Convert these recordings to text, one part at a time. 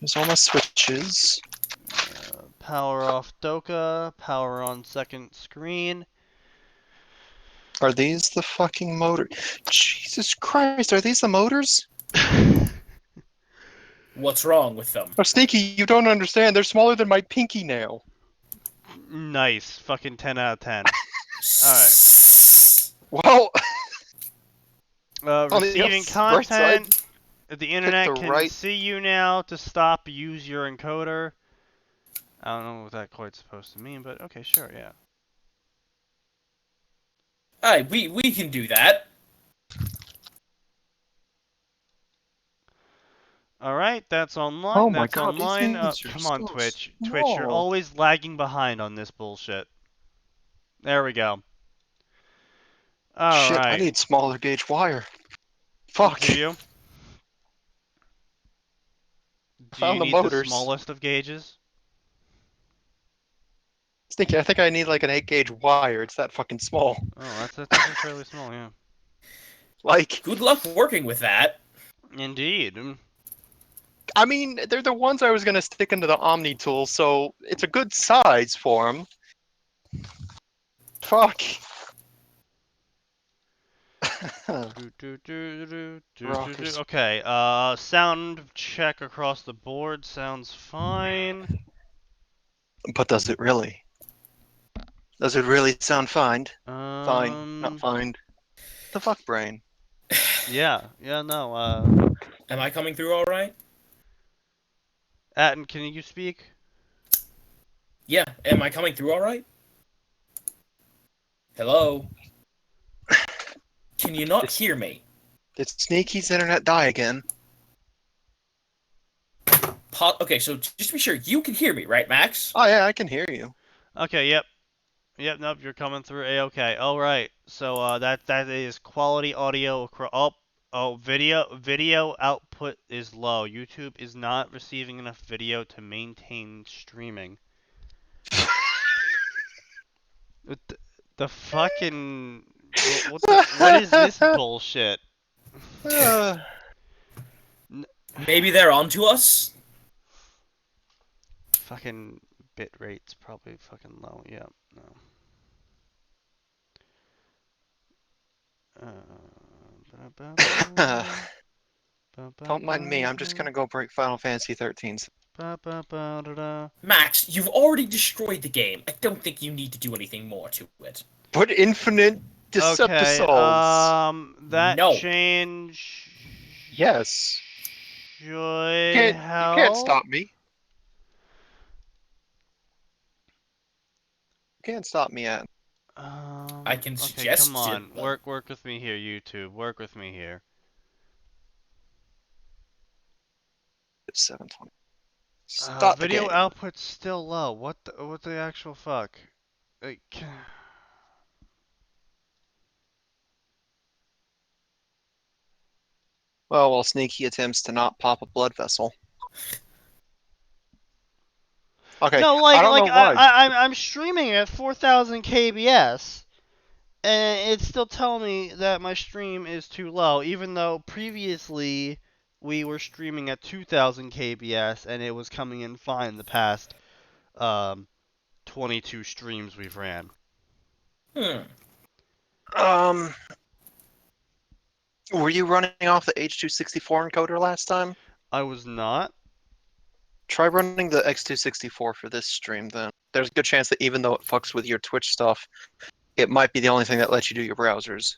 There's all my switches. Power off Doka, power on second screen. Are these the fucking motor? Jesus Christ, are these the motors? What's wrong with them? Oh, Sneaky, you don't understand. They're smaller than my pinky nail. Nice. Fucking 10 out of 10. Well, Receiving the right side, content. The internet the can right. see you now. To stop, use your encoder. I don't know what that quite supposed to mean, but okay, sure, yeah. Alright, we can do that. Alright, that's online. Oh my That's God, these online. things are Come on, so Twitch. Twitch, you're small. always lagging behind on this bullshit. There we go. Shit, I Alright. need smaller gauge wire. Fuck. Do you? Do you Found the need the motors. smallest of gauges? Sneaky, I think I need like an 8 gauge wire. It's that fucking small. Oh, that's actually fairly small, yeah. Like, Good luck working with that. Indeed. I mean, they're the ones I was gonna stick into the Omni tool, so it's a good size for them. Fuck. Rockers. Okay, sound check across the board sounds fine. But does it really? Does it really sound fine? Fine, not fine. The fuck brain. Yeah, no, Am I coming through alright? Atin, can you speak? Yeah, am I coming through alright? Hello? Can you not hear me? Did Sneaky's internet die again? Okay, so just to be sure, you can hear me, right, Max? Oh yeah, I can hear you. Okay, yep. Yep, nope, you're coming through A-okay. Alright, so, that is quality audio across... Oh, video output is low. YouTube is not receiving enough video to maintain streaming. The fucking... What is this bullshit? Maybe they're onto us? Fucking bit rate's probably fucking low. Yeah, no. Don't mind me, I'm just gonna go break Final Fantasy 13's. Max, you've already destroyed the game. I don't think you need to do anything more to it. Put infinite Okay, Decepticons! that No. change... Yes. should You help. can't stop me. You can't stop me at. I can Okay, suggest come on. it. Work with me here, YouTube. Work with me here. It's 720. Stop the Video game. output's still low. What the actual fuck? Like, Well, while Sneaky attempts to not pop a blood vessel. Okay, no, I don't know why. I'm streaming at 4,000 kbs, and it's still telling me that my stream is too low, even though previously we were streaming at 2,000 kbs and it was coming in fine the past 22 streams we've ran. Were you running off the H.264 encoder last time? I was not. Try running the X264 for this stream then. There's a good chance that even though it fucks with your Twitch stuff, it might be the only thing that lets you do your browsers.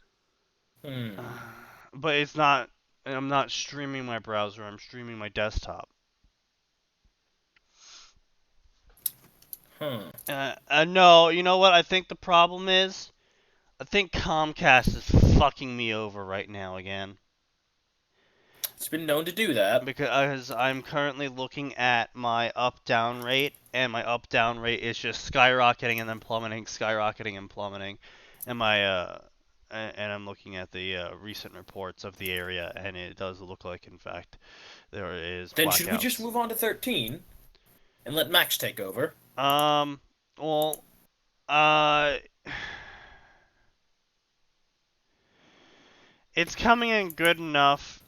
But it's not. I'm not streaming my browser. I'm streaming my desktop. No, you know what? I think the problem is. I think Comcast is fucking me over right now again. It's been known to do that. Because I'm currently looking at my up-down rate, and my up-down rate is just skyrocketing and then plummeting, skyrocketing and plummeting. And and I'm looking at the recent reports of the area, and it does look like, in fact, there is Then blackouts. should we just move on to 13 and let Max take over? Well, it's coming in good enough.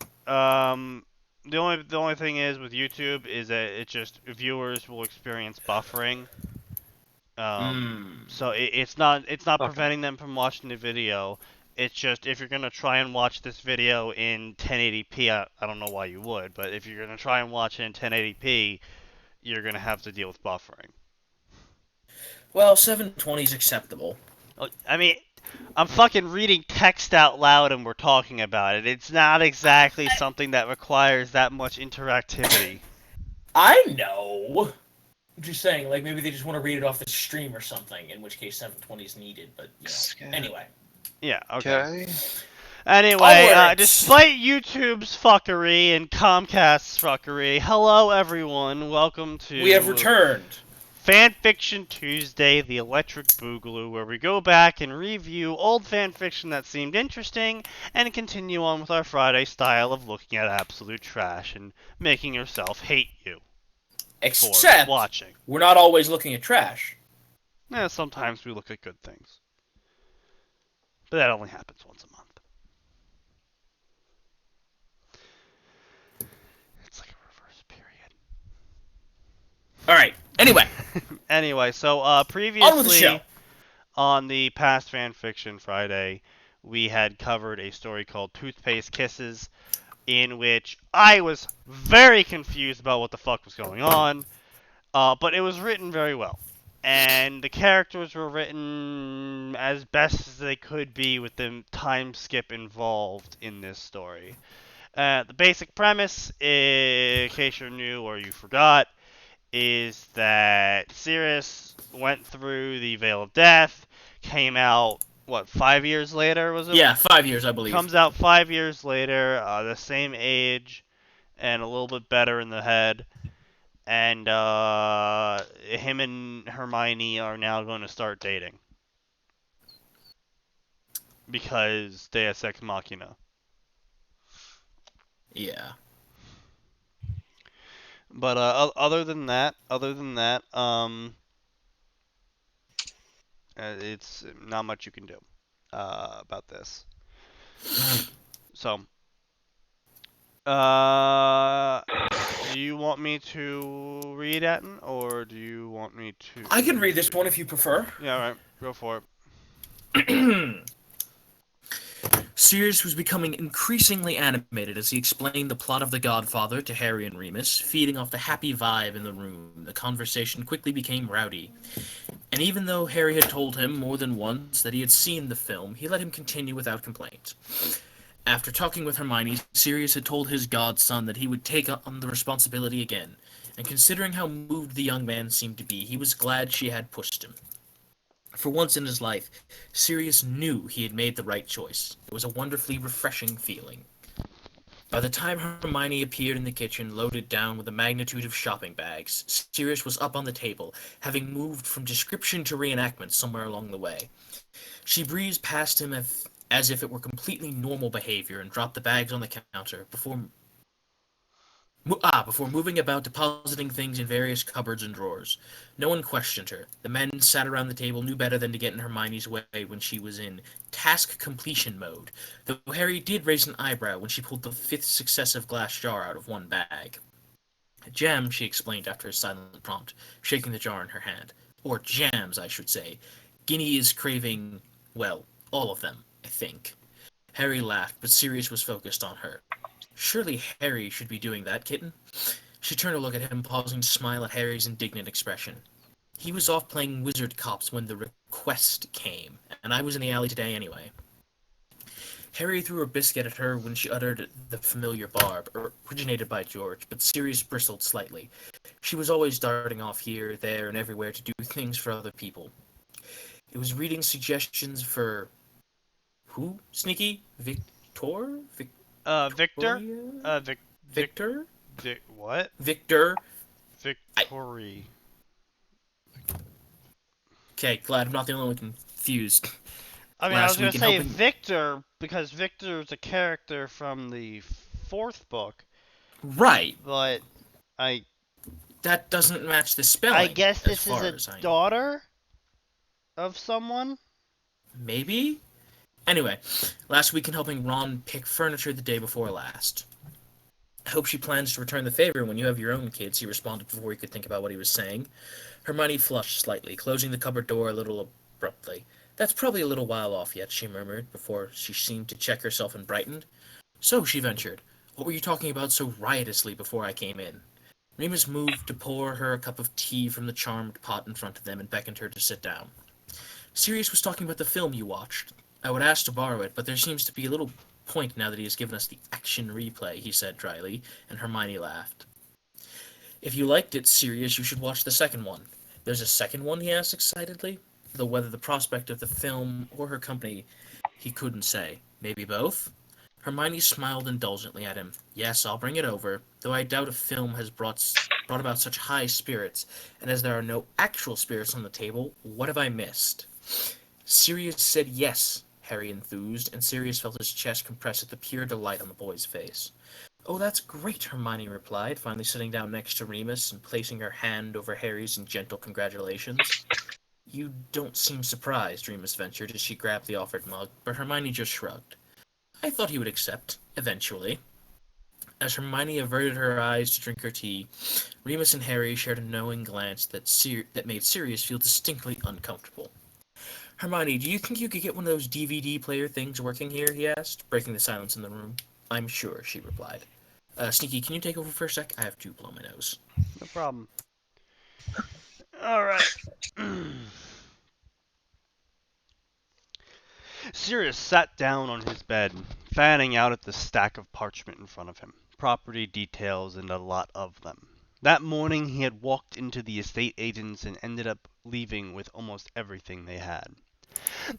The only thing is with YouTube is that it just viewers will experience buffering. So it's not Okay. preventing them from watching the video. It's just if you're gonna try and watch this video in 1080p, I don't know why you would, but if you're gonna try and watch it in 1080p, you're gonna have to deal with buffering. Well, 720 is acceptable. I mean, I'm fucking reading text out loud and we're talking about it. It's not exactly something that requires that much interactivity. I know. I'm just saying, like, maybe they just want to read it off the stream or something, in which case 720 is needed, but, anyway. Yeah, okay. Okay. Anyway, Onwards. despite YouTube's fuckery and Comcast's fuckery, hello everyone, welcome to... We have returned. Fanfiction Tuesday, the Electric Boogaloo, where we go back and review old fanfiction that seemed interesting, and continue on with our Friday style of looking at absolute trash and making yourself hate you for Except, watching. we're not always looking at trash. Sometimes we look at good things. But that only happens once a month. It's like a reverse period. Alright, anyway. Anyway, so On with the previously show. on the past Fanfiction Friday, we had covered a story called Toothpaste Kisses, in which I was very confused about what the fuck was going on, but it was written very well. And the characters were written as best as they could be with the time skip involved in this story. The basic premise, in case you're new or you forgot, is that Sirius went through the Veil of Death, came out, 5 years later, was it? Yeah, 5 years, I believe. Comes out 5 years later, the same age, and a little bit better in the head. And him and Hermione are now going to start dating. Because Deus Ex Machina. Yeah. But other than that, it's not much you can do about this. So, do you want me to read Atin, or do you want me to... I can read this one if you prefer. Yeah, alright, go for it. Sirius was becoming increasingly animated as he explained the plot of The Godfather to Harry and Remus, feeding off the happy vibe in the room. The conversation quickly became rowdy. And even though Harry had told him more than once that he had seen the film, he let him continue without complaint. After talking with Hermione, Sirius had told his godson that he would take on the responsibility again, and considering how moved the young man seemed to be, he was glad she had pushed him. For once in his life, Sirius knew he had made the right choice. It was a wonderfully refreshing feeling. By the time Hermione appeared in the kitchen, loaded down with a magnitude of shopping bags, Sirius was up on the table, having moved from description to reenactment somewhere along the way. She breezed past him as if it were completely normal behavior and dropped the bags on the counter before moving about depositing things in various cupboards and drawers. No one questioned her. The men sat around the table knew better than to get in Hermione's way when she was in task completion mode, though Harry did raise an eyebrow when she pulled the 5th successive glass jar out of one bag. Jam, she explained after a silent prompt, shaking the jar in her hand. Or jams, I should say. Ginny is craving, well, all of them, I think. Harry laughed, but Sirius was focused on her. Surely Harry should be doing that, kitten. She turned to look at him, pausing to smile at Harry's indignant expression. He was off playing wizard cops when the request came, and I was in the alley today anyway. Harry threw a biscuit at her when she uttered the familiar barb, originated by George, but Sirius bristled slightly. She was always darting off here, there, and everywhere to do things for other people. It was reading suggestions for... who? Sneaky? Victor? Victor? Victor? What? Victor? Victory. Okay, glad I'm not the only one confused. I mean, I was Last gonna week say in Victor, because Victor is a character from the 4th book, Right. but That doesn't match the spelling. I guess as this far is as a daughter of someone? I hope she plans to return the favor when you have your own kids, he responded before he could think about what he was saying. Hermione flushed slightly, closing the cupboard door a little abruptly. That's probably a little while off yet, she murmured, before she seemed to check herself and brightened. So, she ventured, what were you talking about so riotously before I came in? Remus moved to pour her a cup of tea from the charmed pot in front of them and beckoned her to sit down. Sirius was talking about the film you watched. I would ask to borrow it, but there seems to be a little point now that he has given us the action replay, he said dryly, and Hermione laughed. If you liked it, Sirius, you should watch the second one. There's a second one, he asked excitedly, though whether the prospect of the film or her company he couldn't say. Maybe both? Hermione smiled indulgently at him. Yes, I'll bring it over, though I doubt a film has brought about such high spirits, and as there are no actual spirits on the table, what have I missed? Sirius said yes, Harry enthused, and Sirius felt his chest compress at the pure delight on the boy's face. Oh, that's great, Hermione replied, finally sitting down next to Remus and placing her hand over Harry's in gentle congratulations. You don't seem surprised, Remus ventured as she grabbed the offered mug, but Hermione just shrugged. I thought he would accept, eventually. As Hermione averted her eyes to drink her tea, Remus and Harry shared a knowing glance that made Sirius feel distinctly uncomfortable. Hermione, do you think you could get one of those DVD player things working here? He asked, breaking the silence in the room. I'm sure, she replied. Sneaky, can you take over for a sec? I have to blow my nose. No problem. Alright. Sirius sat down on his bed, fanning out at the stack of parchment in front of him. Property details and a lot of them. That morning he had walked into the estate agents and ended up leaving with almost everything they had.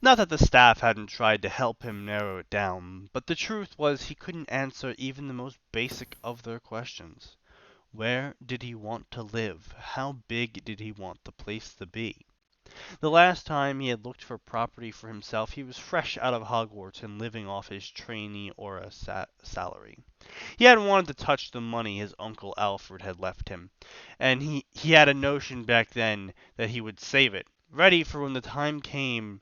Not that the staff hadn't tried to help him narrow it down, but the truth was he couldn't answer even the most basic of their questions. Where did he want to live? How big did he want the place to be? The last time he had looked for property for himself, he was fresh out of Hogwarts and living off his trainee aura salary. He hadn't wanted to touch the money his Uncle Alfred had left him, and he had a notion back then that he would save it, ready for when the time came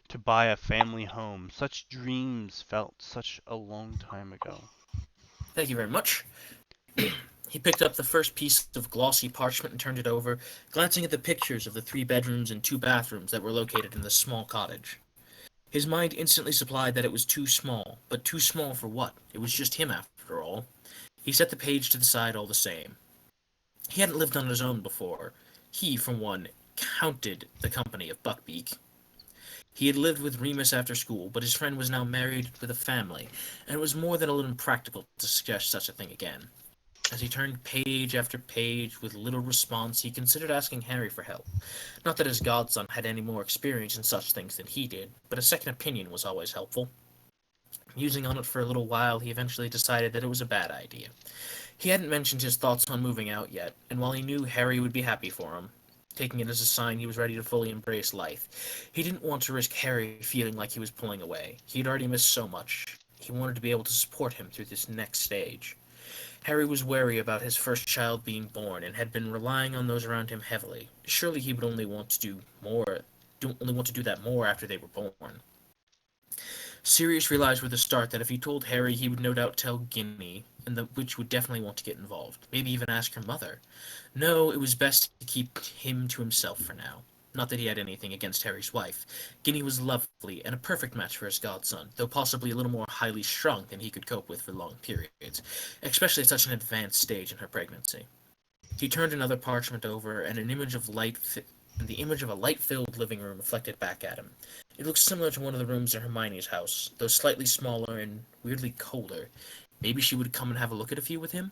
to buy a family home. Such dreams felt such a long time ago. Thank you very much. He picked up the first piece of glossy parchment and turned it over, glancing at the pictures of the 3 bedrooms and 2 bathrooms that were located in the small cottage. His mind instantly supplied that it was too small, but too small for what? It was just him after all. He set the page to the side all the same. He hadn't lived on his own before. He, for one, counted the company of Buckbeak. He had lived with Remus after school, but his friend was now married with a family, and it was more than a little impractical to suggest such a thing again. As he turned page after page with little response, he considered asking Harry for help. Not that his godson had any more experience in such things than he did, but a second opinion was always helpful. Musing on it for a little while, he eventually decided that it was a bad idea. He hadn't mentioned his thoughts on moving out yet, and while he knew Harry would be happy for him, taking it as a sign he was ready to fully embrace life, he didn't want to risk Harry feeling like he was pulling away. He'd already missed so much. He wanted to be able to support him through this next stage. Harry was wary about his first child being born and had been relying on those around him heavily. Surely he would only want to do that more after they were born. Sirius realized with a start that if he told Harry, he would no doubt tell Ginny, and the witch would definitely want to get involved, maybe even ask her mother. No, it was best to keep him to himself for now. Not that he had anything against Harry's wife. Ginny was lovely and a perfect match for his godson, though possibly a little more highly strung than he could cope with for long periods, especially at such an advanced stage in her pregnancy. He turned another parchment over, and the image of a light-filled living room reflected back at him. It looked similar to one of the rooms in Hermione's house, though slightly smaller and weirdly colder. Maybe she would come and have a look at a few with him?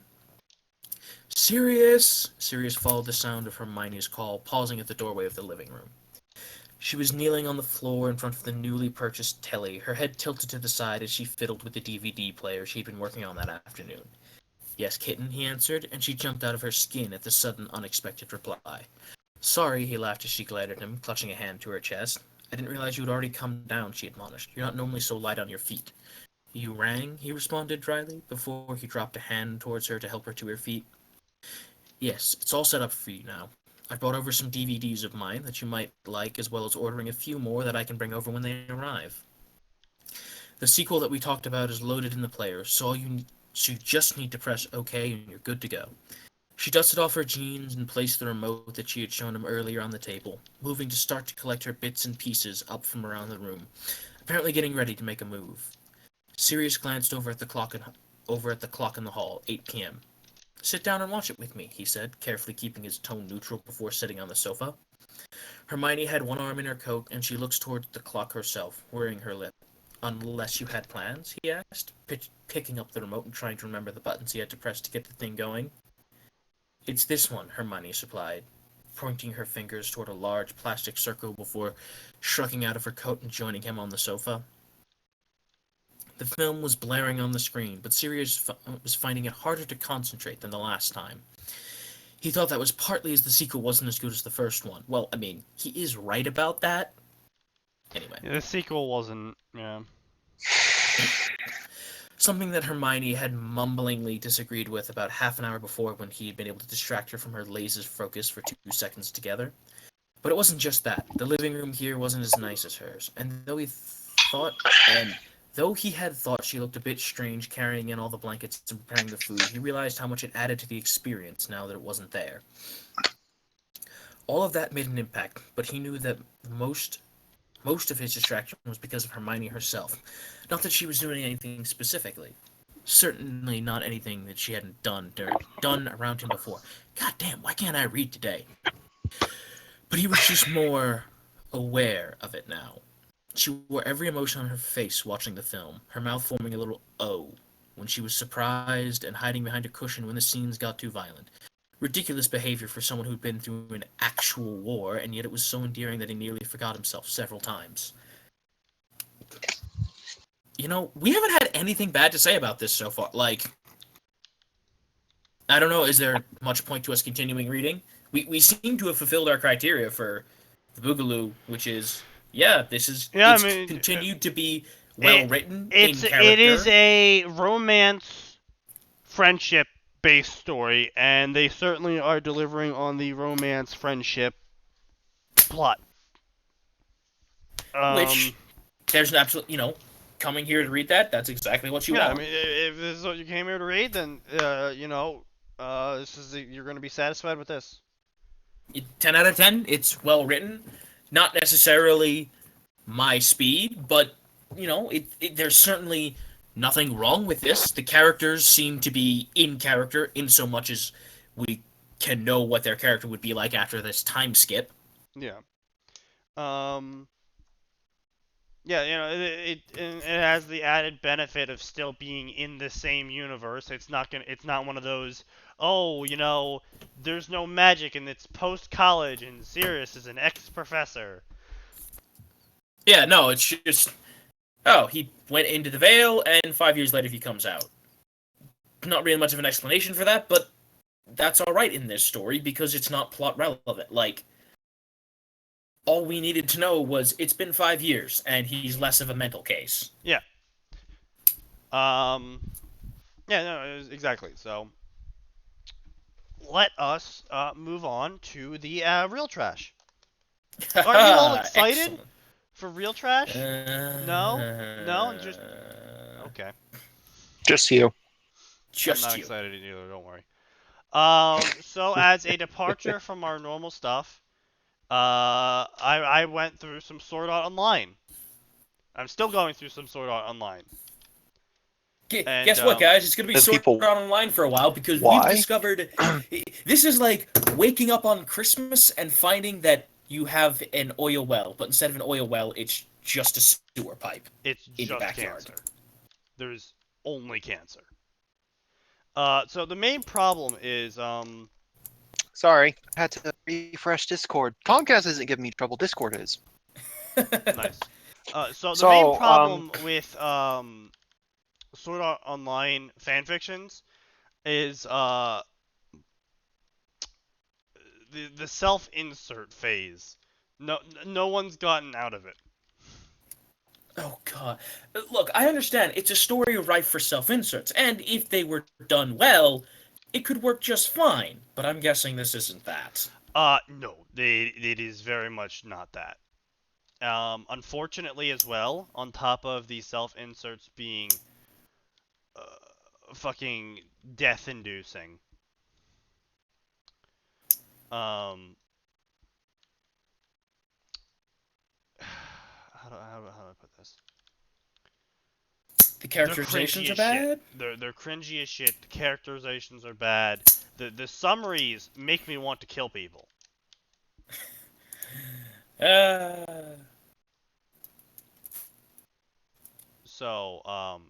Sirius! Sirius followed the sound of Hermione's call, pausing at the doorway of the living room. She was kneeling on the floor in front of the newly purchased telly, her head tilted to the side as she fiddled with the DVD player she'd been working on that afternoon. Yes, kitten, he answered, and she jumped out of her skin at the sudden, unexpected reply. Sorry, he laughed as she glared at him, clutching a hand to her chest. I didn't realize you had already come down, she admonished. You're not normally so light on your feet. You rang, he responded dryly, before he dropped a hand towards her to help her to her feet. Yes, it's all set up for you now. I brought over some DVDs of mine that you might like, as well as ordering a few more that I can bring over when they arrive. The sequel that we talked about is loaded in the player, so all you so you just need to press OK and you're good to go. She dusted off her jeans and placed the remote that she had shown him earlier on the table, moving to start to collect her bits and pieces up from around the room, apparently getting ready to make a move. Sirius glanced over at the clock in the hall, 8 p.m. "Sit down and watch it with me," he said, carefully keeping his tone neutral before sitting on the sofa. Hermione had one arm in her coat, and she looked toward the clock herself, worrying her lip. "Unless you had plans?" he asked, picking up the remote and trying to remember the buttons he had to press to get the thing going. "It's this one," Hermione supplied, pointing her fingers toward a large plastic circle before shrugging out of her coat and joining him on the sofa. The film was blaring on the screen, but Sirius was finding it harder to concentrate than the last time. He thought that was partly as the sequel wasn't as good as the first one. Well, I mean, he is right about that. Anyway. Yeah, the sequel wasn't, yeah. Something that Hermione had mumblingly disagreed with about half an hour before when he had been able to distract her from her laser focus for 2 seconds together. But it wasn't just that. The living room here wasn't as nice as hers, and though he had thought she looked a bit strange carrying in all the blankets and preparing the food, he realized how much it added to the experience now that it wasn't there. All of that made an impact, but he knew that most of his distraction was because of Hermione herself. Not that she was doing anything specifically. Certainly not anything that she hadn't done around him before. God damn, why can't I read today? But he was just more aware of it now. She wore every emotion on her face watching the film, her mouth forming a little O when she was surprised and hiding behind a cushion when the scenes got too violent. Ridiculous behavior for someone who'd been through an actual war, and yet it was so endearing that he nearly forgot himself several times. You know, we haven't had anything bad to say about this so far. Like, I don't know, is there much point to us continuing reading? We seem to have fulfilled our criteria for the Boogaloo, which is, continued to be well written in character. It is a romance friendship based story, and they certainly are delivering on the romance friendship plot. Which there's an absolute, coming here to read that's exactly what you want. I mean, if this is what you came here to read, then you're going to be satisfied with this. 10 out of 10. It's well written, not necessarily my speed, but there's certainly nothing wrong with this. The characters seem to be in character in so much as we can know what their character would be like after this time skip. Yeah. Yeah, it has the added benefit of still being in the same universe. It's not one of those, there's no magic and it's post-college and Sirius is an ex-professor. Yeah, no, it's just, he went into the Veil and 5 years later he comes out. Not really much of an explanation for that, but that's alright in this story because it's not plot relevant. Like, all we needed to know was it's been 5 years, and he's less of a mental case. Yeah. Exactly. So, let us move on to the real trash. Are you all excited for real trash? No, just okay. Just you. I'm not excited either. Don't worry. So as a departure from our normal stuff. I went through some Sword Art Online. I'm still going through some Sword Art Online. Guess what, guys? It's going to be Sword Art Online for a while because we've discovered... This is like waking up on Christmas and finding that you have an oil well, but instead of an oil well, it's just a sewer pipe. It's in just the backyard. cancer. There's only cancer. So the main problem is... Sorry, I had to refresh Discord. Comcast isn't giving me trouble, Discord is. Nice. So the main problem with Sword Art Online fanfictions is the self-insert phase. No one's gotten out of it. Oh god. Look, I understand, it's a story rife for self-inserts, and if they were done well, it could work just fine, but I'm guessing this isn't that. No, it is very much not that. Unfortunately as well, on top of the self-inserts being fucking death-inducing. How do I put this? The characterizations are bad? They're cringy as shit. The characterizations are bad. The summaries make me want to kill people. So,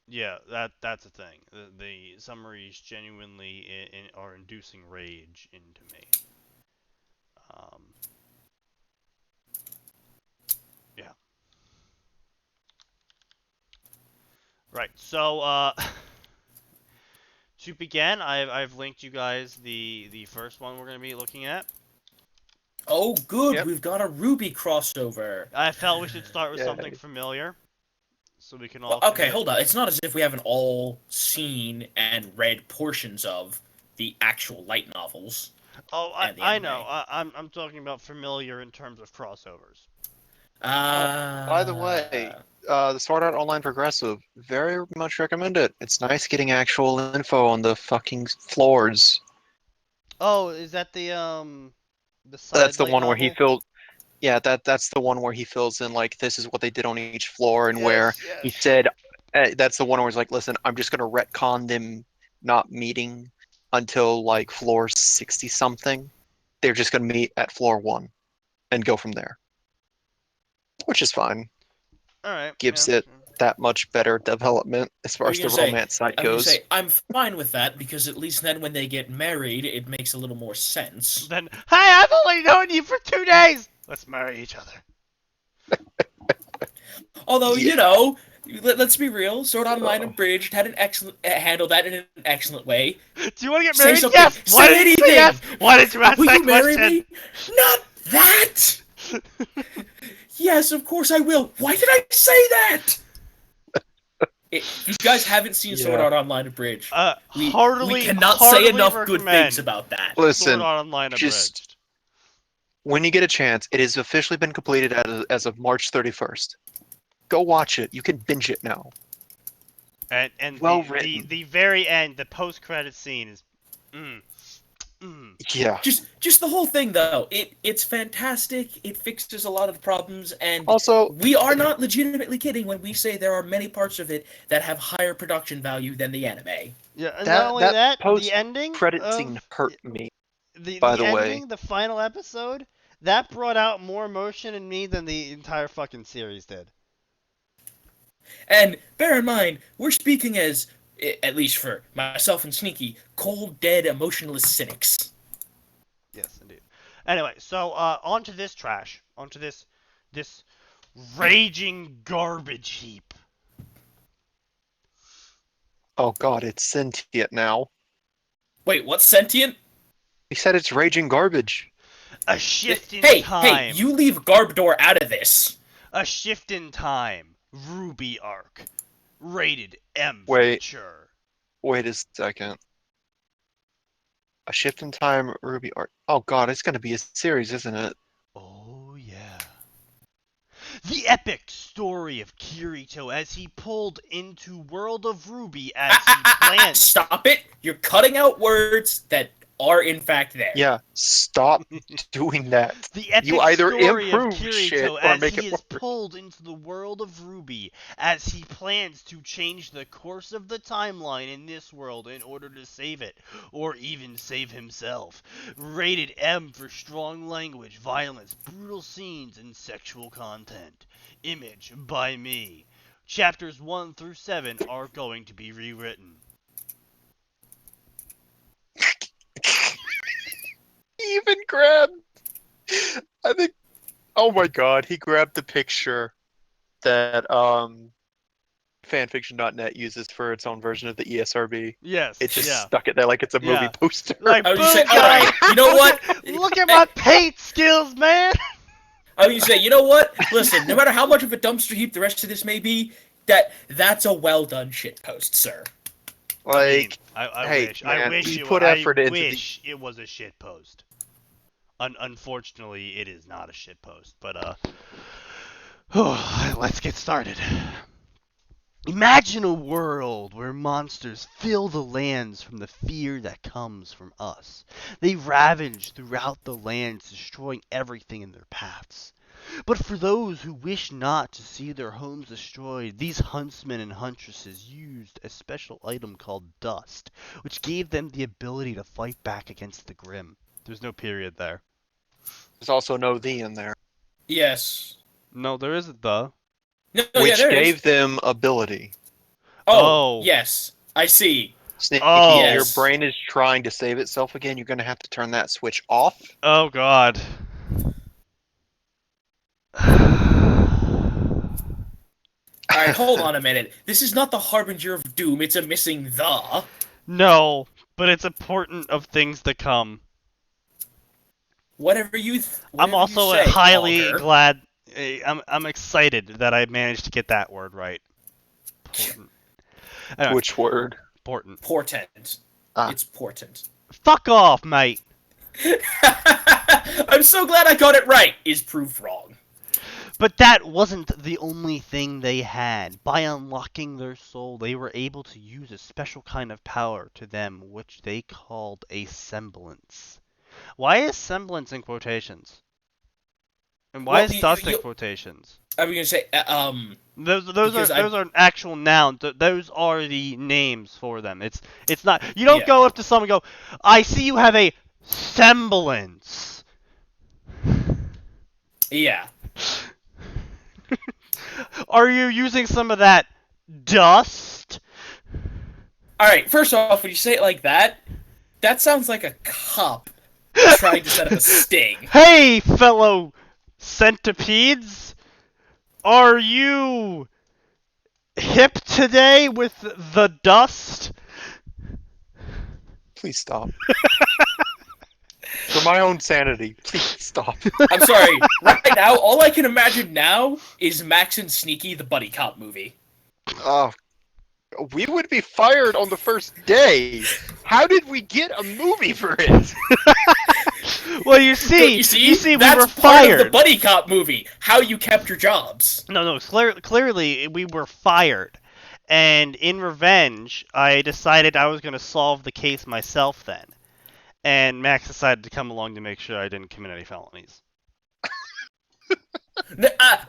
yeah, that's a thing. The summaries genuinely are inducing rage into me. Yeah. Right. So, to begin, I've linked you guys the first one we're gonna be looking at. Oh, good. Yep. We've got a Ruby crossover. I felt we should start with Yay. something familiar, so we can all. Well, okay, commit. hold on. It's not as if we haven't all seen and read portions of the actual light novels. Oh, and the I anime. know. I'm talking about familiar in terms of crossovers. By the way, the Sword Art Online Progressive, very much recommend it. It's nice getting actual info on the fucking floors. Oh, is that the side That's the light one where he novel? filled. Yeah, that's the one where he fills in like this is what they did on each floor, and where Yes. he said that's the one where he's like, listen, I'm just gonna retcon them not meeting until like floor 60 something. They're just gonna meet at floor 1 and go from there, which is fine. All right. Gives yeah, it that much better development as far What as were you the gonna say? romance side I was gonna goes. say, I'm fine with that, because at least then when they get married, it makes a little more sense. Then, hey, I've only known you for 2 days. Let's marry each other. Although, Yeah. you know, let's be real, Sword Art Online Abridged had an excellent handled that in an excellent way. Do you want to get Say married? something. Yes. Why Say did you say anything. yes? Why did you ask Will that you marry question? me? Not that! Yes, of course I will. Why did I say that? If you guys haven't seen Sword Yeah. Art Online Abridged, we cannot heartily say enough good recommend things about that. Listen, Sword Art Online just Abridged. when you get a chance, it has officially been completed as of March 31st. Go watch it. You can binge it now. And Well the written. the very end, the post-credit scene is, Yeah. Just the whole thing, though. It's fantastic. It fixes a lot of the problems, and Also, we are not legitimately kidding when we say there are many parts of it that have higher production value than the anime. yeah. And not that only that that, the post ending credit of scene hurt me. the By the way, ending, the final episode, that brought out more emotion in me than the entire fucking series did. And bear in mind, we're speaking as, at least for myself and Sneaky, cold, dead, emotionless cynics. Yes, indeed. Anyway, so on to this trash, onto this raging garbage heap. oh god, it's sentient now. Wait, what's sentient? He said it's raging garbage. A shift in Hey, time. you leave Garbdor out of this. A shift in time. Ruby arc. Rated M for Wait. mature. Wait a second. A shift in time, Ruby art. Oh god, it's gonna be a series, isn't it? Oh yeah. The epic story of Kirito as he pulled into World of Ruby as he planned. Stop it! You're cutting out words that are in fact there. Yeah, stop doing that. The epic You either story of improve shit Kirito or as make he it is worse. pulled into the world of Ruby as he plans to change the course of the timeline in this world in order to save it, or even save himself. Rated M for strong language, violence, brutal scenes, and sexual content. Image by me. Chapters 1 through 7 are going to be rewritten. He even grabbed. I think. Oh my god, he grabbed the picture that fanfiction.net uses for its own version of the ESRB. Yes, It just yeah. stuck it there like it's a movie Yeah. poster. Like, I boom, was just say, guys! alright, you know what? Look at my paint skills, man! I was gonna say, you know what? Listen, no matter how much of a dumpster heap the rest of this may be, that's a well done shit post, sir. Like, I hey, wish. man, I wish he it, put I effort into wish it was a shit post. Unfortunately, it is not a shit post. But let's get started. Imagine a world where monsters fill the lands from the fear that comes from us. They ravage throughout the lands, destroying everything in their paths. But for those who wish not to see their homes destroyed, these huntsmen and huntresses used a special item called dust, which gave them the ability to fight back against the grim. There's no period there. There's also no "the" in there. Yes. No, there isn't the. No, Which there gave is. them ability. Oh. Yes. I see. Sneaky, Oh. your Yes. brain is trying to save itself again. You're going to have to turn that switch off. Oh god. Alright, hold on a minute. This is not the Harbinger of Doom, it's a missing the. No, but it's important of things to come. Whatever you I'm also say, highly Augur. glad. I'm excited that I managed to get that word right. Important. Anyway, Which word? important. Portent. Ah. It's portent. Fuck off, mate. I'm so glad I got it right, is proved wrong. But that wasn't the only thing they had. By unlocking their soul, they were able to use a special kind of power to them, which they called a semblance. Why is semblance in quotations? And why Well, is dust in quotations? I was gonna say, Those because are actual nouns. Those are the names for them. It's not. You don't Yeah. go up to someone and go, "I see you have a semblance." yeah. Are you using some of that dust? Alright, first off, when you say it like that sounds like a cop trying to set up a sting. Hey, fellow centipedes, are you hip today with the dust? Please stop. For my own sanity, please stop. I'm sorry, right now, all I can imagine now is Max and Sneaky, the buddy cop movie. Oh, we would be fired on the first day. How did we get a movie for it? Well, you see, we that's were part fired. of the buddy cop movie. How you kept your jobs. No, clearly we were fired. And in revenge, I decided I was going to solve the case myself then. And Max decided to come along to make sure I didn't commit any felonies.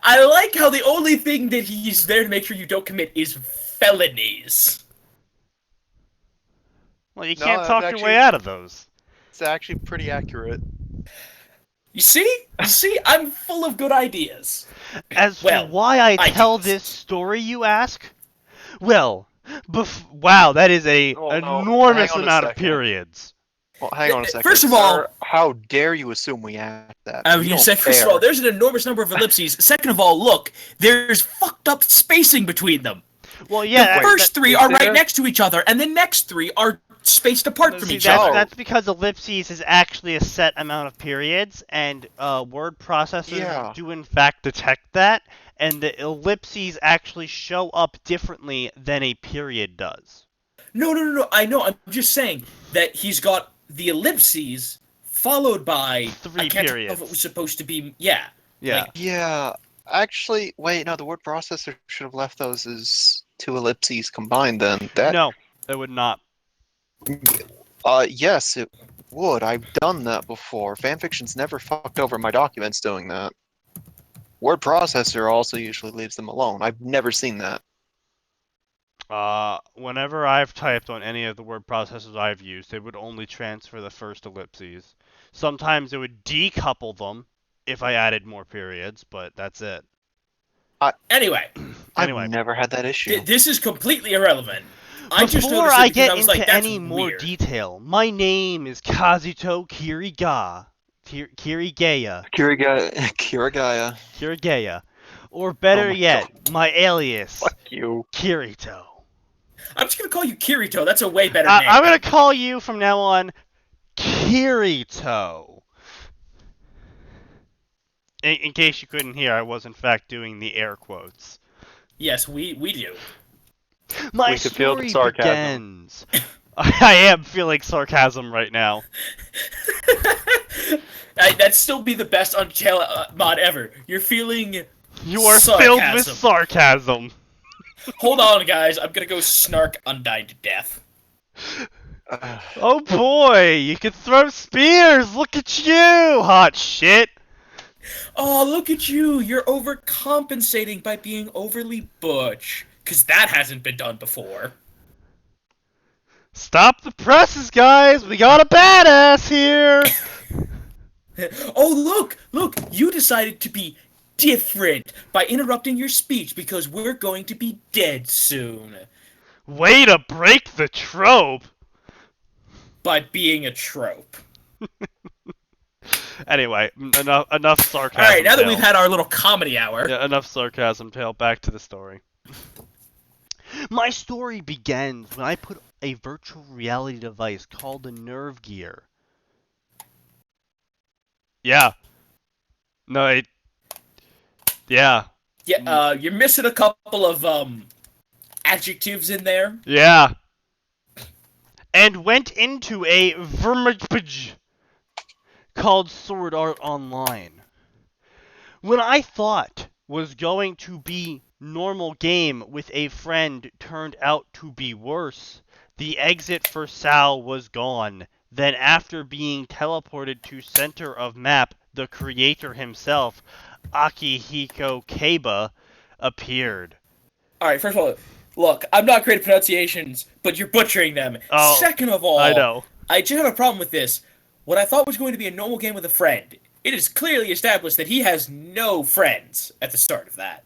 I like how the only thing that he's there to make sure you don't commit is felonies. Well, you No, can't that's talk your actually- way out of those. It's actually pretty accurate. You see? I'm full of good ideas. As for Well, why I tell ideas. this story, you ask? Well, wow, that is a Oh, no. enormous Hang on a amount of second. periods. Well, hang on a second. First of all- sir, how dare you assume we asked that? I was We gonna don't say, first of care. all, there's an enormous number of ellipses. Second of all, look, there's fucked up spacing between them. Well, yeah, The first three is are there? right next to each other, and the next three are spaced apart from see, each that's, other. that's because ellipses is actually a set amount of periods, and word processors Yeah. do in fact detect that, and the ellipses actually show up differently than a period does. No. I know. I'm just saying that he's got the ellipses followed by Three I can't tell periods. if it was supposed to be. Yeah. Yeah. Like, Yeah, actually, wait, no, the word processor should have left those as two ellipses combined then. That, No, it would not. yes, it would. I've done that before. Fanfiction's never fucked over my documents doing that. Word processor also usually leaves them alone. I've never seen that. Whenever I've typed on any of the word processors I've used, it would only transfer the first ellipses. Sometimes it would decouple them if I added more periods, but that's it. anyway, Anyway. I've never had that issue. this is completely irrelevant. I just Before noticed it I because get I was into like, that's any more weird. detail, my name is Kazuto Kirigaya. Kirigaya. Kirigaya. Kirigaya. Or better Oh my yet, my alias, Fuck you. Kirito. I'm just gonna call you Kirito. That's a way better name. I'm gonna call you from now on Kirito. In case you couldn't hear, I was in fact doing the air quotes. Yes, we do. My We could feel the story sarcasm. begins. I am feeling sarcasm right now. That'd still be the best Untail mod ever. You're feeling You are filled with sarcasm. sarcasm. Hold on, guys. I'm gonna go snark Undyne to death. Oh boy, you can throw spears! Look at you, hot shit! Oh, look at you. You're overcompensating by being overly butch. Because that hasn't been done before. Stop the presses, guys! We got a badass here! Oh, look! You decided to be different by interrupting your speech because we're going to be dead soon. Way to break the trope! By being a trope. Anyway, enough sarcasm. Alright, now that Tail. we've had our little comedy hour. Yeah, enough sarcasm, Tail. Back to the story. My story begins when I put a virtual reality device called a Nerve Gear. Yeah. No, yeah. Yeah, you're missing a couple of, adjectives in there. Yeah. And went into a vermipage called Sword Art Online. When I thought was going to be normal game with a friend turned out to be worse. The exit for Sal was gone. Then after being teleported to center of map, the creator himself, Akihiko Keiba, appeared. Alright, first of all, look, I'm not great at pronunciations, but you're butchering them. Oh, Second of all, I know. I just have a problem with this. What I thought was going to be a normal game with a friend, it is clearly established that he has no friends at the start of that.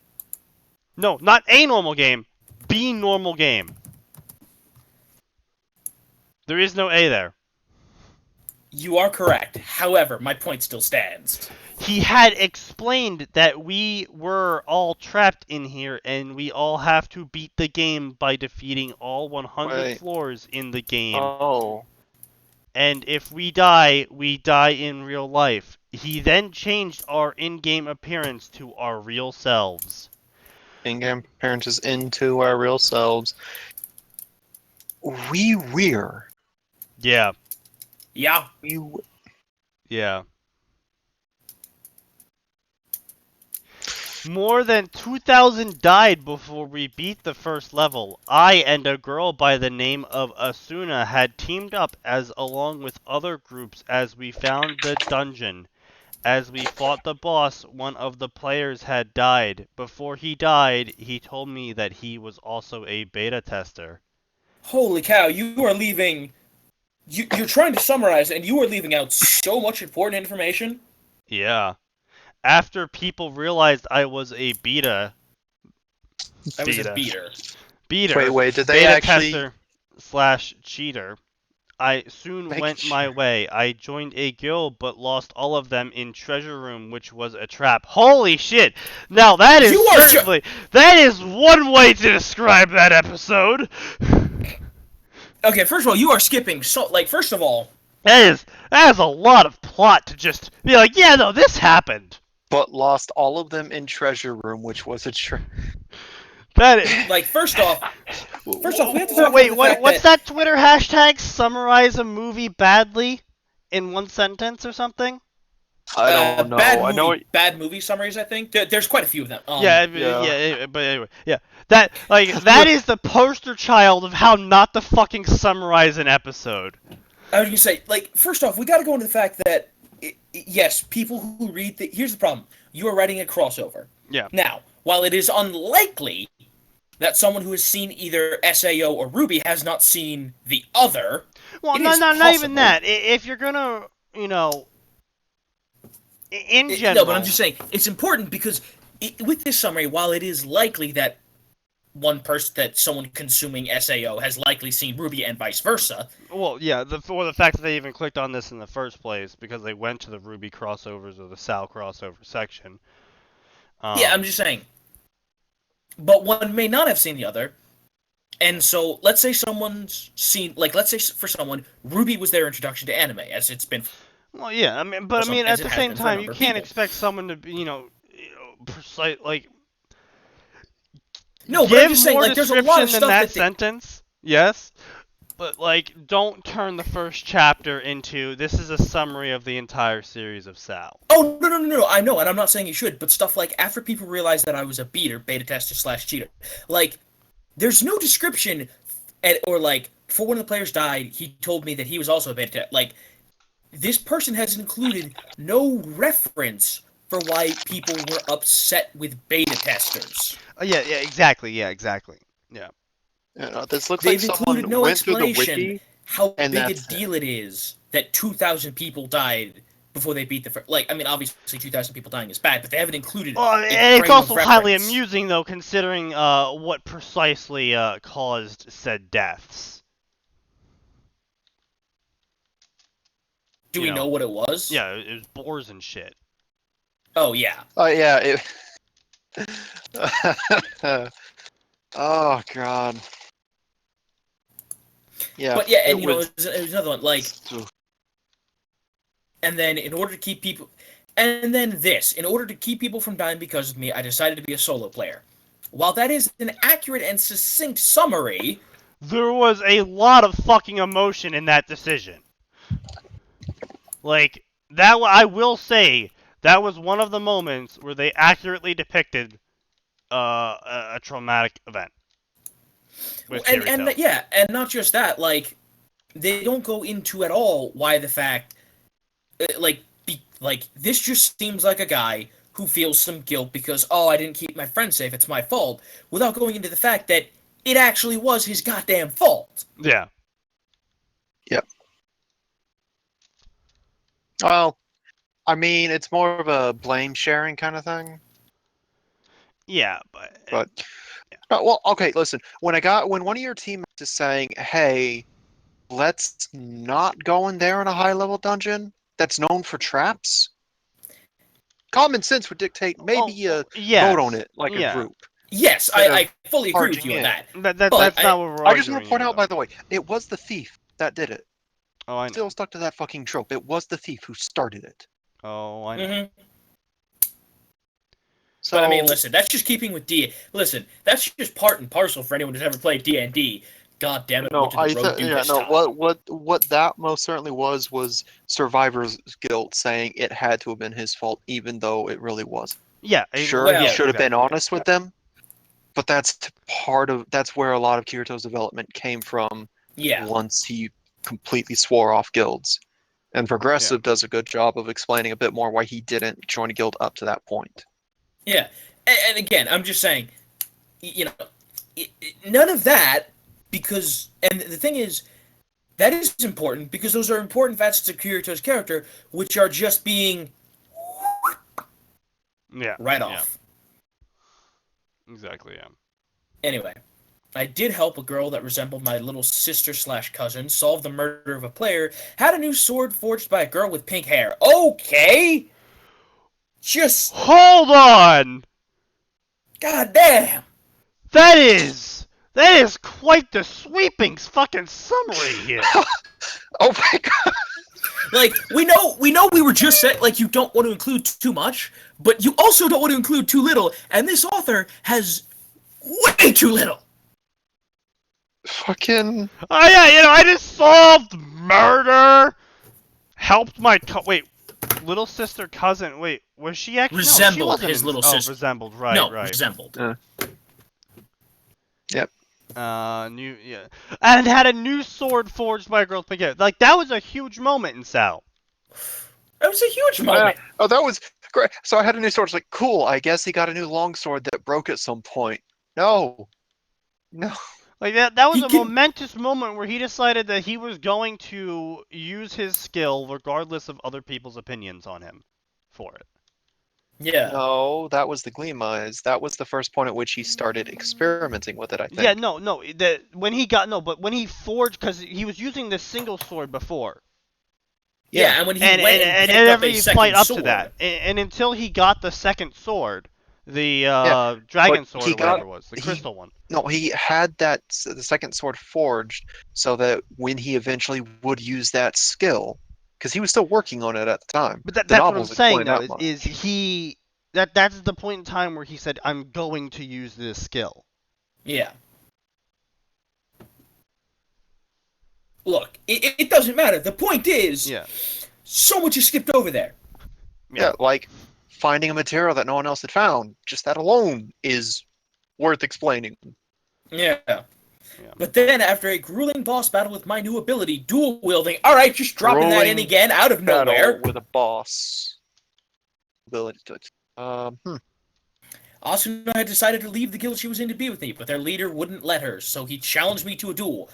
No, not a normal game. Be normal game. There is no A there. You are correct. However, my point still stands. He had explained that we were all trapped in here and we all have to beat the game by defeating all 100 floors in the game. Oh. And if we die in real life. He then changed our in-game appearance to our real selves. In-game appearances into our real selves. We're. Yeah. Yeah. Yeah. More than 2,000 died before we beat the first level. I and a girl by the name of Asuna had teamed up along with other groups as we found the dungeon. As we fought the boss, one of the players had died. Before he died, he told me that he was also a beta tester. Holy cow, you are leaving... You're trying to summarize, and you are leaving out so much important information. Yeah. After people realized I was a beta... I was a beater. Beater. Wait, did they beta actually... tester / cheater. I soon went my way. I joined a guild, but lost all of them in treasure room, which was a trap. Holy shit! Now that is certainly... That is one way to describe that episode! Okay, first of all, you are skipping so... Like, first of all... That is a lot of plot to just be like, yeah, no, this happened. But lost all of them in treasure room, which was a That is... Like, first off, we have to talk Wait, about the fact what's that Twitter hashtag? Summarize a movie badly in one sentence or something? I don't know. Bad movie summaries, I think. There's quite a few of them. Yeah, but anyway, yeah. That is the poster child of how not to fucking summarize an episode. I was gonna say, like, first off, we gotta go into the fact that, yes, people who read here's the problem. You are writing a crossover. Yeah. Now, while it is unlikely that someone who has seen either SAO or Ruby has not seen the other... Well, not even that. If you're gonna, in general... No, but I'm just saying, it's important because with this summary, while it is likely that someone consuming SAO has likely seen Ruby and vice versa... Well, yeah, the fact that they even clicked on this in the first place, because they went to the Ruby crossovers or the Sal crossover section. Yeah, I'm just saying. But one may not have seen the other, and so let's say someone's seen, like, let's say for someone, Ruby was their introduction to anime, as it's been. Well, yeah, at the same time, you can't expect someone to be, precise, like. No, but I'm just saying, like, there's a lot of stuff that sentence. Yes, but like, don't turn the first chapter into this is a summary of the entire series of Sal. Oh no! I know, and I'm not saying you should, but stuff like after people realized that I was a beta tester / cheater, like there's no description, or like before one of the players died, he told me that he was also a beta tester. Like this person has included no reference for why people were upset with beta testers. Yeah, exactly. Yeah, exactly. Yeah. This looks They've like included someone no went through the explanation wiki, how and big a that's deal it is that 2,000 people died before they beat the first. Like, I mean, obviously 2,000 people dying is bad, but they haven't included Well, a and it's frame of also highly reference. amusing, though, considering what precisely caused said deaths. Do we know what it was? Yeah, it was boars and shit. Oh, yeah. Oh yeah. Oh god. Yeah. But yeah, and it it was was another one. Like, and then in order to keep people. And then this. In order to keep people from dying because of me, I decided to be a solo player. While that is an accurate and succinct summary, there was a lot of fucking emotion in that decision. Like, that, I will say, that was one of the moments where they accurately depicted a traumatic event. And not just that, like, they don't go into at all why the fact, like, this just seems like a guy who feels some guilt because, oh, I didn't keep my friend safe, it's my fault, without going into the fact that it actually was his goddamn fault. Yeah. Yep. Well, I mean, it's more of a blame sharing kind of thing. Yeah, but well, okay. Listen, when one of your teammates is saying, "Hey, let's not go in there in a high-level dungeon that's known for traps," common sense would dictate maybe vote on it like a group. Yes, I fully agree with you on that. That's not what we're arguing. I just want to point out, by the way, it was the thief that did it. Oh, I know. Still stuck to that fucking trope. It was the thief who started it. Oh, I know. Mm-hmm. So, but I mean, listen, that's just keeping with D. Listen, that's just part and parcel for anyone who's ever played D&D. God damn it! No, what that most certainly was Survivor's guilt saying it had to have been his fault, even though it really wasn't. Yeah, sure, he should have been honest with them, but that's where a lot of Kirito's development came from. Yeah. Once he completely swore off guilds, and Progressive does a good job of explaining a bit more why he didn't join a guild up to that point. Yeah, and again, I'm just saying, you know, none of that, because, and the thing is, that is important, because those are important facets of Kirito's character, which are just being right off. Yeah. Exactly, yeah. Anyway, I did help a girl that resembled my little sister/cousin solve the murder of a player, had a new sword forged by a girl with pink hair. Okay! Just hold on. God damn. That is quite the sweeping fucking summary here. Oh my god. Like, we know we were just saying, like, you don't want to include too much, but you also don't want to include too little, and this author has way too little. Fucking. Oh yeah, I just solved murder. Helped my little sister cousin. Wait, was she actually resembled his little sister? Resembled, right? No, right. resembled. Yep. And had a new sword forged by a girl with pink hair. Like, that was a huge moment in Sal. That was a huge moment. Oh, that was great. So I had a new sword. It's like, cool. I guess he got a new longsword that broke at some point. No. Like, that was a momentous moment where he decided that he was going to use his skill regardless of other people's opinions on him for it. Yeah. No, that was the Gleam Eyes. That was the first point at which he started experimenting with it, I think. Yeah, no. But when he forged, because he was using this single sword before. Yeah, and when he went and picked every up a second fight up sword. to that, and until he got the second sword, the dragon sword, or whatever it was, the crystal one. No, he had the second sword forged so that when he eventually would use that skill, because he was still working on it at the time. But that's what I'm saying, though, that's the point in time where he said, I'm going to use this skill. Yeah. Look, it doesn't matter. The point is, so much is skipped over there. Yeah, like finding a material that no one else had found. Just that alone is worth explaining. Yeah. Yeah. But then, after a grueling boss battle with my new ability, dual wielding, alright, just dropping that in Grueling again out of nowhere. Battle with a boss. Ability to. Asuna had decided to leave the guild she was in to be with me, but their leader wouldn't let her, so he challenged me to a duel.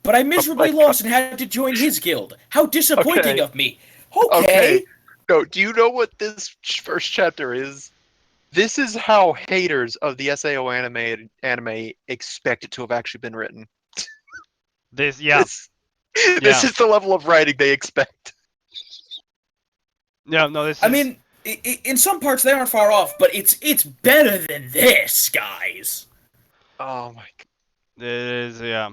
But I miserably lost and had to join his guild. How disappointing Okay. of me. Okay. Okay. No, do you know what this first chapter is? This is how haters of the SAO anime expect it to have actually been written. This, yeah. This is the level of writing they expect. Yeah, no, this is... I mean, in some parts they aren't far off, but it's better than this, guys. Oh my god. It is, yeah.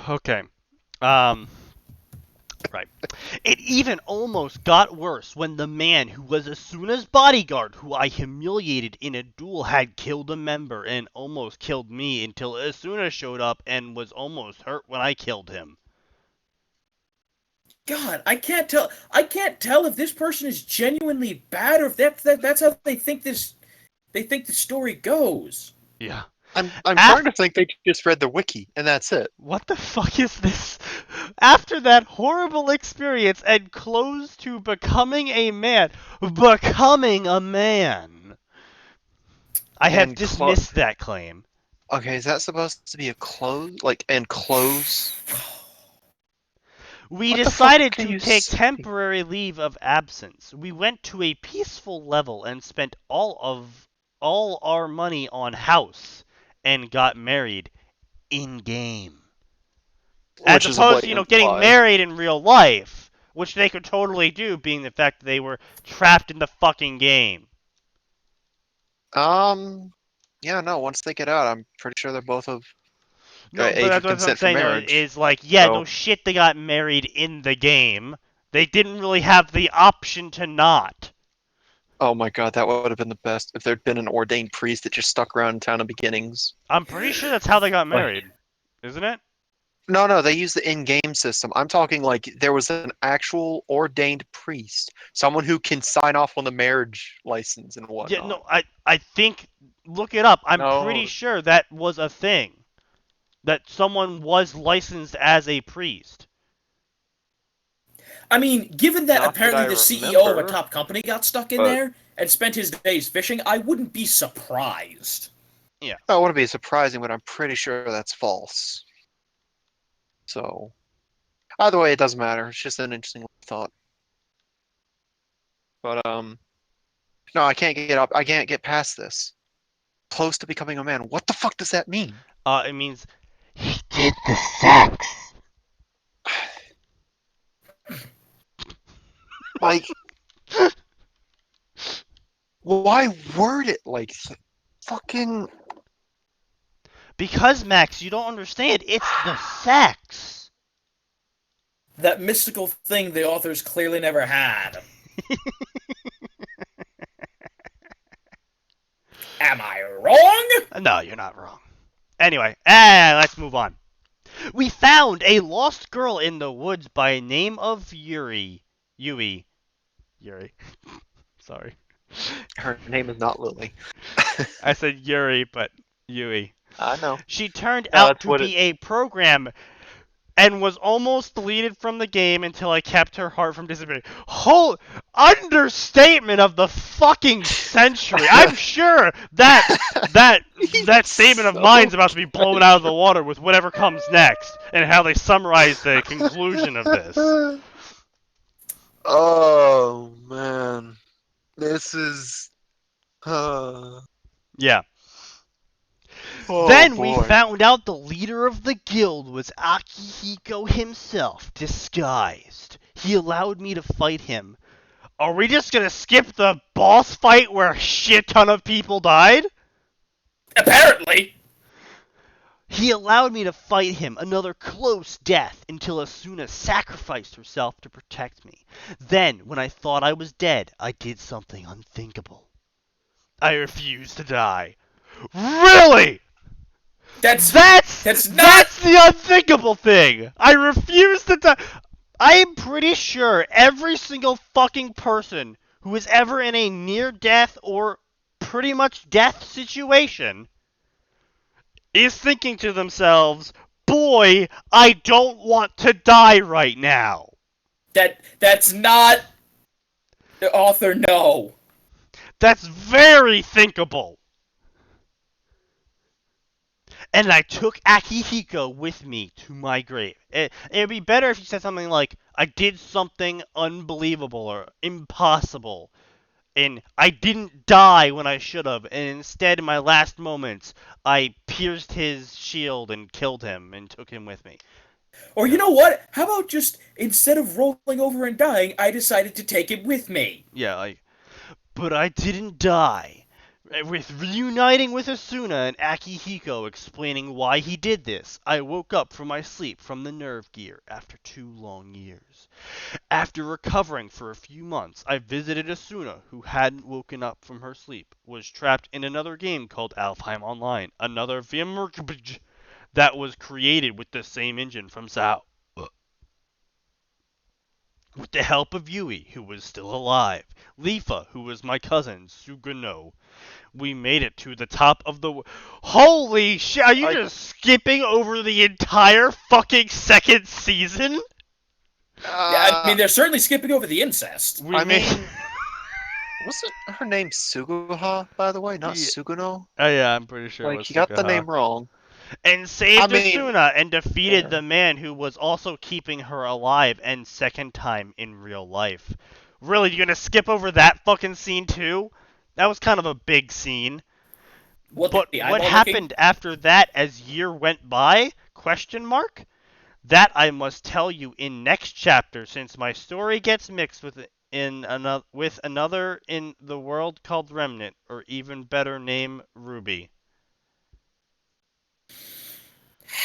Okay. Right. It even almost got worse when the man who was Asuna's bodyguard, who I humiliated in a duel, had killed a member and almost killed me until Asuna showed up and was almost hurt when I killed him. God, I can't tell. I can't tell if this person is genuinely bad or if that's how they think this. They think the story goes. Yeah. I'm starting to think they just read the wiki and that's it. What the fuck is this? After that horrible experience and close to becoming a man. Becoming a man! I have And dismissed that claim. Okay, is that supposed to be a close? Like, and close? We What the fuck decided can to you take say? temporary leave of absence. We went to a peaceful level and spent all our money on house and got married in game. As Which is a opposed to, blatant getting lie. married in real life, which they could totally do, being the fact that they were trapped in the fucking game. Yeah, no, once they get out, I'm pretty sure they're both of No, but age that's of what I'm consent for saying, though, marriage. is like, yeah, So- no shit, they got married in the game. They didn't really have the option to not. Oh my god, that would have been the best if there'd been an ordained priest that just stuck around in Town of Beginnings. I'm pretty sure that's how they got Like- married. Isn't it? No, they use the in-game system. I'm talking like there was an actual ordained priest, someone who can sign off on the marriage license and whatnot. Yeah, no, I think, look it up. I'm No. pretty sure that was a thing. That someone was licensed as a priest. I mean, given that Not that apparently I the CEO of a remember, top company got stuck in but- there and spent his days fishing, I wouldn't be surprised. I wouldn't be surprising, but I'm pretty sure that's false. So, either way, it doesn't matter. It's just an interesting thought. But no, I can't get up. I can't get past this. Close to becoming a man. What the fuck does that mean? It means he did the sex. Like, why word it like fucking? Because, Max, you don't understand. It's the sex. That mystical thing the authors clearly never had. Am I wrong? No, you're not wrong. Anyway, let's move on. We found a lost girl in the woods by the name of Yuri. Yuri. Sorry. Her name is not Lily. I said Yuri, but Yui. I know. She turned No, out that's to what be a program and was almost deleted from the game until I kept her heart from disappearing. Whole understatement of the fucking century. I'm sure that statement of mine's about to be blown out of the water with whatever comes next and how they summarize the conclusion of this. Oh man, this is. Yeah. Oh, Then we boy. found out the leader of the guild was Akihiko himself, disguised. He allowed me to fight him. Are we just gonna skip the boss fight where a shit ton of people died? Apparently. He allowed me to fight him, another close death, until Asuna sacrificed herself to protect me. Then, when I thought I was dead, I did something unthinkable. I refused to die. Really? That's the unthinkable thing. I refuse to die. I am pretty sure every single fucking person who is ever in a near-death or pretty much death situation is thinking to themselves, boy, I don't want to die right now. That's not the author. No. That's very thinkable. And I took Akihiko with me to my grave. It'd be better if you said something like, I did something unbelievable or impossible, and I didn't die when I should have, and instead in my last moments, I pierced his shield and killed him and took him with me. Or you know what? How about just instead of rolling over and dying, I decided to take it with me. Yeah, but I didn't die. With reuniting with Asuna and Akihiko explaining why he did this, I woke up from my sleep from the nerve gear after 2 long years. After recovering for a few months, I visited Asuna, who hadn't woken up from her sleep, was trapped in another game called Alfheim Online, another VMRPG that was created with the same engine from SAO. With the help of Yui, who was still alive, Lifa, who was my cousin, Sugano, we made it to the top of the... Holy shit, are you just skipping over the entire fucking second season? Yeah, I mean, they're certainly skipping over the incest. Wasn't her name Suguha, by the way, not Yeah. Suguno? Oh yeah, I'm pretty sure it was Like, you got the Suguha. name wrong. And saved I mean, Asuna and defeated yeah. the man who was also keeping her alive and second time in real life. Really, you gonna skip over that fucking scene too? That was kind of a big scene. What But the what eyeball happened after that as year went by? Question mark? That I must tell you in next chapter, since my story gets mixed with another in the world called Remnant, or even better name Ruby.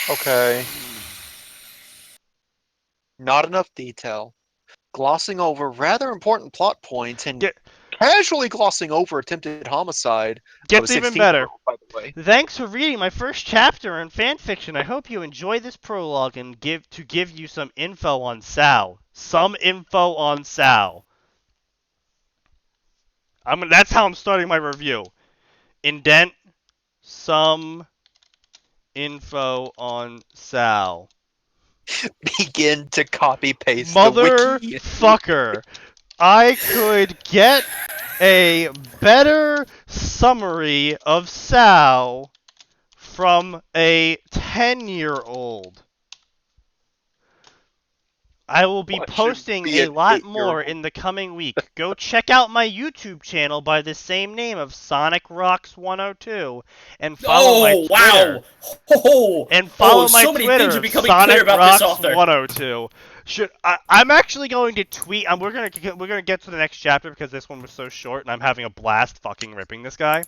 Okay. Not enough detail. Glossing over rather important plot points and casually glossing over attempted homicide of a Gets even 16-year-old, better. by the way. Thanks for reading my first chapter in fanfiction. I hope you enjoy this prologue and give you some info on Sal. Some info on Sal. That's how I'm starting my review. Indent some info on Sal. Begin to copy paste the wiki. Motherfucker. I could get a better summary of Sal from a 10-year-old. I will be posting a lot more in the coming week. Go check out my YouTube channel by the same name of Sonic Rocks 102 and follow my Twitter. And follow my so many Twitter, things are becoming Sonic clear about Rocks this author. 102. I'm actually going to tweet. We're gonna get to the next chapter because this one was so short, and I'm having a blast fucking ripping this guy.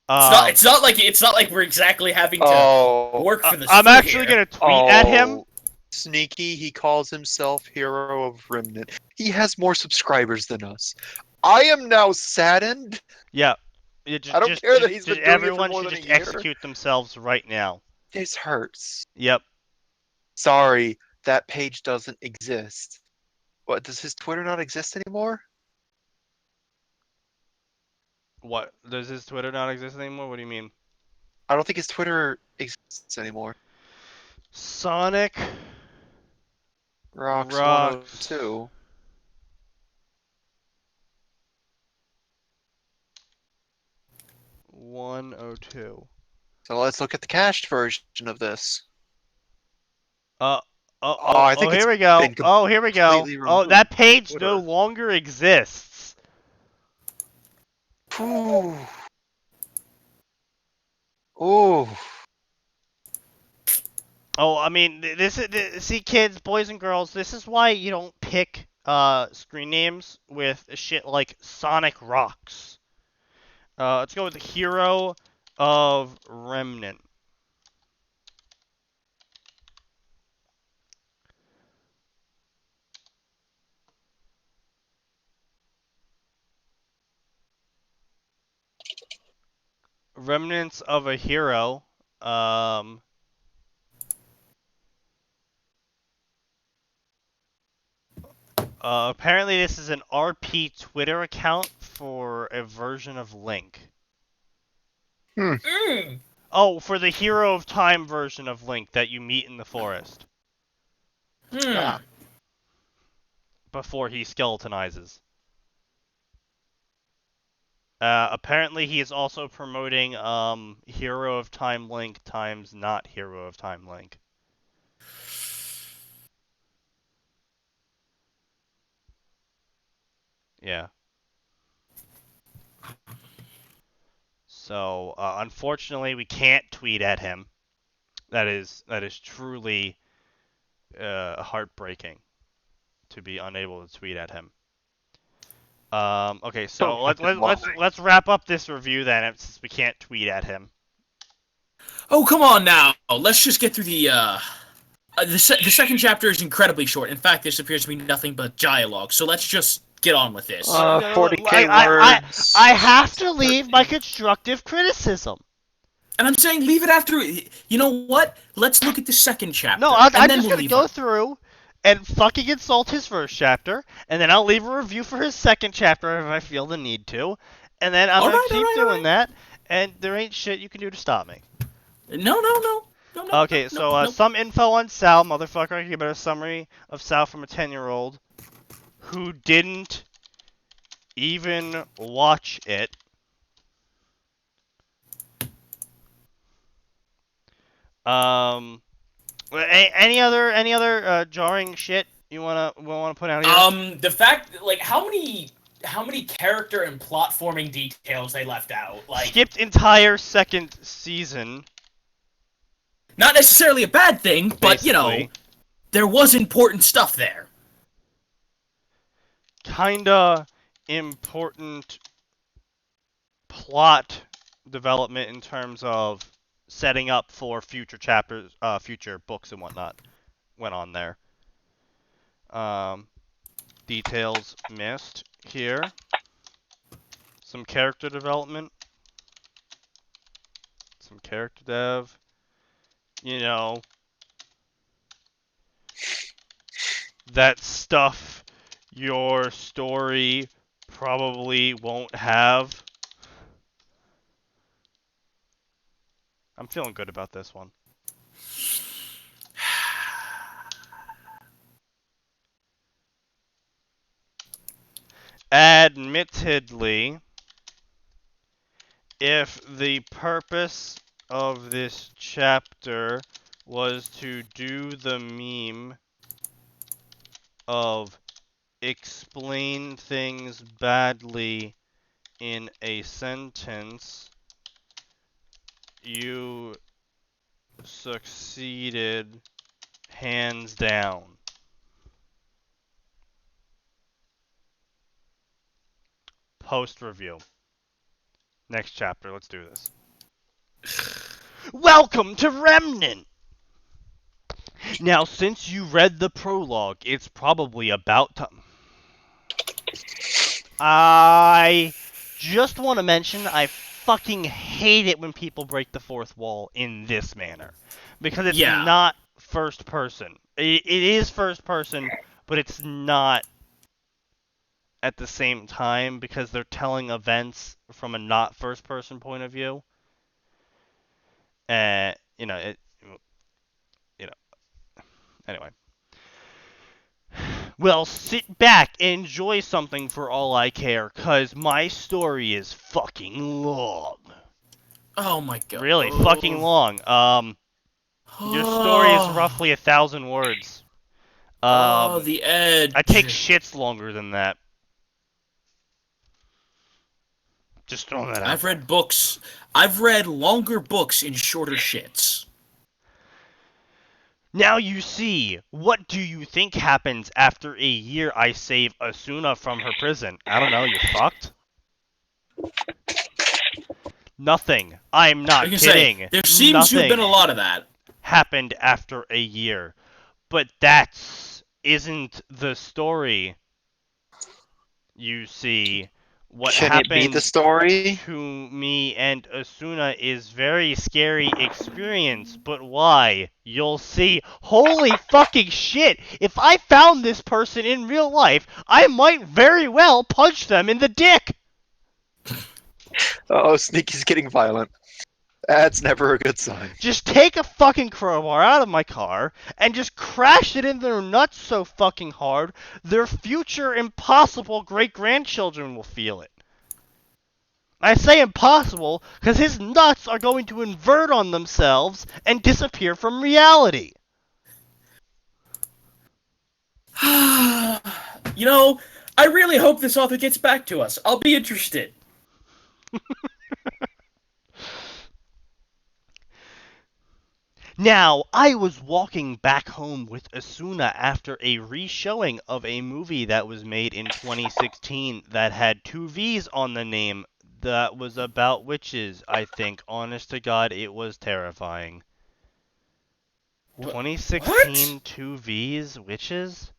It's not like we're exactly having to work for the story. I'm actually gonna tweet at him. Sneaky, he calls himself Hero of Remnant. He has more subscribers than us. I am now saddened. Yeah. I don't care that he's been doing everyone it for more should than just a year. execute themselves right now. This hurts. Yep. Sorry, that page doesn't exist. What, does his Twitter not exist anymore? What? Does his Twitter not exist anymore? What do you mean? I don't think his Twitter exists anymore. Sonic Rocks 102. So let's look at the cached version of this. I think here we go. Oh, here we go. Oh, that page no longer exists. Ooh. Ooh. Oh, I mean, see, kids, boys and girls, this is why you don't pick screen names with shit like Sonic Rocks. Let's go with the Hero of Remnant. Remnants of a Hero. Apparently this is an RP Twitter account for a version of Link. Mm. Oh, for the Hero of Time version of Link that you meet in the forest Ah. before he skeletonizes. Apparently he is also promoting Hero of Time Link times not Hero of Time Link. Yeah. So unfortunately we can't tweet at him. That is truly heartbreaking to be unable to tweet at him. Okay, so Don't fucking lie. let's wrap up this review then, since we can't tweet at him. Oh, come on now. Let's just get through the second chapter is incredibly short. In fact, this appears to be nothing but dialogue. So let's just get on with this. 40K words. I have to leave my constructive criticism. And I'm saying leave it after. You know what? Let's look at the second chapter. No, and I'm then just we'll gonna leave go it. through and fucking insult his first chapter, and then I'll leave a review for his second chapter if I feel the need to, and then I'm gonna keep doing that, and there ain't shit you can do to stop me. No. Okay, so some info on Sal, motherfucker. I can give it a summary of Sal from a 10-year-old who didn't even watch it. Any other jarring shit you wanna put out here? The fact, like, how many character and plot forming details they left out, like, Skipped entire second season. not necessarily a bad thing, but you know, Basically. there was important stuff there. Kinda important plot development in terms of setting up for future chapters, future books and whatnot went on there. Details missed here. Some character development. Some character dev. You know, that stuff your story probably won't have. I'm feeling good about this one. Admittedly, if the purpose of this chapter was to do the meme of explain things badly in a sentence, you succeeded hands down. Post review. Next chapter, let's do this. Welcome to Remnant! Now, since you read the prologue, it's probably about time. I just want to mention I fucking hate it when people break the fourth wall in this manner. Because it's not first person. It is first person, but it's not at the same time because they're telling events from a not first person point of view. Anyway. Well, sit back and enjoy something for all I care, cause my story is fucking long. Oh my god. Really, fucking long. Your story is roughly 1,000 words. The edge. I take shits longer than that. Just throwing that out. I've read books. I've read longer books in shorter shits. Now you see, what do you think happens after a year I save Asuna from her prison? I don't know, you fucked? Nothing. I'm not kidding. There seems to have been a lot of that. Happened after a year. But that isn't the story, you see. What Can it be happened the story? to me and Asuna is very scary experience, but why? You'll see. Holy fucking shit! If I found this person in real life, I might very well punch them in the dick! Oh, Sneaky's getting violent. That's never a good sign. Just take a fucking crowbar out of my car and just crash it in their nuts so fucking hard, their future impossible great-grandchildren will feel it. I say impossible because his nuts are going to invert on themselves and disappear from reality. You know, I really hope this author gets back to us. I'll be interested. Now, I was walking back home with Asuna after a re-showing of a movie that was made in 2016 that had two V's on the name that was about witches, I think. Honest to God, it was terrifying. 2016, What? two V's, witches?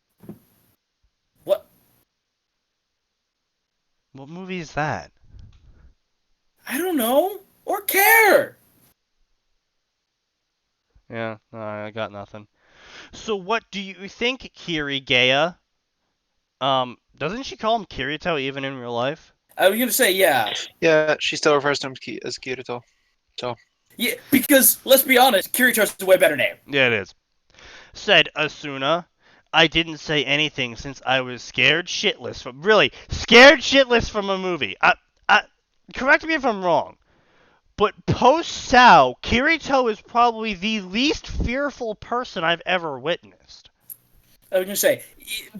What? What movie is that? I don't know. Or care. Yeah, no, I got nothing. So what do you think, Kirigaya? Doesn't she call him Kirito even in real life? I was gonna say, yeah. Yeah, she still refers to him as Kirito. Yeah, because, let's be honest, Kirito's a way better name. Yeah, it is. Said Asuna. I didn't say anything since I was scared shitless from a movie. Correct me if I'm wrong, but post Sao, Kirito is probably the least fearful person I've ever witnessed. I was gonna say,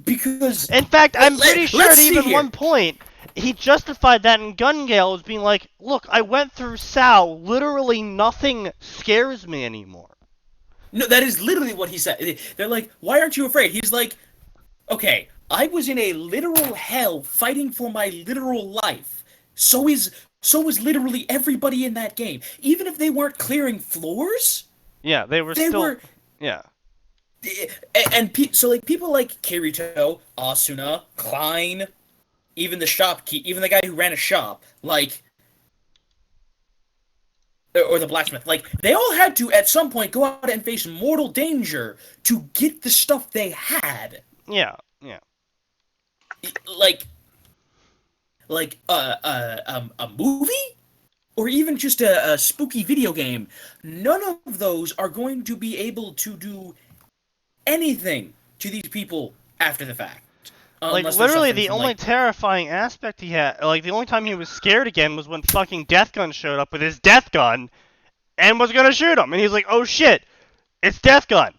because... In fact, I'm pretty sure let's at see even here. one point, he justified that in Gun Gale as being like, look, I went through Sao, literally nothing scares me anymore. No, that is literally what he said. They're like, why aren't you afraid? He's like, okay, I was in a literal hell fighting for my literal life. So is literally everybody in that game. Even if they weren't clearing floors, Yeah, they were. Yeah. And so like people like Kirito, Asuna, Klein, even the shopkeep, even the guy who ran a shop, like, or the blacksmith, like, they all had to at some point go out and face mortal danger to get the stuff they had. Yeah. Like a movie, or even just a spooky video game. None of those are going to be able to do anything to these people after the fact. Like, literally, the only terrifying aspect he had, like, the only time he was scared again was when fucking Death Gun showed up with his Death Gun and was gonna shoot him. And he's like, oh shit, it's Death Gun.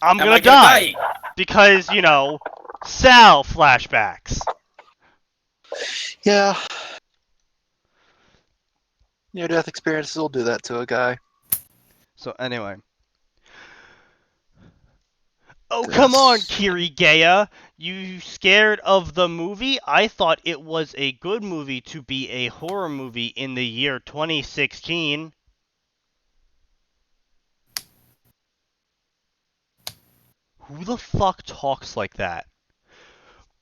I'm gonna die. Because, you know, Sal flashbacks. Yeah. Near-death experiences will do that to a guy. So, anyway. Oh, come on, Kirigaya! You scared of the movie? I thought it was a good movie to be a horror movie in the year 2016. Who the fuck talks like that?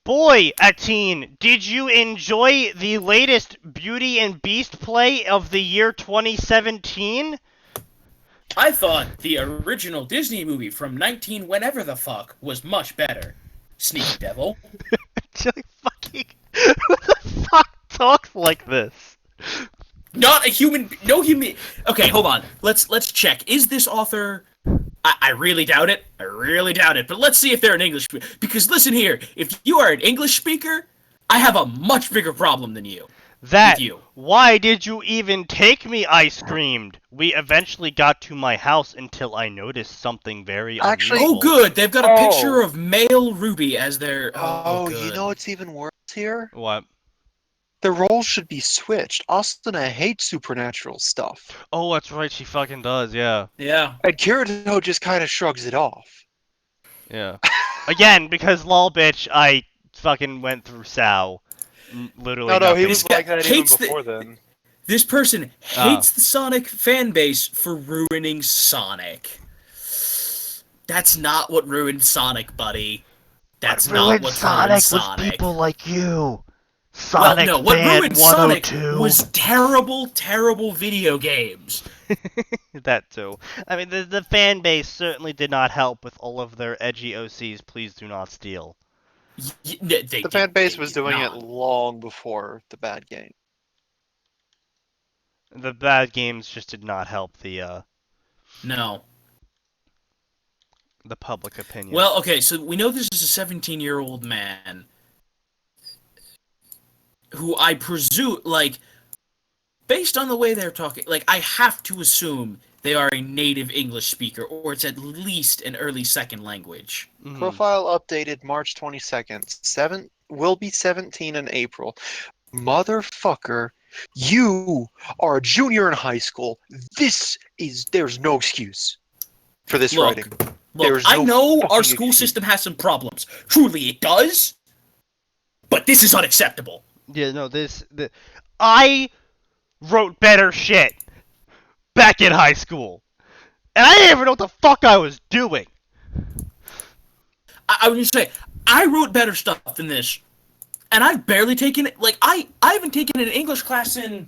Boy, Atin, did you enjoy the latest Beauty and Beast play of the year 2017? I thought the original Disney movie from 19 whenever the fuck was much better. Sneaky Devil. Fucking, who the fuck talks like this? Not a human. No human. Okay, hold on. Let's check. Is this author? I really doubt it. I really doubt it. But let's see if they're an English speaker. Because listen here, if you are an English speaker, I have a much bigger problem than you. That, you. Why did you even take me? I screamed. We eventually got to my house until I noticed something very Actually- unusual. Oh, good. They've got a picture of male Ruby as their. Oh, good. you know what's even worse here? What? The roles should be switched. Asuna hates supernatural stuff. Oh, that's right. She fucking does. Yeah. Yeah. And Kirito just kind of shrugs it off. Yeah. Again, because lol, bitch, I fucking went through Sao. Literally. No, nothing. he This was guy like that even hates before then. This person hates the Sonic fan base for ruining Sonic. That's not what ruined Sonic, buddy. That's not what ruined Sonic. People like you. Sonic well, no, what Fan ruined Sonic 102. was terrible, terrible video games. That too. I mean, the fan base certainly did not help with all of their edgy OCs. Please do not steal. The fan base was doing it long before the bad game. The bad games just did not help the public opinion. Well, okay, so we know this is a 17-year-old man who I presume, like, based on the way they're talking, like, I have to assume they are a native English speaker, or it's at least an early second language. Mhm. Profile updated March 22nd. Will be 17 in April. Motherfucker, you are a junior in high school. There's no excuse for this writing. Look, I know our school system has some problems. Truly, it does. But this is unacceptable. Yeah, no, I wrote better shit back in high school. And I didn't even know what the fuck I was doing. I was gonna say, I wrote better stuff than this. And I've barely taken it. Like, I haven't taken an English class in.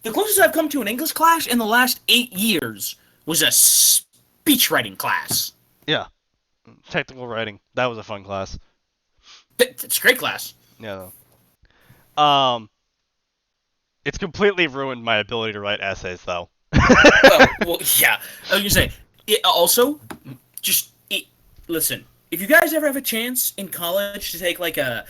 The closest I've come to an English class in the last 8 years was a speech writing class. Yeah. Technical writing. That was a fun class. It's a great class. Yeah. It's completely ruined my ability to write essays, though. well, yeah. I was gonna say, listen. If you guys ever have a chance in college to take like a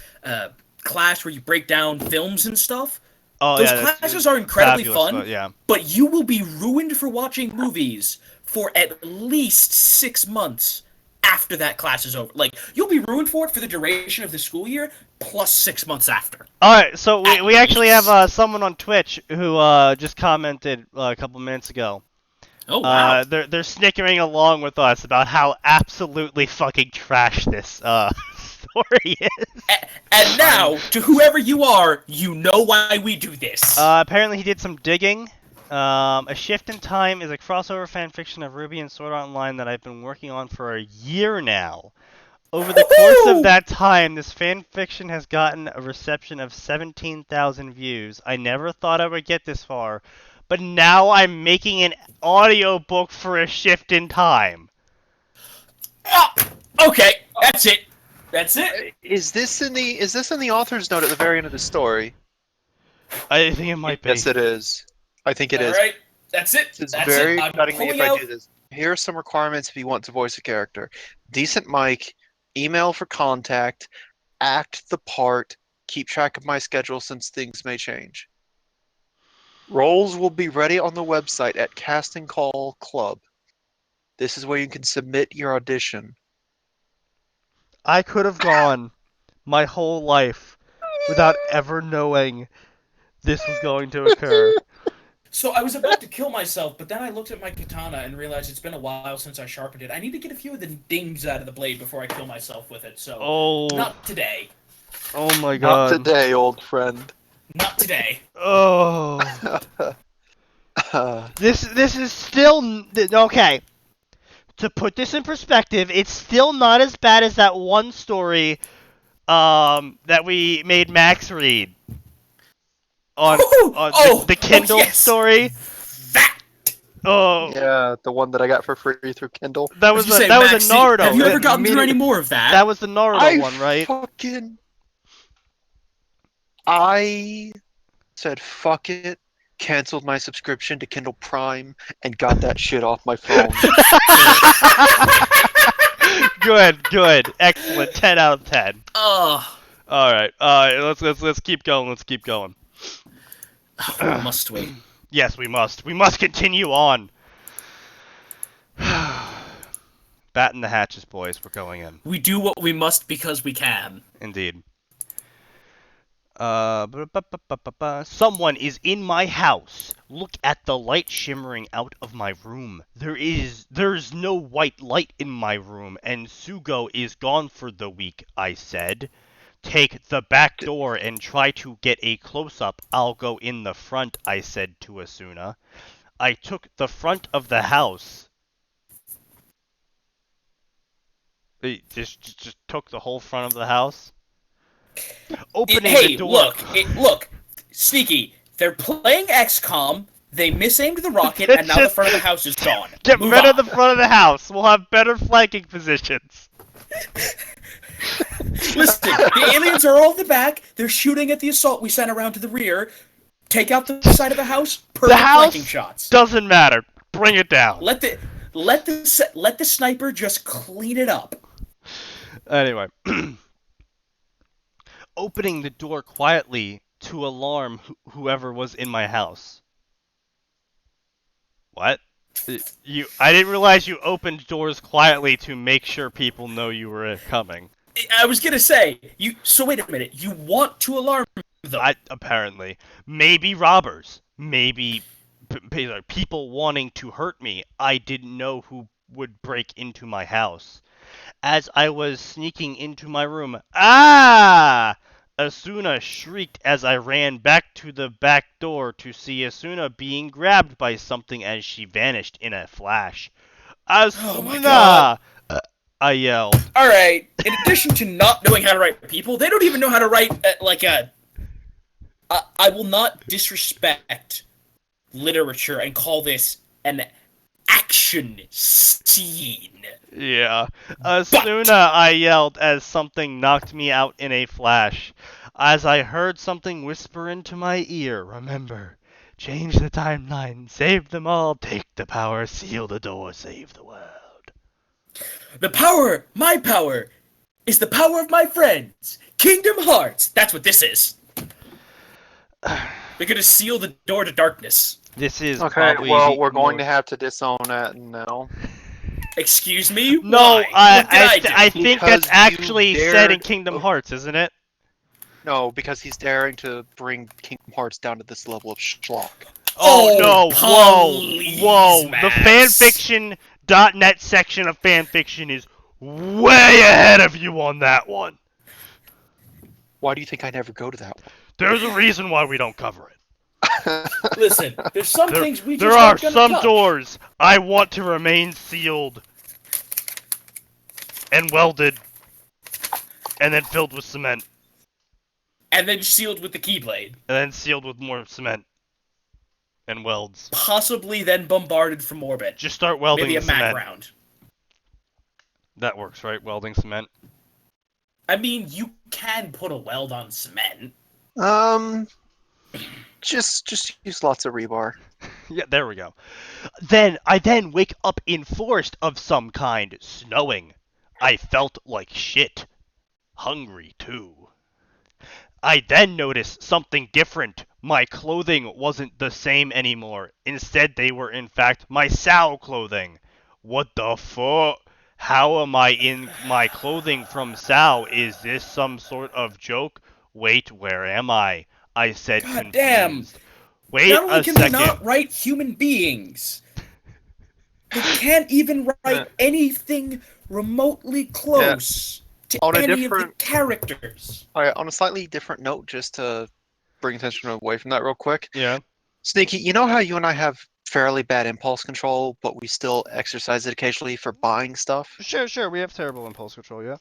class where you break down films and stuff, those classes are incredibly fun. Yeah. But you will be ruined for watching movies for at least 6 months after that class is over. Like, you'll be ruined for it for the duration of the school year, plus 6 months after. Alright, so we actually have someone on Twitch who just commented a couple minutes ago. Oh, wow. They're snickering along with us about how absolutely fucking trash this story is. And now, to whoever you are, you know why we do this. Apparently he did some digging. A Shift in Time is a crossover fanfiction of Ruby and Sword Art Online that I've been working on for a year now. Over the course of that time, this fanfiction has gotten a reception of 17,000 views. I never thought I would get this far, but now I'm making an audiobook for A Shift in Time. Okay, that's it. That's it. Is this in the author's note at the very end of the story? I think it might be. Yes, it is. I think it is. All right, that's it. It's that's very it. cutting me if I do this. Here are some requirements if you want to voice a character: decent mic, email for contact, act the part, keep track of my schedule since things may change. Roles will be ready on the website at Casting Call Club. This is where you can submit your audition. I could have gone my whole life without ever knowing this was going to occur. So I was about to kill myself, but then I looked at my katana and realized it's been a while since I sharpened it. I need to get a few of the dings out of the blade before I kill myself with it, so not today. Oh my god. Not today, old friend. Not today. Oh. This is still okay. To put this in perspective, it's still not as bad as that one story that we made Max read on the Kindle story. That. Oh. Yeah, the one that I got for free through Kindle. That was a Naruto. Have you ever gotten through any more of that? That was the Naruto one, right? I said fuck it, canceled my subscription to Kindle Prime, and got that shit off my phone. Good, excellent. 10 out of 10. All right. Let's keep going. Must we? Yes, we must. We must continue on. Batten the hatches, boys. We're going in. We do what we must because we can. Indeed. Someone is in my house. Look at the light shimmering out of my room. There's no white light in my room, and Sugo is gone for the week, I said. Take the back door and try to get a close-up. I'll go in the front, I said to Asuna. I took the front of the house. Just took the whole front of the house? Opening the Hey, door. look, Sneaky. They're playing XCOM. They misaimed the rocket, It's and now the just- front of the house is gone. Get Move rid on. of the front of the house. We'll have better flanking positions. Listen, the aliens are all in the back. They're shooting at the assault we sent around to the rear. Take out the side of the house. Perfect The house flanking shots. doesn't matter. Bring it down. Let the sniper just clean it up. Anyway. Opening the door quietly to alarm whoever was in my house. What? I didn't realize you opened doors quietly to make sure people know you were coming. I was gonna say So wait a minute. You want to alarm them? Apparently, maybe robbers, maybe people wanting to hurt me. I didn't know who would break into my house. As I was sneaking into my room, Asuna shrieked as I ran back to the back door to see Asuna being grabbed by something as she vanished in a flash. Oh my Asuna! God. I yelled. All right. In addition to not knowing how to write people, they don't even know how to write I will not disrespect literature and call this an action scene. Yeah. Asuna, I yelled as something knocked me out in a flash. As I heard something whisper into my ear, remember, change the timeline, save them all, take the power, seal the door, save the world. The power, my power, is the power of my friends. Kingdom Hearts. That's what this is. They're gonna seal the door to darkness. This is Okay, probably well, we're going more... to have to disown Atin now. Excuse me? No, Why? What did I I do? think Because that's actually you said in dared- Kingdom Hearts, isn't it? No, because he's daring to bring Kingdom Hearts down to this level of schlock. Oh, no, please, whoa. The Max. fanfiction.net section of fanfiction is way ahead of you on that one. Why do you think I never go to that one? There's a reason why we don't cover it. Listen, there's some things we just There are aren't gonna some touch. doors I want to remain sealed and welded and then filled with cement And then sealed with the Keyblade. and then sealed with more cement and welds. Possibly then bombarded from orbit. Just start welding Maybe a the Mac cement. round. That works, right? Welding cement. I mean, you can put a weld on cement. Just use lots of rebar. Yeah, there we go. Then I wake up in forest of some kind, snowing. I felt like shit. Hungry too. I then noticed something different. My clothing wasn't the same anymore. Instead, they were in fact my Sao clothing. What the fuck? How am I in my clothing from Sao? Is this some sort of joke? Wait, where am I? I said God confused. damn. Wait Not only a can second. they not write human beings, they can't even write anything remotely close to On a any of the different- characters. All right, on a slightly different note, just to bring attention away from that real quick. Yeah. Sneaky, you know how you and I have fairly bad impulse control, but we still exercise it occasionally for buying stuff? Sure. We have terrible impulse control, yeah.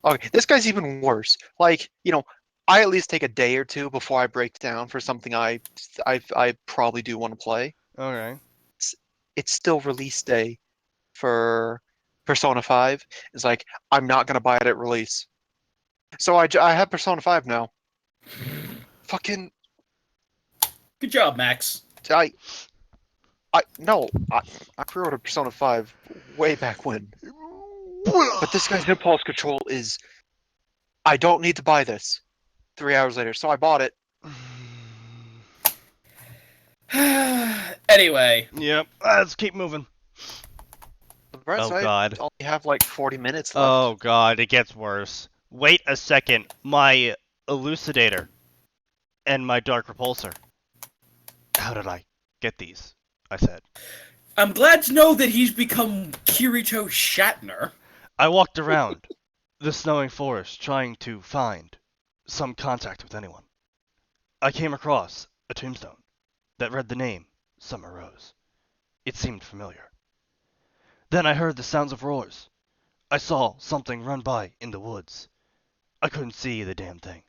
Okay, this guy's even worse. Like, I at least take a day or two before I break down for something I probably do want to play. Okay. It's still release day for Persona 5. It's like, I'm not going to buy it at release. So I have Persona 5 now. Fucking, Good job, Max. no, I pre-ordered Persona 5 way back when. But this guy's impulse control is, I don't need to buy this. 3 hours later, so I bought it. Anyway, Yep. Let's keep moving. Right, Oh, so God. I only have like 40 minutes left. Oh god, it gets worse. Wait a second. My elucidator and my dark repulsor. How did I get these? I said. I'm glad to know that he's become Kirito Shatner. I walked around the snowing forest trying to find some contact with anyone. I came across a tombstone that read the name Summer Rose. It seemed familiar. Then I heard the sounds of roars. I saw something run by in the woods. I couldn't see the damn thing.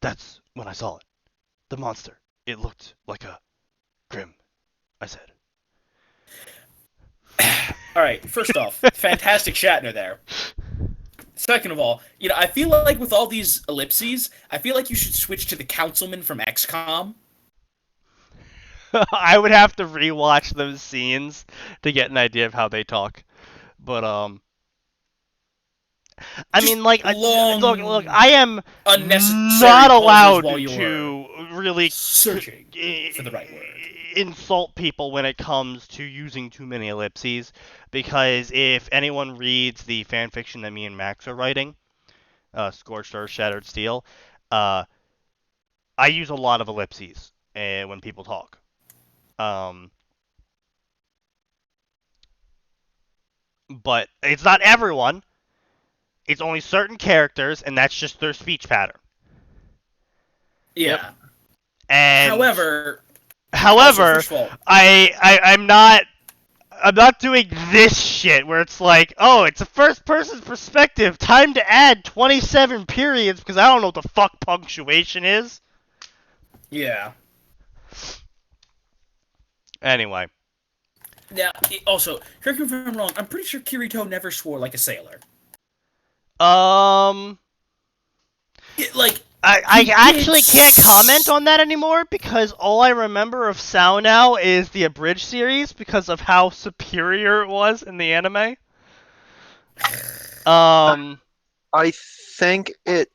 That's when I saw it. The monster. It looked like a Grim, I said. All right, first off, fantastic Shatner there. Second of all, I feel like with all these ellipses, I feel like you should switch to the councilman from XCOM. I would have to rewatch those scenes to get an idea of how they talk. But I mean, like, look, I am unnecessary not pauses allowed while you to really searching for the right word. insult people when it comes to using too many ellipses, because if anyone reads the fanfiction that me and Max are writing, Scorched Earth, Shattered Steel, I use a lot of ellipses when people talk. But it's not everyone. It's only certain characters, and that's just their speech pattern. Yeah. Yep. And However, first of all, I'm not doing this shit where it's like, oh, it's a first person perspective. Time to add 27 periods because I don't know what the fuck punctuation is. Yeah. Anyway. Now, also, correct me if I'm wrong, I'm pretty sure Kirito never swore like a sailor. I actually can't comment on that anymore because all I remember of Sao now is the abridged series because of how superior it was in the anime. I think he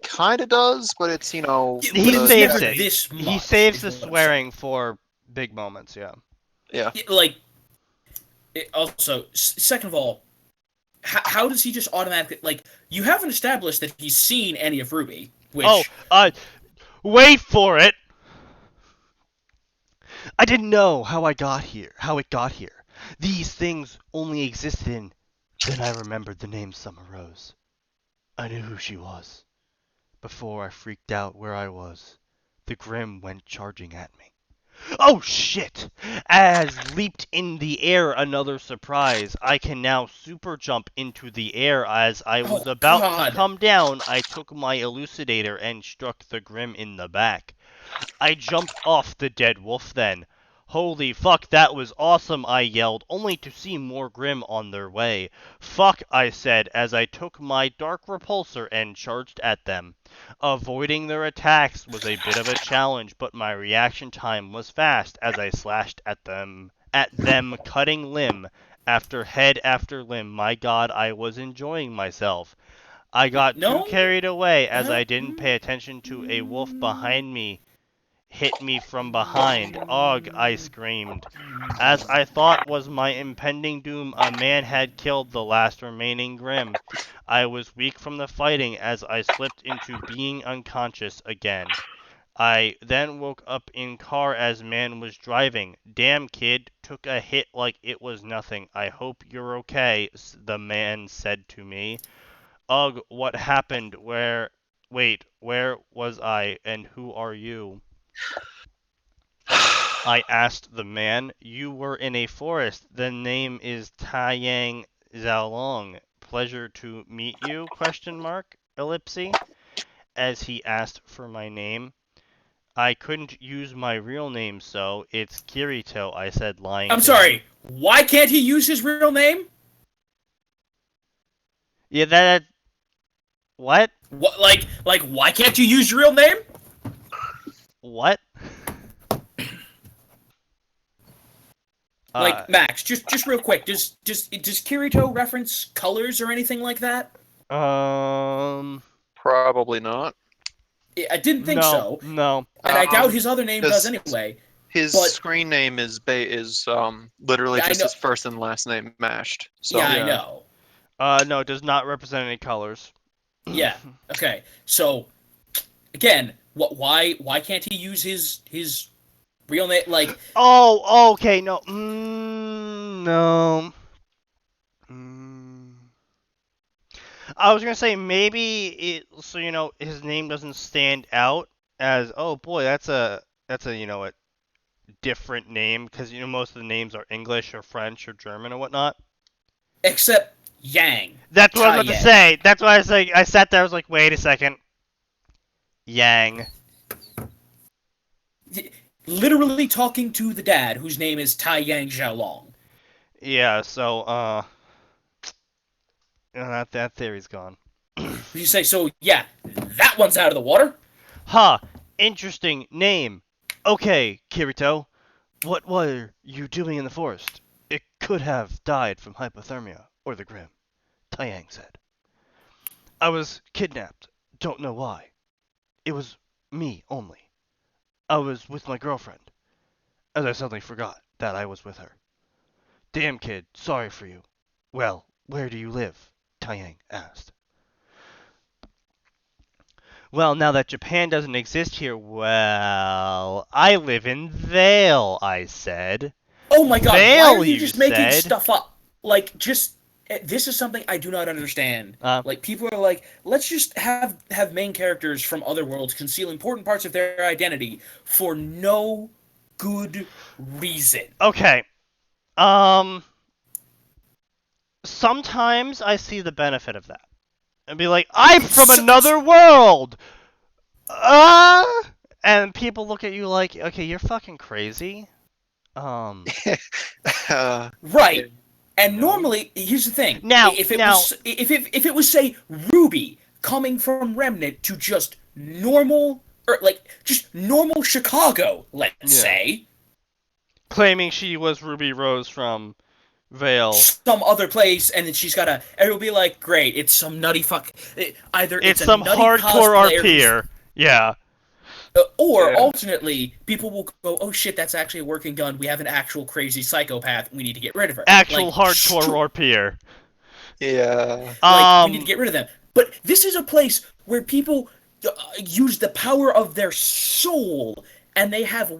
kind of does, but it's he saves it. He saves the swearing for big moments. Yeah. Also, second of all, how does he just automatically you haven't established that he's seen any of Ruby? Which... wait for it. I didn't know how it got here. These things only existed in... Then I remembered the name Summer Rose. I knew who she was. Before I freaked out where I was, the Grim went charging at me. Oh shit! As leaped in the air another surprise, I can now super jump into the air. As I was about to come down, I took my elucidator and struck the Grim in the back. I jumped off the dead wolf then. Holy fuck, that was awesome, I yelled, only to see more Grim on their way. Fuck, I said, as I took my dark repulsor and charged at them. Avoiding their attacks was a bit of a challenge, but my reaction time was fast as I slashed at them, cutting limb after head after limb. My god, I was enjoying myself. I got too carried away as I didn't pay attention to a wolf behind me. Hit me from behind. Ugh, I screamed. As I thought was my impending doom, a man had killed the last remaining Grim. I was weak from the fighting as I slipped into being unconscious again. I then woke up in car as man was driving. Damn kid, took a hit like it was nothing. I hope you're okay, the man said to me. Ugh, what happened? Where was I, and who are you? I asked the man. You were in a forest. The name is Taiyang Xiaolong. Pleasure to meet you? ? Ellipse. As he asked for my name. I couldn't use my real name, so it's Kirito, I said, lying. I'm sorry. Why can't he use his real name? Yeah, that... What? What? Like, why can't you use your real name? What? Max, just real quick, does Kirito reference colors or anything like that? Probably not. I didn't think so. No. And I doubt his other name does anyway. His screen name is literally just his first and last name mashed. So. Yeah, I know. No, it does not represent any colors. Yeah. Okay. So, again, why can't he use his real name? Like. Oh, okay. No. No. I was gonna say maybe his name doesn't stand out as, oh boy, that's a a different name, because most of the names are English or French or German or whatnot. Except Yang. That's what I was about to Tai say. That's why I was like, I sat there, I was like, wait a second. Yang. Literally talking to the dad, whose name is Tai Yang Xiaolong. Yeah, so, that theory's gone. You say, so yeah, that one's out of the water? Huh, interesting name. Okay, Kirito, what were you doing in the forest? It could have died from hypothermia, or the Grim, Taiyang said. I was kidnapped. Don't know why. It was me only. I was with my girlfriend. As I suddenly forgot that I was with her. Damn kid, sorry for you. Well, where do you live? Taiyang asked. Well, now that Japan doesn't exist here, well, I live in Vale, I said. Oh my god, Vale, why are you you just making said. stuff up? Like, just... This is something I do not understand. Like, people are like, let's just have main characters from other worlds conceal important parts of their identity for no good reason. Okay. Sometimes I see the benefit of that. And be like, I'm from another world! And people look at you like, okay, you're fucking crazy. Right. Yeah. And normally, here's the thing. Now, if it was say Ruby coming from Remnant to just normal, or like just normal Chicago, let's say, claiming she was Ruby Rose from Vale, some other place, and then she's gotta, and it'll be like, great, it's some nutty fuck. Either it's some a nutty hardcore cosplayer RPer. Yeah. Or Yeah. alternately, people will go, oh shit, that's actually a working gun. We have an actual crazy psychopath. We need to get rid of her. Actual Like, hardcore RPer. Yeah. Like, we need to get rid of them. But this is a place where people use the power of their soul, and they have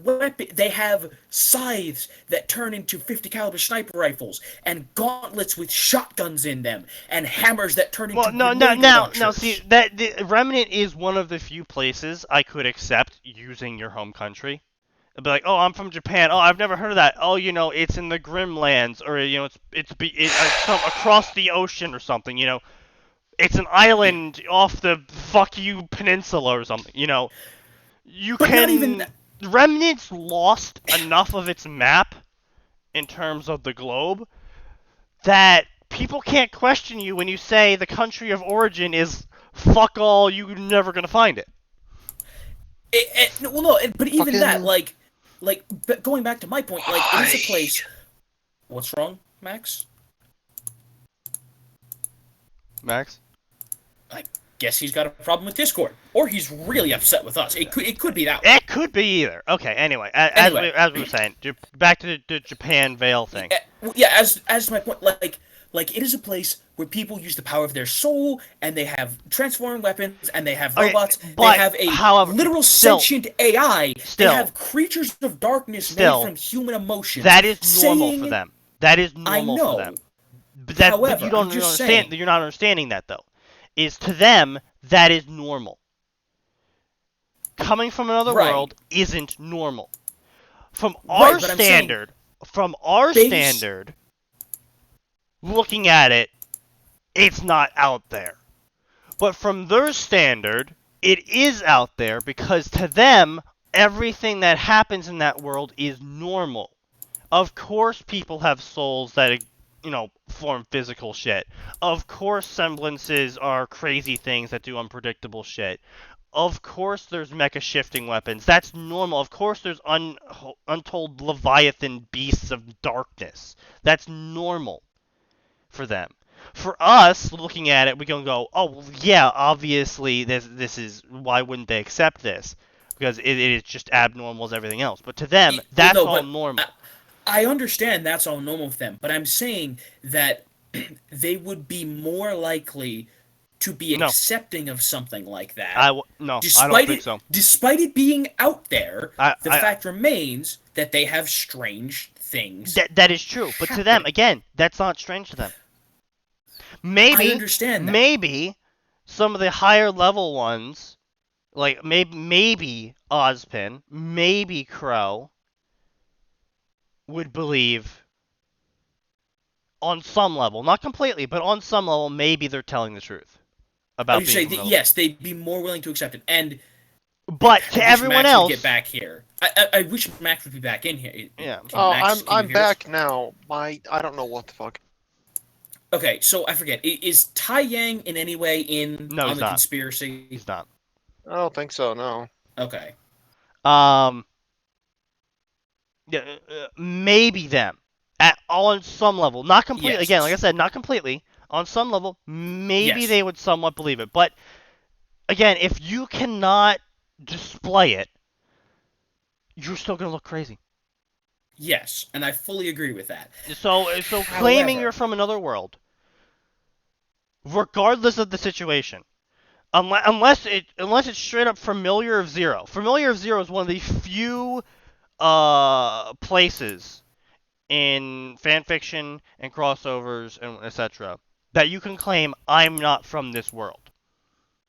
they have scythes that turn into 50 caliber sniper rifles, and gauntlets with shotguns in them, and hammers that turn into grenade launchers. Now, see that the Remnant is one of the few places I could accept using your home country. I'd be like, oh, I'm from Japan. Oh, I've never heard of that. Oh, you know, it's in the Grimlands, or you know, it's across the ocean or something. You know, it's an island off the fuck you peninsula or something. You know, you But can. not even Remnant's lost enough of its map in terms of the globe that people can't question you when you say the country of origin is fuck all, you're never gonna find it. Well, no, but even Fucking- that, like, but going back to my point, like, it is a place. What's wrong, Max? Max? I guess he's got a problem with Discord, or he's really upset with us. It could be that. It could be either. Okay, anyway, as we were saying, back to the Japan Vale thing. Yeah, as my point, like it is a place where people use the power of their soul, and they have transforming weapons, and they have robots. but, they have a however, literal still- sentient AI. still- they have creatures of darkness still- made from human emotions. That is normal saying, for them. That is I normal know. for them. But However, you don't I'm just understand. saying- You're not understanding that though. Is to them that is normal. Coming from another Right. world isn't normal. From Right, our but I'm saying standard, looking at it, it's not out there. But from their standard, it is out there because to them, everything that happens in that world is normal. Of course people have souls that, you know, form physical shit. Of course semblances are crazy things that do unpredictable shit. Of course there's mecha shifting weapons. That's normal. Of course there's untold Leviathan beasts of darkness. That's normal for them. For us, looking at it, we can go, oh, well, yeah, obviously this is, why wouldn't they accept this? Because it is just abnormal as everything else. But to them, that's all normal. I understand that's all normal for them, but I'm saying that they would be more likely to be accepting of something like that. I don't think so. Despite it being out there, the I- fact remains that they have strange things. That is true, but to them, again, that's not strange to them. Maybe I understand that. Maybe some of the higher level ones, like maybe Ozpin, maybe Crow, would believe, on some level, not completely, but on some level, maybe they're telling the truth about being from another yes, they'd be more willing to accept it. And But to I wish everyone Max else, would get back here. I wish Max would be back in here. Yeah. Oh, Max, can I'm you hear us? back now. I don't know what the fuck. Okay, so I forget. Is Tai Yang in any way in No, on he's the not. conspiracy? he's not. I don't think so. No. Okay. Yeah, maybe them on some level, not completely. Yes. Again, like I said, not completely. On some level, maybe Yes. they would somewhat believe it. But again, if you cannot display it, you're still gonna look crazy. Yes, and I fully agree with that. So claiming However- you're from another world, regardless of the situation, unless it's straight up familiar of zero. Familiar of zero is one of the few places in fanfiction and crossovers and etc. that you can claim I'm not from this world.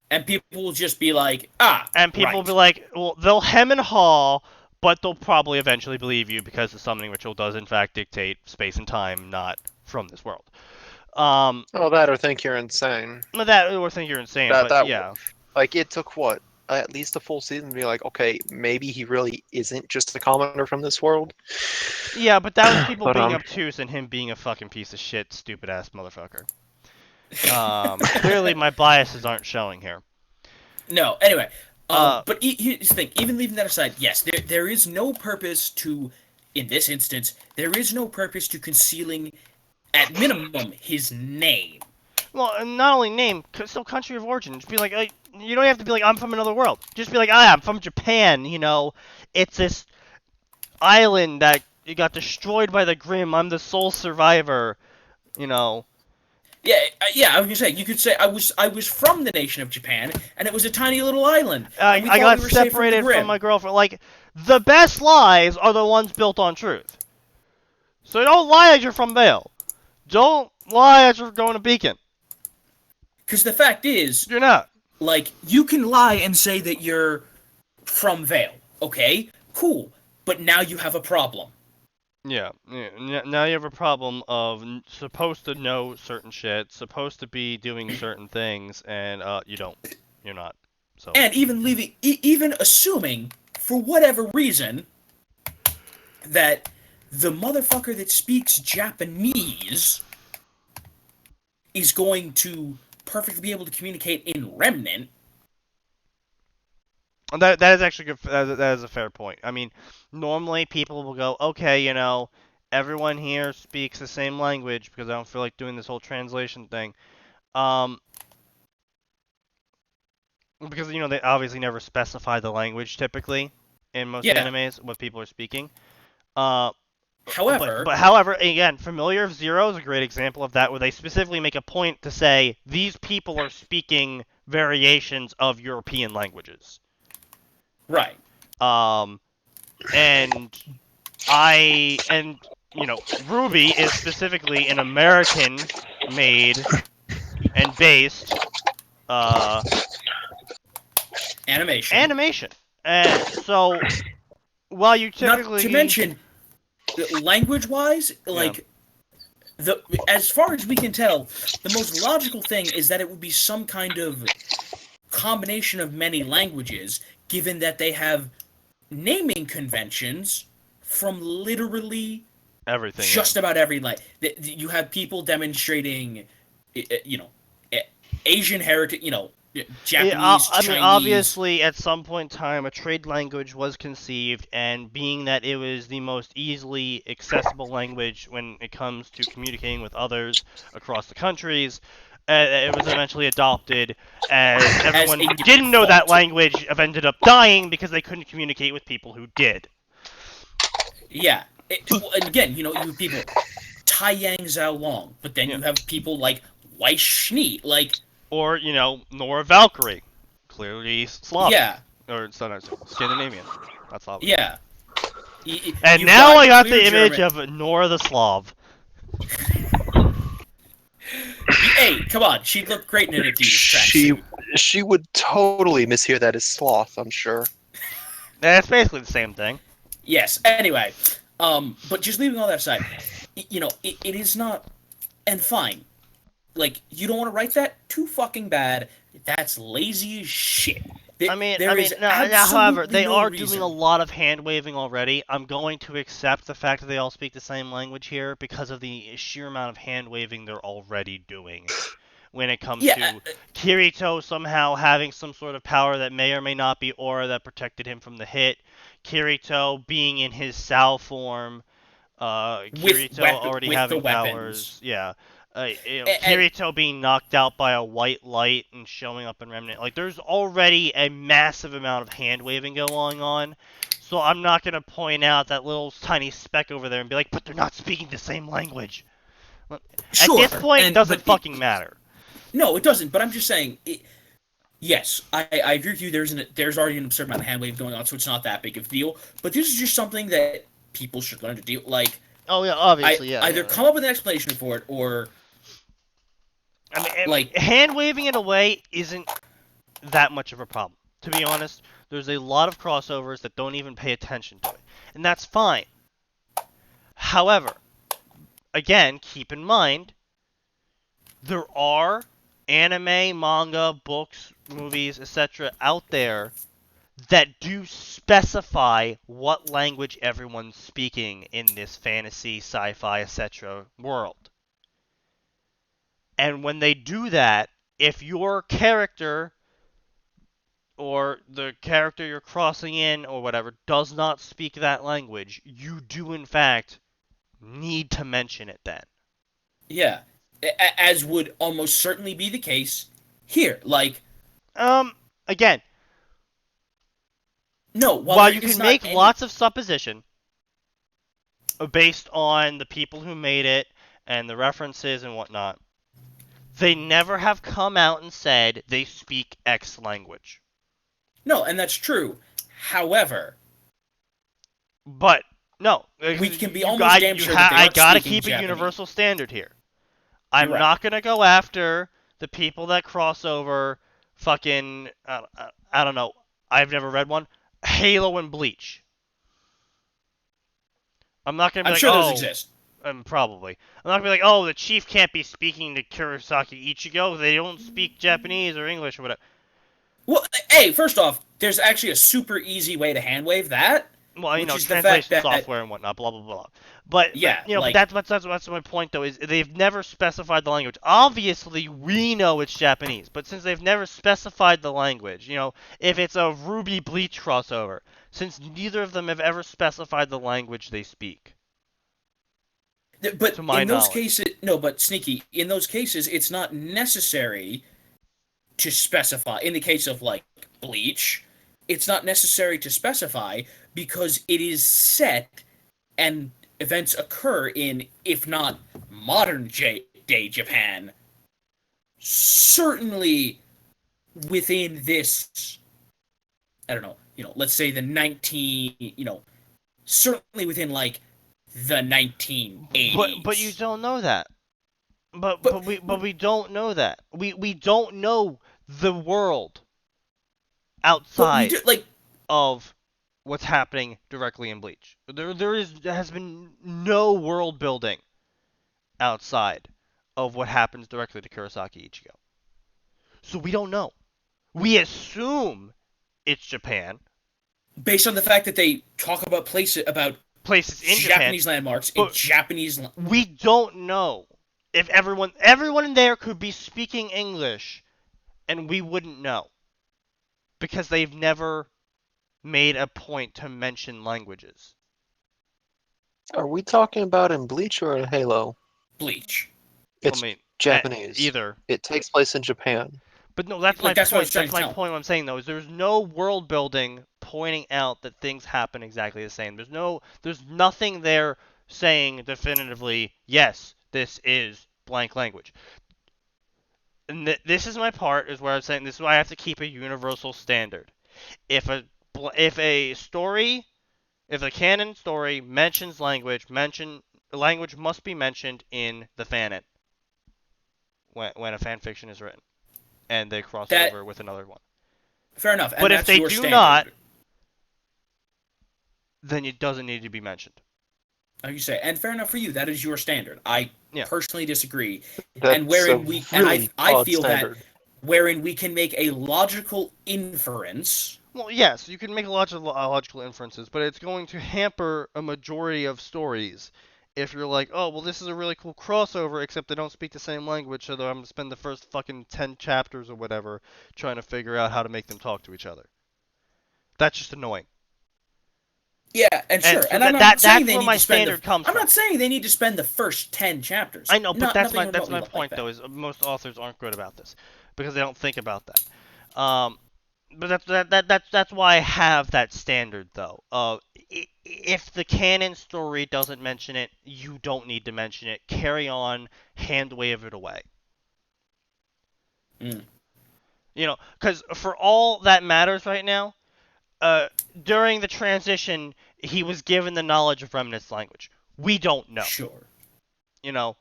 And people will just be like, And people will be like, well, they'll hem and haw, but they'll probably eventually believe you because the summoning ritual does in fact dictate space and time, not from this world. Oh, that or think you're insane. That or think you're insane, but yeah. Like, it took what? At least a full season to be like, okay, maybe he really isn't just a commoner from this world. Yeah, but that was people But, being obtuse and him being a fucking piece of shit, stupid ass motherfucker. Clearly my biases aren't showing here. No, anyway. But here's the thing, even leaving that aside, yes, there is no purpose to, in this instance, there is no purpose to concealing, at minimum, his name. Well, and not only name, still country of origin. Just be like, you don't have to be like, I'm from another world. Just be like, I'm from Japan, you know. It's this island that got destroyed by the Grimm. I'm the sole survivor, you know. Yeah, I was gonna say, you could say I was from the nation of Japan, and it was a tiny little island. I got separated from my girlfriend. Like, the best lies are the ones built on truth. So don't lie that you're from Vale. Don't lie that you're going to Beacon. Because the fact is, You're not. like, you can lie and say that you're from Vale. Okay, cool. But now you have a problem. Yeah. Now you have a problem of supposed to know certain shit, supposed to be doing certain things, and you don't. You're not. So. And even assuming, for whatever reason, that the motherfucker that speaks Japanese is going to perfectly be able to communicate in Remnant. That is actually good. That is a fair point. I mean, normally people will go, okay, you know, everyone here speaks the same language because I don't feel like doing this whole translation thing. Because, you know, they obviously never specify the language typically in most animes what people are speaking. However, however, again, Familiar of Zero is a great example of that, where they specifically make a point to say these people are speaking variations of European languages. right. And you know, Ruby is specifically an American-made and based animation. And so, while you typically... Not to mention, language-wise, like, as far as we can tell, the most logical thing is that it would be some kind of combination of many languages, given that they have naming conventions from literally everything. Just about every you have people demonstrating, you know, Asian heritage, you know, Japanese, I Chinese. mean, obviously, at some point in time, a trade language was conceived, and being that it was the most easily accessible language when it comes to communicating with others across the countries, it was eventually adopted, as everyone who didn't know that language ended up dying because they couldn't communicate with people who did. Yeah. And again, you know, you have people, Tai Yang Zhao Long, but then you have people like Weiss Schnee, like... Or, you know, Nora Valkyrie. Clearly Slavic. Yeah. Or Scandinavian. Not Slavic. Yeah. And now I got the image of Nora the Slav. Hey, come on. She'd look great in an Adidas tracksuit. She would totally mishear that as sloth, I'm sure. It's basically the same thing. Yes. Anyway, but just leaving all that aside, you know, it is not And fine. Like, you don't want to write that? Too fucking bad. That's lazy as shit. There is however, absolutely they no are reason. doing a lot of hand waving already. I'm going to accept the fact that they all speak the same language here because of the sheer amount of hand waving they're already doing. When it comes Yeah, to Kirito somehow having some sort of power that may or may not be aura that protected him from the hit, Kirito being in his Sao form, Kirito already with the having weapons. powers, yeah. And Kirito being knocked out by a white light and showing up in Remnant. Like, there's already a massive amount of hand waving going on. So I'm not gonna point out that little tiny speck over there and be like, but they're not speaking the same language. At sure, this point, it doesn't fucking matter. No, it doesn't. But I'm just saying. Yes, I agree with you. There's already an absurd amount of hand wave going on, so it's not that big of a deal. But this is just something that people should learn to deal. Like, Oh yeah, obviously, yeah. either come up with an explanation for it, or I mean, like hand waving it away isn't that much of a problem. To be honest, there's a lot of crossovers that don't even pay attention to it, and that's fine. However, again, keep in mind, there are anime, manga, books, movies, etc. out there that do specify what language everyone's speaking in this fantasy, sci-fi, etc. world. And when they do that, if your character or the character you're crossing in or whatever does not speak that language, you do in fact need to mention it then. yeah, as would almost certainly be the case here. Like, Again, no, while you can make lots of supposition based on the people who made it and the references and whatnot, they never have come out and said they speak X language. No, and that's true. However, but no, we can be almost damn sure that they I aren't gotta speaking keep a Japanese. universal standard here. I'm You're right. not gonna go after the people that cross over fucking I don't know. I've never read one. Halo and Bleach. I'm not gonna be I'm like, sure oh, those exist. Probably. I'm not gonna be like, oh, the chief can't be speaking to Kurosaki Ichigo. They don't speak Japanese or English or whatever. Well, hey, first off, there's actually a super easy way to hand wave that. Well, you which know, is the fact translation that, software and whatnot, blah blah blah. But yeah, you know, like, that's my point though. Is they've never specified the language. Obviously, we know it's Japanese, but since they've never specified the language, you know, if it's a Ruby Bleach crossover, since neither of them have ever specified the language they speak. but To my in those knowledge. cases, no, but Sneaky, in those cases, it's not necessary to specify. In the case of like Bleach, it's not necessary to specify because it is set and events occur in, if not modern day Japan, certainly within this, I don't know, let's say the 19, certainly within like the 1980s. But you don't know that. But we don't know that. We don't know the world outside of what's happening directly in Bleach. There has been no world building outside of what happens directly to Kurosaki Ichigo. So we don't know. We assume it's Japan. Based on the fact that they talk about places in Japanese Japan, landmarks in Japanese. We don't know if everyone in there could be speaking English, and we wouldn't know because they've never made a point to mention languages. Are we talking about in Bleach or in Halo? Bleach. It's Japanese. Either. It takes place in Japan. But no, that's my that's point. What That's my point. What I'm saying though is there's no world building pointing out that things happen exactly the same. There's nothing there saying definitively, yes, this is blank language. And this is my part, is where I'm saying this is why I have to keep a universal standard. If a canon story mentions language, language must be mentioned in the fanon when a fanfiction is written, and they cross over with another one. Fair enough. But if they do not, then it doesn't need to be mentioned. Like you say, and fair enough for you. That is your standard. I Yeah. personally disagree. That's and wherein a we, really and I odd feel standard. that wherein we can make a logical inference. Well, yes, you can make logical inferences, but it's going to hamper a majority of stories. If you're like, oh, well, this is a really cool crossover, except they don't speak the same language, so I'm going to spend the first fucking 10 chapters or whatever trying to figure out how to make them talk to each other. That's just annoying. Yeah, and sure, so and I'm not saying that's they where need my to spend. standard comes I'm from. not saying they need to spend the first 10 chapters. I know, but that's my remotely point like though. that. Is most authors aren't good about this because they don't think about that. But that's why I have that standard though. If the canon story doesn't mention it, you don't need to mention it. Carry on, hand wave it away. Mm. You know, because for all that matters right now, during the transition, he was given the knowledge of Remnant's language. We don't know. Sure. You know.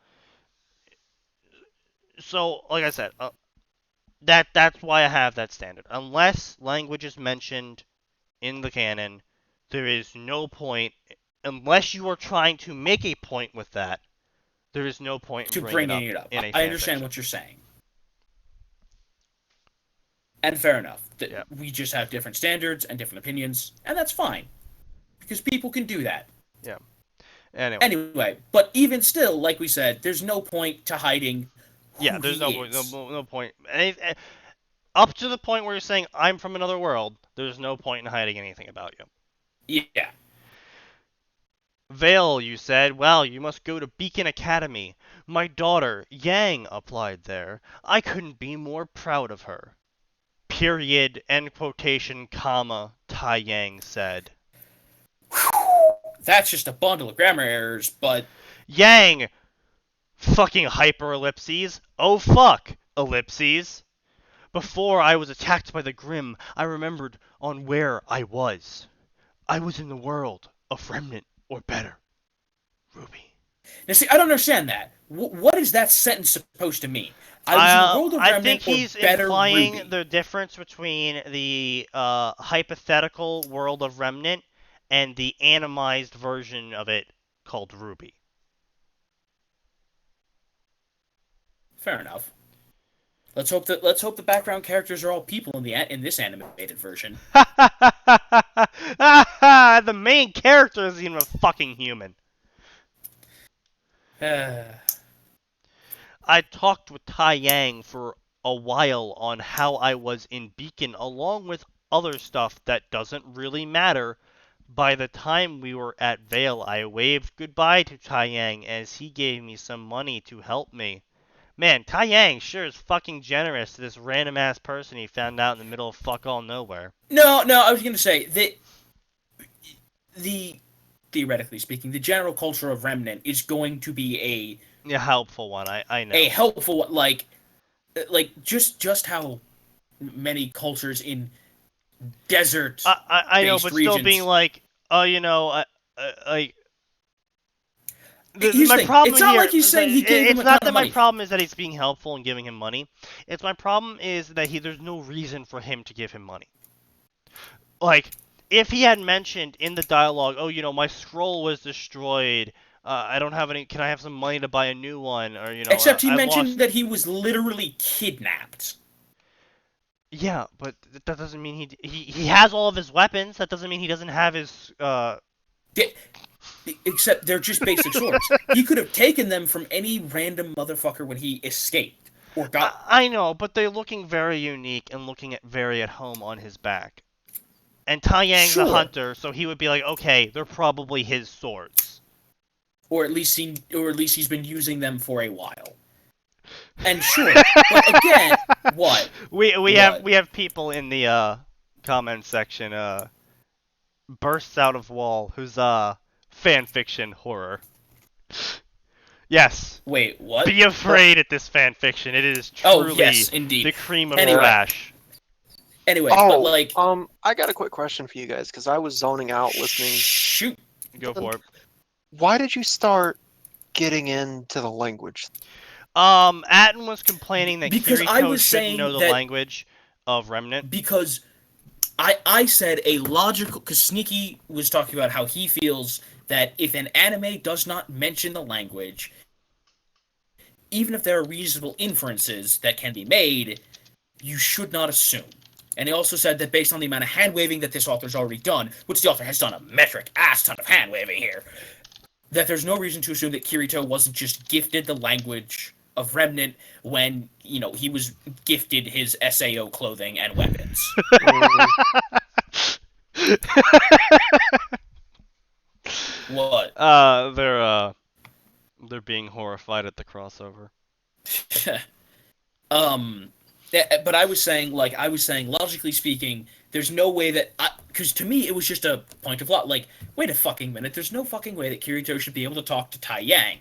So, like I said, that's why I have that standard. Unless language is mentioned in the canon, there is no point. Unless you are trying to make a point with that, there is no point in To bringing it up. in a I understand fanfiction. what you're saying. And fair enough. Yeah. We just have different standards and different opinions, and that's fine. Because people can do that. Yeah. Anyway, but even still, like we said, there's no point to hiding who Yeah, there's he no is. point. Up to the point where you're saying, I'm from another world, there's no point in hiding anything about you. Yeah. Vale, you said, well, you must go to Beacon Academy. My daughter, Yang, applied there. I couldn't be more proud of her. Period, end quotation, comma, Tai Yang said. That's just a bundle of grammar errors, but... Yang! Fucking hyper ellipses. Oh fuck, ellipses. Before I was attacked by the Grim, I remembered on where I was. I was in the world of Remnant, or better. Ruby. Now see, I don't understand that. What is that sentence supposed to mean? I was in the world of I Remnant, think he's or better implying Ruby. the difference between the hypothetical world of Remnant and the animized version of it called Ruby. Fair enough. Let's hope the background characters are all people in this animated version. The main character isn't even a fucking human. I talked with Tai Yang for a while on how I was in Beacon, along with other stuff that doesn't really matter. By the time we were at Vale, I waved goodbye to Tai Yang as he gave me some money to help me. Man, Tai Yang sure is fucking generous to this random ass person he found out in the middle of fuck all nowhere. No, I was gonna say that theoretically speaking, the general culture of Remnant is going to be a helpful one. I know. A helpful one, like just how many cultures in desert. I know, but regions. still being like, like. My problem it's not here, like he's saying he gave him a ton of money. It's not that my problem is that he's being helpful and giving him money. It's my problem is that there's no reason for him to give him money. Like, if he had mentioned in the dialogue, oh, my scroll was destroyed. I don't have any. Can I have some money to buy a new one? Or except he mentioned that he was literally kidnapped. Yeah, but that doesn't mean he has all of his weapons. That doesn't mean he doesn't have his. Except they're just basic swords. He could have taken them from any random motherfucker when he escaped or got. I know, but they're looking very unique and looking very at home on his back. And Tai Yang's a hunter, so he would be like, okay, they're probably his swords. Or at least he's been using them for a while. And sure, but again, what? We have people in the comment section bursts out of wall who's fanfiction horror. Yes. Wait, what? Be afraid at this fanfiction. It is truly yes, indeed. The cream of the trash. Anyway, but like, I got a quick question for you guys because I was zoning out listening. Shoot. Go for it. Why did you start getting into the language? Atin was complaining that because Kirito shouldn't know the language of Remnant. Because I said a logical, because Sneaky was talking about how he feels that if an anime does not mention the language, even if there are reasonable inferences that can be made, you should not assume. And he also said that based on the amount of hand-waving that this author's already done, which the author has done a metric ass ton of hand-waving here, that there's no reason to assume that Kirito wasn't just gifted the language of Remnant when, he was gifted his SAO clothing and weapons. What? They're being horrified at the crossover. But I was saying, logically speaking, there's no way that, because to me it was just a point of law. Like, wait a fucking minute, there's no fucking way that Kirito should be able to talk to Tai Yang,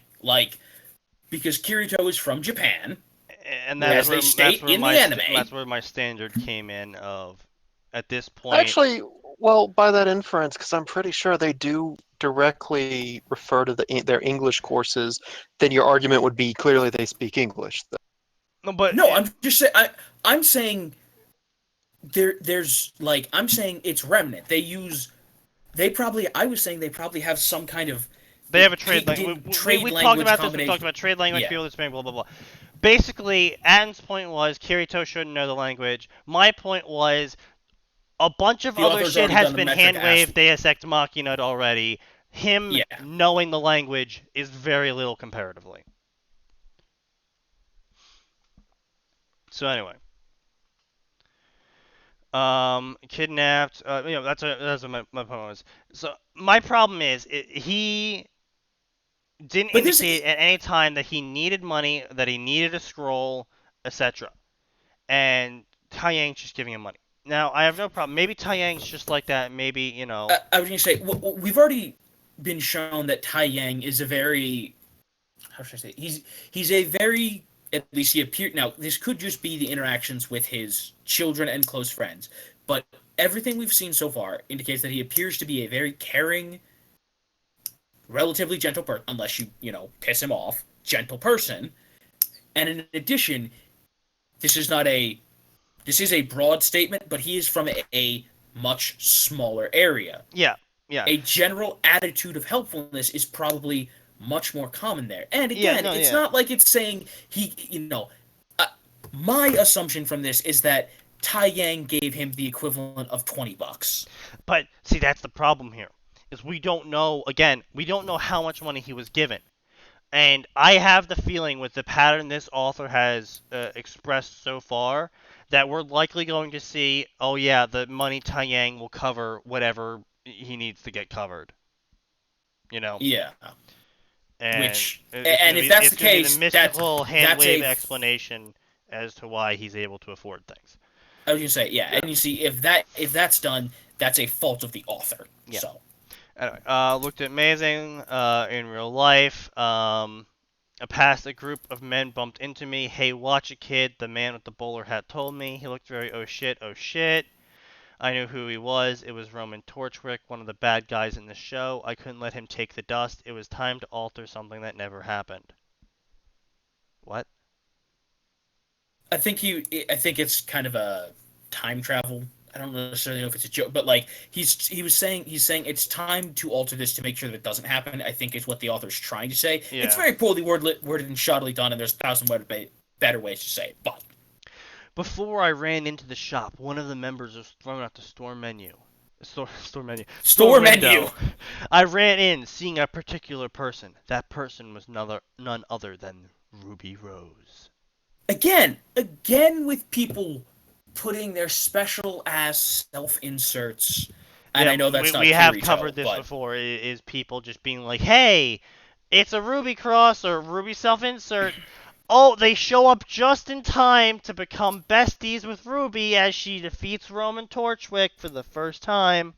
because Kirito is from Japan, and that's as they state in the anime. That's where my standard came in of, at this point. Actually, well, by that inference, because I'm pretty sure they do directly refer to their English courses, then your argument would be clearly they speak English. No, I'm just saying. I'm saying there's I'm saying it's Remnant. I was saying they probably have some kind of. They have a trade language. We talked about this. We talked about trade language, people that speak, blah blah blah. Basically, Atin's point was Kirito shouldn't know the language. My point was a bunch of other shit has been hand-waved Deus Ex Machina already. Him knowing the language is very little comparatively. So anyway, kidnapped. That's what my point was. So my problem is he didn't indicate at any time that he needed money, that he needed a scroll, etc. And Tai Yang's just giving him money. Now I have no problem. Maybe Tai Yang's just like that. Maybe I was gonna say we've already been shown that Tai Yang is a very, how should I say? He's a very, at least he appeared. Now, this could just be the interactions with his children and close friends, but everything we've seen so far indicates that he appears to be a very caring, relatively gentle person, unless you piss him off, gentle person. And in addition, this is a broad statement, but he is from a much smaller area. Yeah. A general attitude of helpfulness is probably much more common there. And again, it's not like it's saying my assumption from this is that Tai Yang gave him the equivalent of $20. But see, that's the problem here. Is we don't know how much money he was given. And I have the feeling with the pattern this author has expressed so far that we're likely going to see, the money Tai Yang will cover whatever he needs to get covered. Yeah. And if that's the case, the mystical hand-wave explanation as to why he's able to afford things. I was gonna say, and you see, if that's done, that's a fault of the author. Yeah. So. Anyway, looked amazing in real life. Past a group of men bumped into me. Hey, watch it, kid. The man with the bowler hat told me. He looked very oh shit. I knew who he was. It was Roman Torchwick, one of the bad guys in the show. I couldn't let him take the dust. It was time to alter something that never happened. What? I think it's kind of a time travel. I don't necessarily know if it's a joke, but he's saying it's time to alter this to make sure that it doesn't happen. I think is what the author's trying to say. Yeah. It's very poorly worded and shoddily done, and there's 1,000 better ways to say it. But before I ran into the shop, one of the members was thrown out the store menu. Store menu. I ran in, seeing a particular person. That person was none other than Ruby Rose. Again with people putting their special ass self-inserts. And I know that's not we have covered this before, is people just being like, hey, it's a Ruby cross or Ruby self-insert. Oh, they show up just in time to become besties with Ruby as she defeats Roman Torchwick for the first time.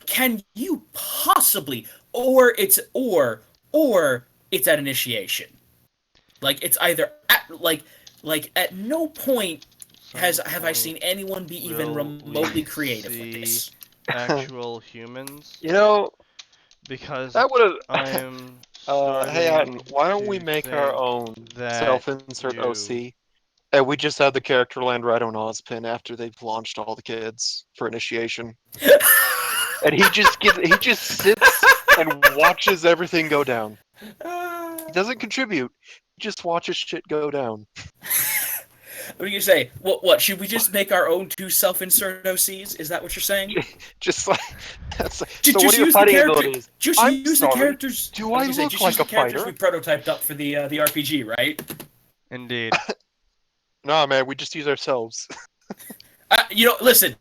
Can you possibly, or it's at initiation. It's either at no point have I seen anyone be even remotely creative with this. Actual humans. Because that would have. I am. Hey, Atin, why don't we make our own self-insert OC, and we just have the character land right on Ozpin after they've launched all the kids for initiation, and he just sits and watches everything go down. He doesn't contribute. He just watches shit go down. What are you gonna say? What? Should we just make our own 2 self-insert OCs? Is that what you're saying? Just like that's like, Just so what are your use the fighting character. abilities? Just I'm use sorry, the characters. do I I was gonna look just like use the a characters fighter? we prototyped up for the RPG, right? Indeed. Nah, man, we just use ourselves. Listen.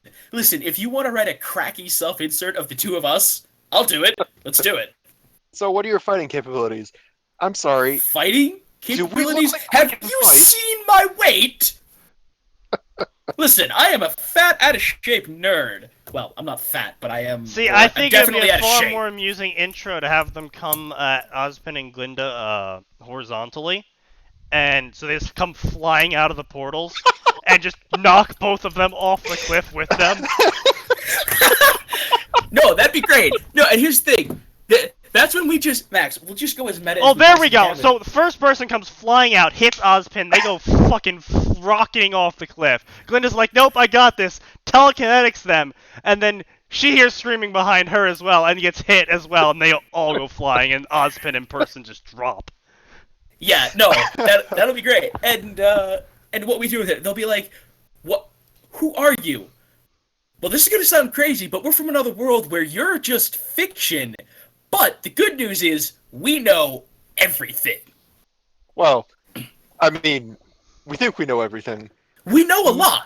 If you want to write a cracky self-insert of the 2 of us, I'll do it. Let's do it. So what are your fighting capabilities? I'm sorry. Fighting Do we look capabilities? like we Have can you fight? seen my weight? Listen, I am a fat, out of shape nerd. Well, I'm not fat, but I am. See, I'm I think it'd be definitely a out of far shape. more amusing intro to have them come at Ozpin and Glinda horizontally, and so they just come flying out of the portals and just knock both of them off the cliff with them. No, that'd be great. No, and here's the thing. That's when we'll just go as meta. Oh, as there we go. possibly So the first person comes flying out, hits Ozpin, they go fucking rocketing off the cliff. Glinda's like, nope, I got this. Telekinetics them, and then she hears screaming behind her as well, and gets hit as well, and they all go flying, and Ozpin in person just drop. Yeah, no, that'll be great. And what we do with it, they'll be like, "What? Who are you?" Well, this is gonna sound crazy, but we're from another world where you're just fiction. But the good news is we know everything. Well, I mean, we think we know everything. We know a lot.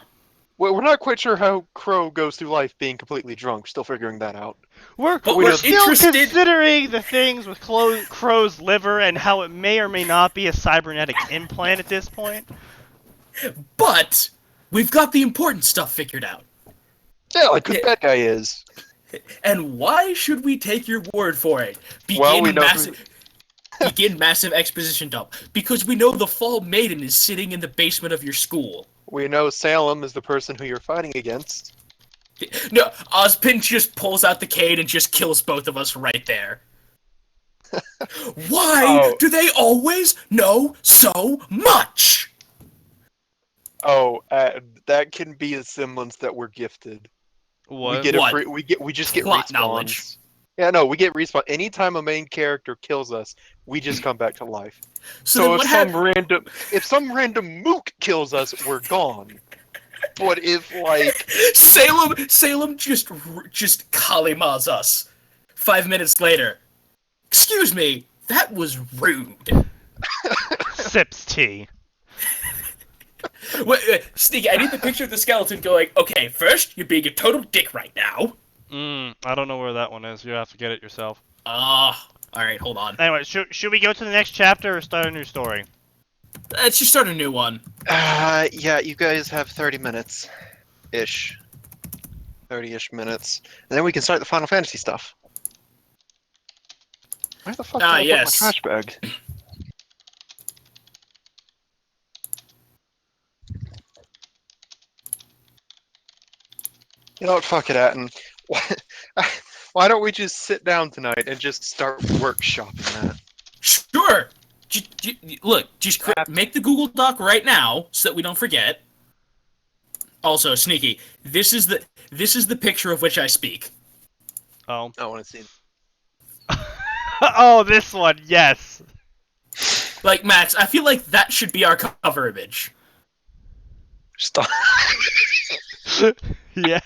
We're not quite sure how Crow goes through life being completely drunk. Still figuring that out. We're we're still interested- considering the things with Crow's liver and how it may or may not be a cybernetic implant at this point. But we've got the important stuff figured out. Yeah, like who that guy is. And why should we take your word for it? Well, we know Begin massive exposition dump. Because we know the Fall Maiden is sitting in the basement of your school. We know Salem is the person who you're fighting against. No, Ozpin just pulls out the cane and just kills both of us right there. Why do they always know so much? Oh, that can be a semblance that we're gifted. What? We get we just get Plot respawns. knowledge. Yeah, no, we get respawn. Anytime a main character kills us, we just come back to life. So if some random mook kills us, we're gone. But if like Salem just Kalimas us. 5 minutes later. Excuse me, that was rude. Sips tea. Wait, Sneaky, I need the picture of the skeleton going, okay, first, you're being a total dick right now. I don't know where that one is. You have to get it yourself. Alright, hold on. Anyway, should we go to the next chapter or start a new story? Let's just start a new one. yeah, you guys have 30 minutes. Ish. 30-ish minutes. And then we can start the Final Fantasy stuff. Where the fuck did I yes. put my trash bag? You know what, fuck it, Atin. Why don't we just sit down tonight and just start workshopping that? Sure! Look, just make the Google Doc right now so that we don't forget. Also, Sneaky, this is the picture of which I speak. Oh. I want to see. Oh, this one, yes. Like, Max, I feel like that should be our cover image. Stop. Yeah.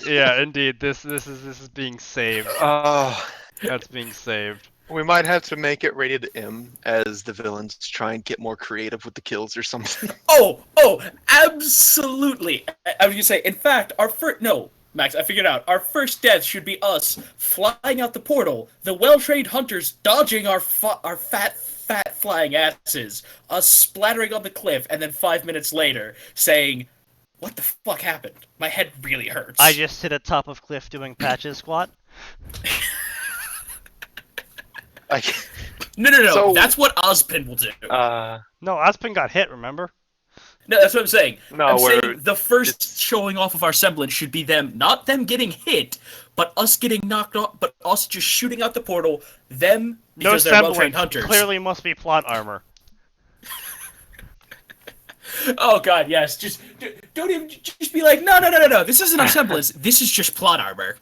Yeah, indeed. This is being saved. Oh, That's being saved. we might have to make it rated M as the villains try and get more creative with the kills or something. Oh, absolutely. I was gonna say, in fact, Max, I figured out. Our first death should be us flying out the portal, the well-trained hunters dodging our fat flying asses, us splattering on the cliff, and then 5 minutes later saying, "What the fuck happened? My head really hurts." I just hit a top of cliff doing patches squat. No. So- That's what Ozpin will do. No, Ozpin got hit, remember? No, that's what I'm saying. No, I'm we're- saying the first showing off of our semblance should be them, not them getting hit, but us getting knocked off, but us just shooting out the portal, them, No because they're semblance. well-trained hunters. Clearly must be plot armor. Oh god, yes. Just don't even just be like, no. This isn't our semblance. This is just plot armor.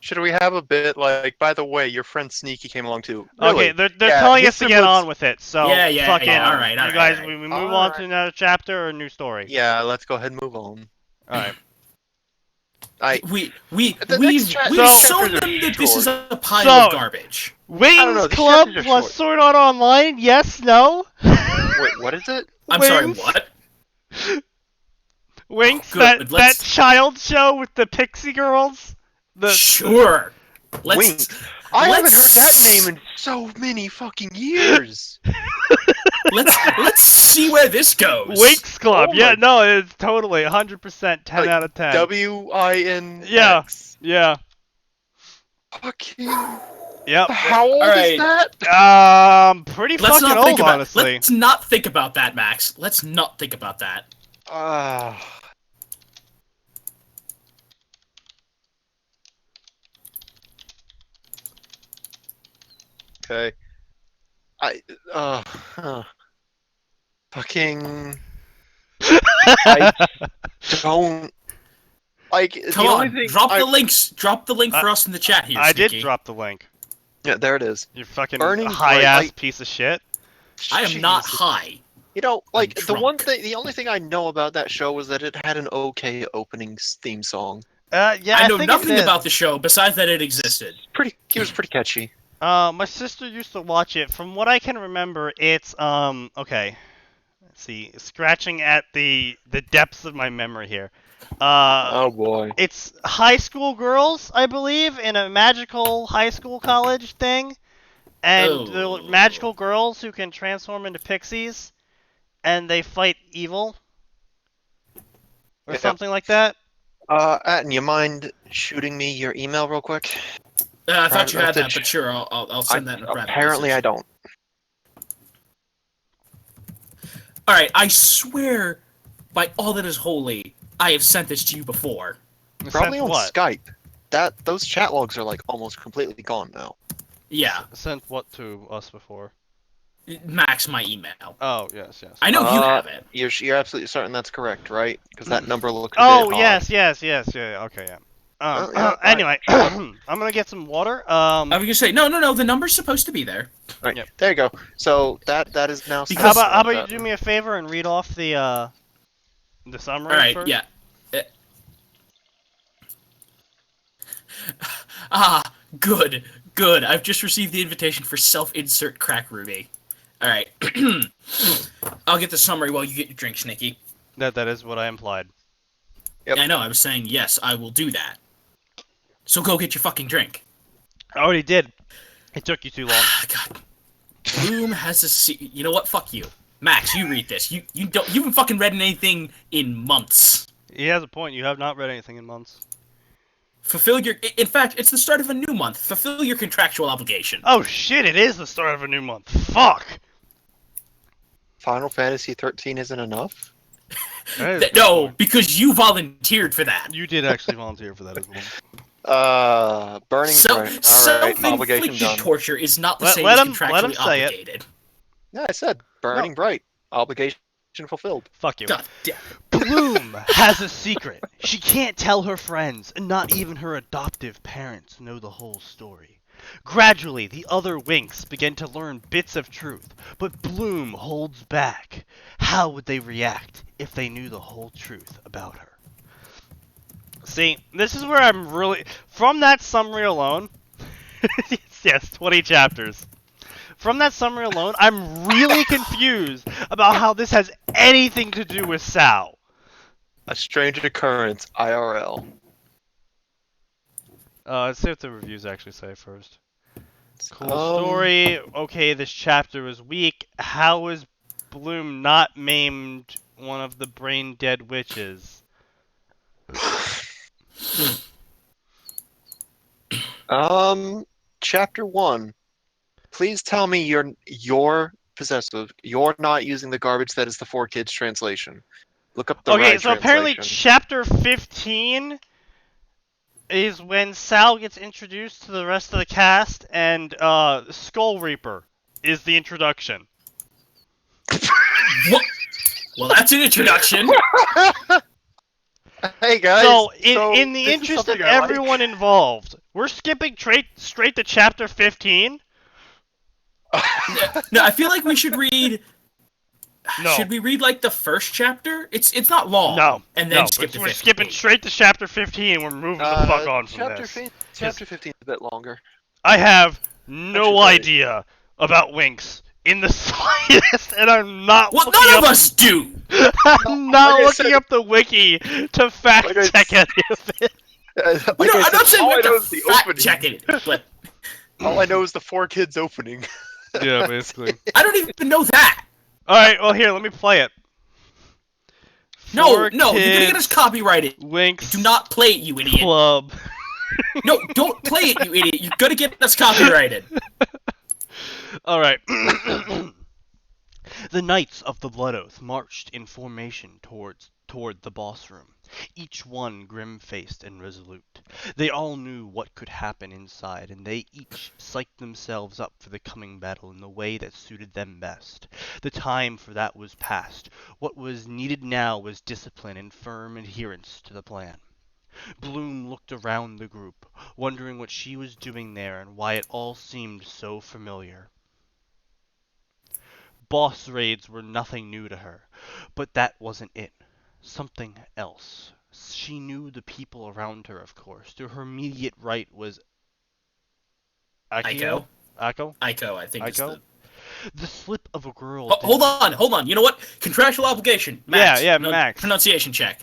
Should we have a bit like, by the way, your friend Sneaky came along too? Okay, Really? they're Yeah, telling his us to get siblings- on with it. So Yeah, fucking. alright, you alright, guys, alright. we move on to another chapter or a new story. Yeah, let's go ahead and move on. All right. We've next chapter shown are them that this is short. a pile of So- garbage. Wings don't know, these Club chapters are plus short. Sword Art Online? Yes, no. Wait, what is it? I'm sorry, Wings? what? Winx, good, that let's- child show with the Pixie Girls. Sure. Wink. I haven't heard that name in so many fucking years. Let's see where this goes. Winx Club. Oh Yeah, my- no, it's totally 100% 10 Like, out of 10. WINX. Yeah. Yeah. Fucking. Yep. How old Alright. is that? Pretty Let's fucking not old, think about. honestly. Let's not think about that, Max. Let's not think about that. Okay. Fucking. I don't. Like, Come the on, only thing drop I- the links. Drop the link for us in the chat here. I did Sneaky. drop the link. Yeah, there it is. You fucking Burning high-ass bright, piece of shit. I am not Jesus. high. You know, like the drunk. only thing I know about that show was that it had an okay opening theme song. Yeah, I know think it nothing did. about the show besides that it existed. He was pretty catchy. My sister used to watch it. From what I can remember, it's okay. Let's see, scratching at the depths of my memory here. Oh boy. It's high school girls, I believe, in a magical high school college thing, and the Oh. magical girls who can transform into pixies, and they fight evil, or Yeah. something like that. Atin, you mind shooting me your email real quick? I thought you had that, message. but sure, I'll send that in a private Apparently, I message. don't. All right, I swear, by all that is holy, I have sent this to you before. Probably Sent on what? Skype. Those chat logs are like almost completely gone now. Yeah, Sent what to us before? Max, my email. Oh, yes. I know you have it. You're absolutely certain that's correct, right? Because that number looks. Oh, a bit yes, yeah, okay, yeah. Oh, yeah, Anyway, I'm gonna get some water. I was gonna say no. The number's supposed to be there. odd. Right. Yep. There you go. So that is now. Because- How about you do me a favor and read off the summary All right, first? yeah. Good. I've just received the invitation for self-insert crack Ruby. All right. I'll get the summary while you get your drink, Sneaky. That is what I implied. Yep. I know. I was saying yes. I will do that. So go get your fucking drink. I already did. It took you too long. God. Bloom has a you know what? Fuck you, Max. You read this. You haven't fucking read anything in months. He has a point. You have not read anything in months. Fulfill your. In fact, it's the start of a new month. Fulfill your contractual obligation. Oh shit! It is the start of a new month. Fuck. Final Fantasy 13 isn't enough. That is a good No, point. because you volunteered for that. You did actually volunteer for that as well. Burning Bright. All right, obligation Self-inflicted done. torture is not the Let- same let as him contractually say it. obligated. Yeah, I said Burning Bright. Obligation fulfilled. Fuck you. God damn. Bloom has a secret. She can't tell her friends, and not even her adoptive parents know the whole story. Gradually, the other Winx begin to learn bits of truth, but Bloom holds back. How would they react if they knew the whole truth about her? See, this is where I'm really... From that summary alone... yes, 20 chapters. From that summary alone, I'm really confused about how this has anything to do with Sal. A strange occurrence, IRL. Let's see what the reviews actually say first. Cool Um, story. Okay, this chapter is weak. How is Bloom not maimed one of the brain dead witches? Chapter 1. Please tell me you're possessive. You're not using the garbage that is the 4Kids translation. Look up the Okay, right so apparently translation. chapter 15 is when Sal gets introduced to the rest of the cast, and Skull Reaper is the introduction. What? Well, that's an introduction. Hey guys. So, in the this is interest of something I like. everyone involved, We're skipping straight to chapter 15? No, I feel like we should read. No. Should we read like the first chapter? It's not long. No. And then No, skip to we're 15. skipping straight to chapter 15 and we're moving the fuck on from chapter this. Chapter 15 is a bit longer. I have no Actually, idea about Winx in the slightest, and I'm not Well, looking none of up... us do. I'm not Like I looking said- up the wiki to fact Like I check any of it. Like I'm I said, not saying all we I have know to is the fact opening. check it, but All I know is the 4 kids opening. Yeah, basically. I don't even know that. Alright, well here, let me play it. No, Four you're gonna get us Kids copyrighted. Winx Do not play it, you idiot. Club. No, don't play it, you idiot. You're gonna get us copyrighted. Alright. The Knights of the Blood Oath marched in formation toward the boss room, each one grim-faced and resolute. They all knew what could happen inside, and they each psyched themselves up for the coming battle in the way that suited them best. The time for that was past. What was needed now was discipline and firm adherence to the plan. Bloom looked around the group, wondering what she was doing there and why it all seemed so familiar. Boss raids were nothing new to her, but that wasn't it. Something else. She knew the people around her, of course. To her immediate right was Aiko. Aiko? Aiko, I think is Aiko? the... The slip of a girl. Hold on. You know what? Contractual obligation. Max. Yeah, Max. Pronunciation check.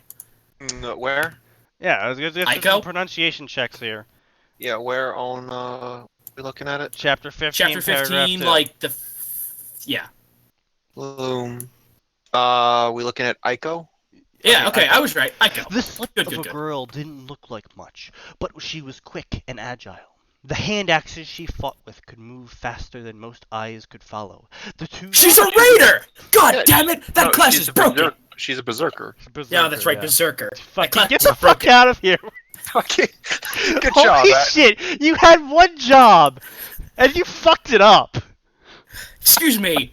Where? Yeah, I was gonna get Aiko? some pronunciation checks here. Yeah, where on, we're looking at it? Chapter 15, Chapter paragraph 15, 2. like the... Yeah. Bloom. We looking at Aiko? Yeah, Okay, okay, Aiko. I was right. Aiko. The slip Good, of good, a good. girl didn't look like much, but she was quick and agile. The hand axes she fought with could move faster than most eyes could follow. The two She's a raider! God Yeah, damn it! That class is broken! She's a berserker. Yeah, that's right, Berserker. Fuck, class get is the fuck broken. out of here! Okay. Good Holy job, Matt. shit! You had one job, and you fucked it up. Excuse me.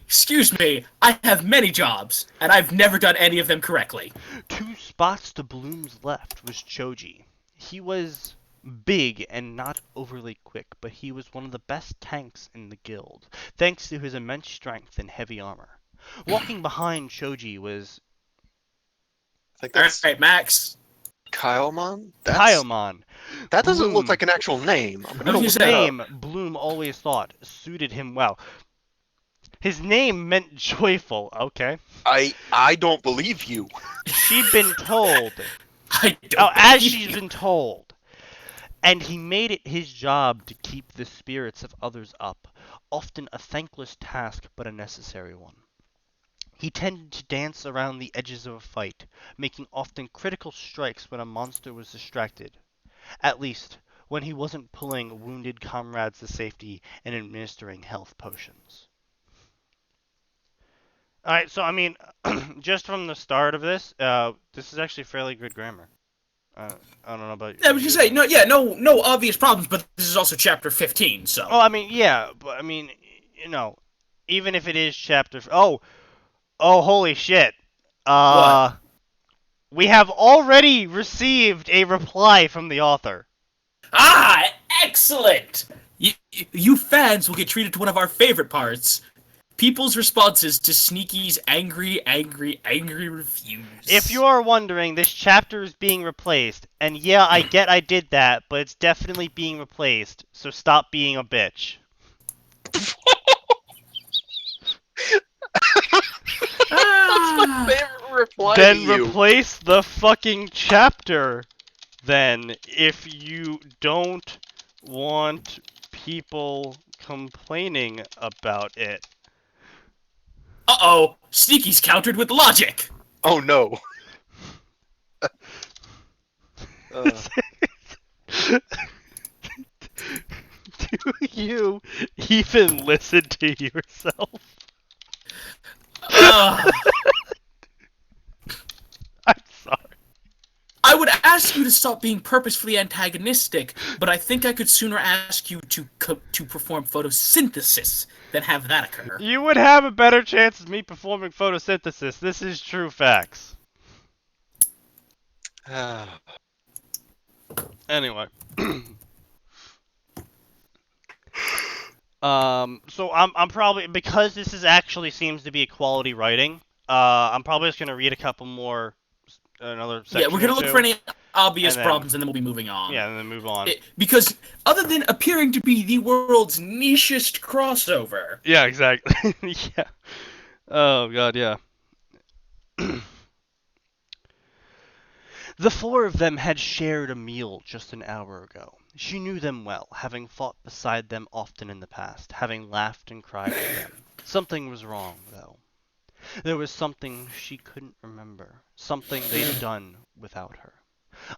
I have many jobs, and I've never done any of them correctly. 2 spots to Bloom's left was Choji. He was big and not overly quick, but he was one of the best tanks in the guild, thanks to his immense strength and heavy armor. Walking behind Choji was I think that's Alright, Max. Kyomon? Kaiomon. That doesn't Bloom. look like an actual name. I'm gonna What did you look say? that up. Name Bloom always thought suited him well. His name meant joyful, okay? I don't believe you. She'd been told. I don't Oh, as believe she's you. been told. And he made it his job to keep the spirits of others up, often a thankless task but a necessary one. He tended to dance around the edges of a fight, making often critical strikes when a monster was distracted. At least, when he wasn't pulling wounded comrades to safety and administering health potions. Alright, so I mean, just from the start of this, this is actually fairly good grammar. I don't know about you. I was just saying, no obvious problems, but this is also chapter 15, so. Oh, I mean, yeah, but I mean, you know, even if it is chapter... Oh, holy shit. What? We have already received a reply from the author. Ah, excellent! You fans will get treated to one of our favorite parts. People's responses to Sneaky's angry reviews. If you are wondering, this chapter is being replaced, and yeah, I get I did that, but it's definitely being replaced, so stop being a bitch. Ah, Favorite reply Then to you. replace the fucking chapter, then, if you don't want people complaining about it. uh-oh, Sneaky's countered with logic. Oh no. Do you even listen to yourself? Ugh. I'm sorry. I would ask you to stop being purposefully antagonistic, but I think I could sooner ask you to perform photosynthesis than have that occur. You would have a better chance of me performing photosynthesis. This is true facts. Anyway. So I'm probably, because this is actually seems to be a quality writing. I'm probably just gonna read a couple more, another Yeah, section we're or gonna look two, for any obvious and then problems, and then we'll be moving on. yeah, and then move on. Because other than appearing to be the world's nichest crossover, Yeah, exactly. Yeah. Oh god, yeah. The four of them had shared a meal just an hour ago. She knew them well, having fought beside them often in the past, having laughed and cried with them. Something was wrong, though. There was something she couldn't remember, something they'd done without her.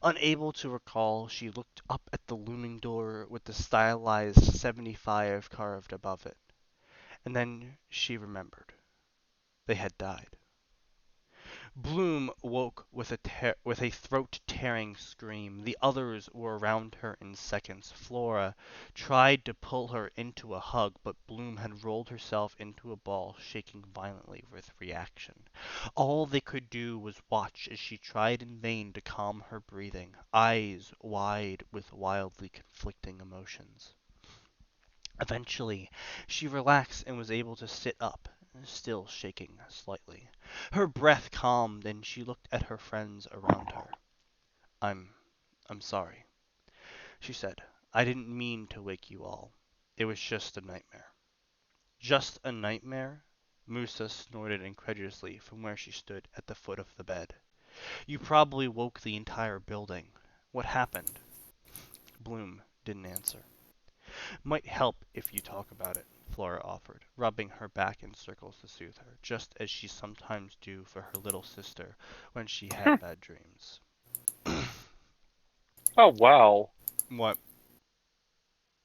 Unable to recall, she looked up at the looming door with the stylized 75 carved above it. And then she remembered. They had died. Bloom woke with a throat-tearing scream. The others were around her in seconds. Flora tried to pull her into a hug, but Bloom had rolled herself into a ball, shaking violently with reaction. All they could do was watch as she tried in vain to calm her breathing, eyes wide with wildly conflicting emotions. Eventually, she relaxed and was able to sit up, still shaking slightly. Her breath calmed and she looked at her friends around her. I'm sorry, she said. I didn't mean to wake you all. It was just a nightmare. Just a nightmare? Musa snorted incredulously from where she stood at the foot of the bed. You probably woke the entire building. What happened? Bloom didn't answer. Might help if you talk about it, Flora offered, rubbing her back in circles to soothe her, just as she sometimes do for her little sister when she had bad dreams. Oh wow. What?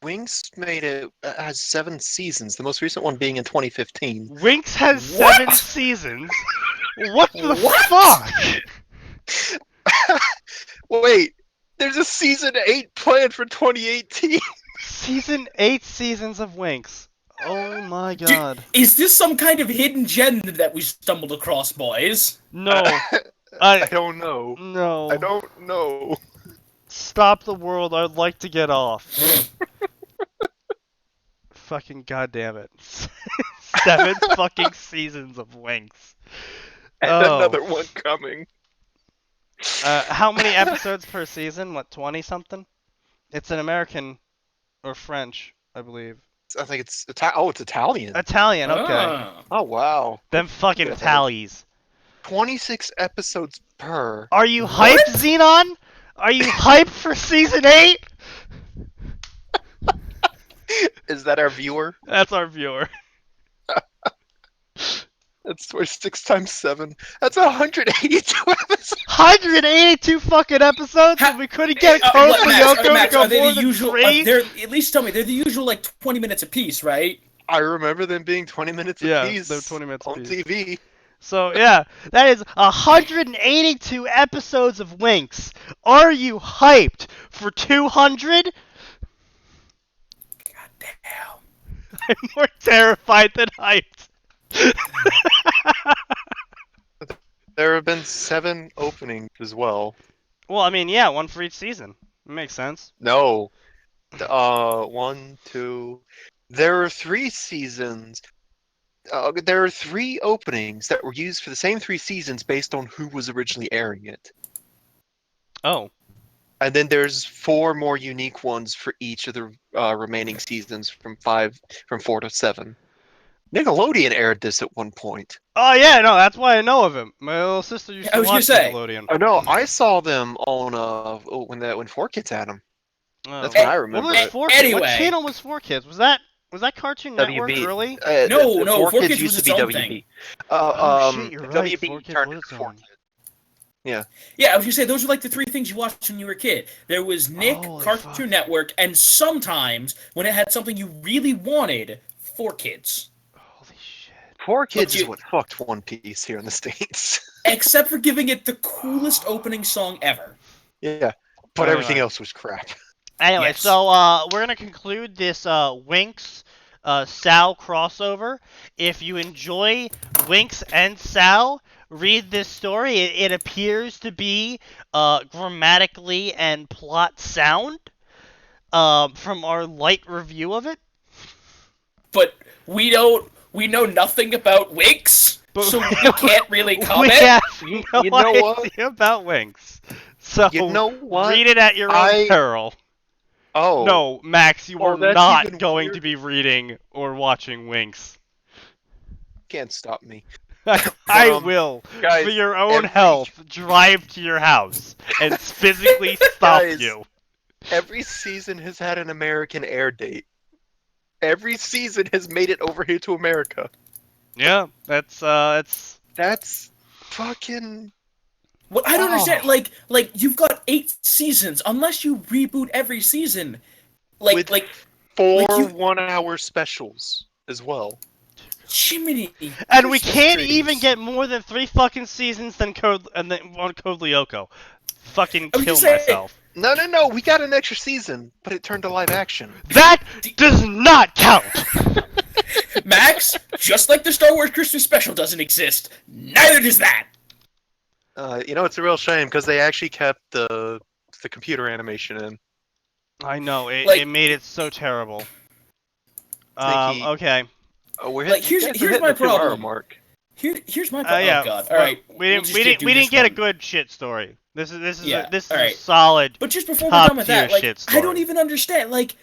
Wings made it has 7 seasons. The most recent one being in 2015. Winx has What? 7 seasons? What the What? fuck? Wait, there's a season 8 planned for 2018. Season 8 seasons of Winx. Oh my god. is this some kind of hidden gem that we stumbled across, boys? No. I don't know. No. I don't know. Stop the world, I'd like to get off. Fucking goddamn it. 7 fucking seasons of Winx. And Oh. another one coming. How many episodes per season? What, 20 something? It's an American or French, I believe. I think it's it's Italian. Italian, okay. Ah. Oh wow. Them fucking Yeah. Italies. 26 episodes per. Are you hyped, Xenon? Are you hyped for season 8? Is that our viewer? That's our viewer. That's 26 times 7. That's 182 episodes. 182 fucking episodes, and we couldn't get a code for Max, Yoko to Max, go are they more the than usual? 3? They're at least tell me they're the usual like 20 minutes apiece, right? I remember them being 20 minutes Yeah, apiece they're 20 minutes on apiece. TV. So, yeah, that is 182 episodes of Winx. Are you hyped for 200? God damn. I'm more terrified than hyped. There have been 7 openings as well. Well, I mean, yeah, one for each season. It makes sense. No. 1, 2. There are 3 seasons. There are 3 openings that were used for the same 3 seasons based on who was originally airing it. Oh. And then there's 4 more unique ones for each of the remaining seasons from 4 to 7. Nickelodeon aired this at one point. Oh, yeah, no, that's why I know of him. My little sister used I to was gonna watch say. Nickelodeon. Oh no, I saw them on when 4Kids had them. Oh. That's when I remember What was it. 4Kids? What Anyway. channel was 4Kids? Was that Cartoon Network WB. early? No, the 4Kids 4Kids was used to its be own WB. thing. Oh, shit, you're right. WB 4Kids turned was into its 4Kids. own. Yeah, I was gonna say those were like the 3 things you watched when you were a kid. There was Nick, Holy Cartoon fuck. Network, and sometimes when it had something you really wanted, 4Kids. Holy shit. 4Kids is you- what fucked One Piece here in the States. Except for giving it the coolest opening song ever. Yeah, but Alright. everything else was crap. Anyway, Yes. so we're gonna conclude this Winx Sal crossover. If you enjoy Winx and Sal, read this story. It appears to be grammatically and plot sound from our light review of it. but we know nothing about Winx, But so we can't really we comment. have no You know what? idea about Winx. So You know what? read it at your own peril. Oh. No, Max, you Oh, are that's not even going weirder. to be reading or watching Winx. Can't stop me. I Um, will, guys, for your own every- health, drive to your house and physically stop Guys. you. Every season has had an American air date. Every season has made it over here to America. Yeah, that's That's fucking. What I don't Oh. understand, like you've got 8 seasons. Unless you reboot every season, With like 4 you- 1-hour specials as well. Jiminy. and we Christmas can't trees. even get more than 3 fucking seasons than Code on Code Lyoko. Fucking I was kill just saying- myself. No. We got an extra season, but it turned to live action. That does not count. Max, just like the Star Wars Christmas special doesn't exist, neither does that. It's a real shame because they actually kept the computer animation in. I know it. Like- It made it so terrible. Sneaky. Okay. Oh, we're Like, hitting, here's you guys are my hitting the 2-hour problem. mark. Here's my Yeah. oh god. All right. We didn't. We didn't get a good shit story. This is Yeah, a alright. solid. But just before we're top done with that, tier like shit I don't story. even understand. Like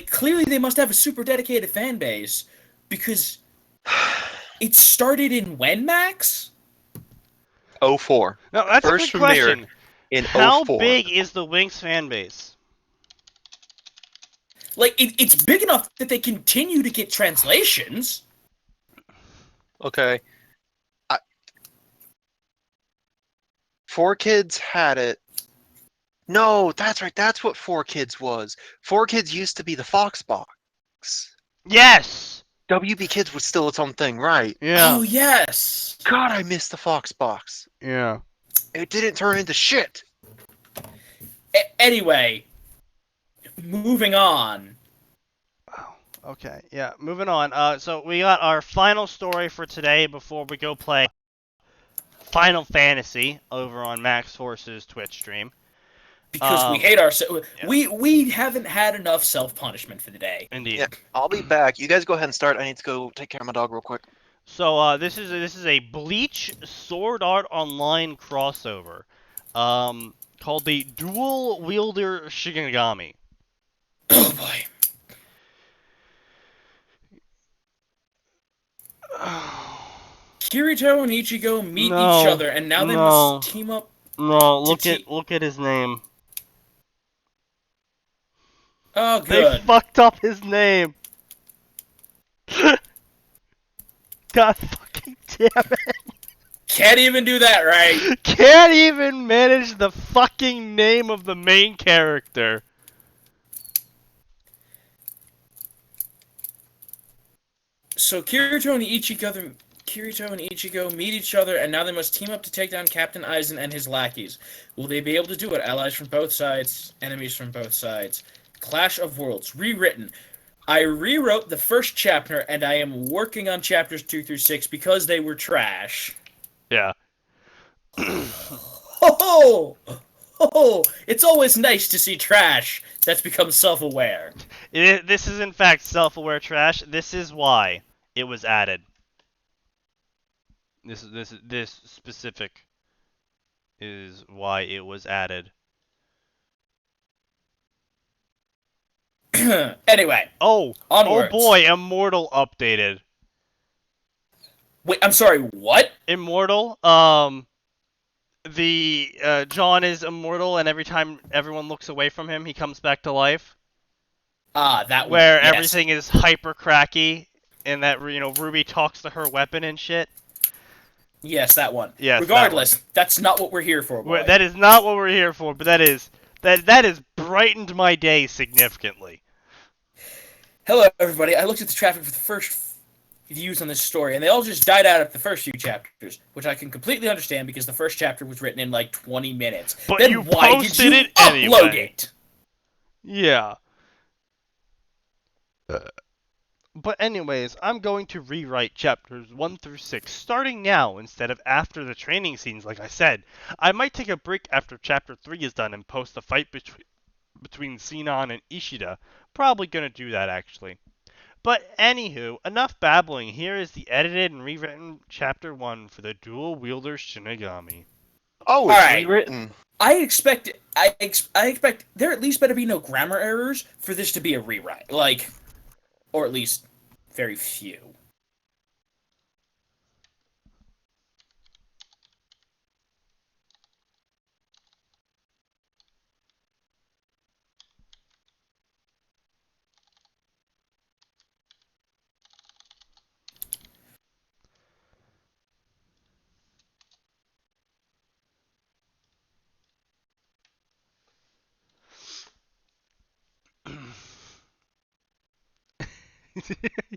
clearly they must have a super dedicated fan base because it started in when, Max? 04. No, that's First a good premiere question. In How 04. big is the Winx fan base? Like it's big enough that they continue to get translations. Okay. 4Kids had it. No, that's right. That's what 4Kids was. 4Kids used to be the Fox box. Yes. WB Kids was still its own thing, right? Yeah. Oh yes. God, I missed the Fox box. Yeah. It didn't turn into shit. Anyway, moving on. Okay. Yeah. Moving on. So we got our final story for today before we go play Final Fantasy over on Max Force's Twitch stream. Because we hate ourselves. yeah. We haven't had enough self-punishment for the day. Indeed. Yeah, I'll be back. You guys go ahead and start. I need to go take care of my dog real quick. So this is a Bleach Sword Art Online crossover, called the Dual Wielder Shinigami. Oh boy. Kirito and Ichigo meet No, each other, and now they no. must team up. No, look Did at his name. Oh, They good. fucked up his name. God fucking damn it! Can't even do that right. Can't even manage the fucking name of the main character. So Kirito and Ichigo meet each other, and now they must team up to take down Captain Aizen and his lackeys. Will they be able to do it? Allies from both sides, enemies from both sides. Clash of Worlds, rewritten. I rewrote the first chapter, and I am working on chapters 2 through 6 because they were trash. Yeah. Oh, it's always nice to see trash that's become self-aware. This is in fact self-aware trash. This is why it was added. This specific is why it was added. Anyway, Oh, onwards. oh boy, Immortal updated. Wait, I'm sorry, what? Immortal, John is immortal, and every time everyone looks away from him, he comes back to life. Ah, that one. Where yes. everything is hyper cracky, and that Ruby talks to her weapon and shit. Yes, that one. Yes, Regardless, that's not what we're here for, boy. That is not what we're here for, but that has brightened my day significantly. Hello, everybody. I looked at the traffic for the first views on this story, and they all just died out at the first few chapters, which I can completely understand because the first chapter was written in like 20 minutes. But then you why did posted you it upload anyway. it? Yeah. But anyways, I'm going to rewrite chapters 1 through 6, starting now instead of after the training scenes, like I said. I might take a break after chapter 3 is done and post a fight between Sinon and Ishida. Probably gonna do that, actually. But anywho, enough babbling. Here is the edited and rewritten Chapter 1 for the Dual Wielder Shinigami. Oh, it's Alright. rewritten. I expect there at least better be no grammar errors for this to be a rewrite. Like, or at least very few.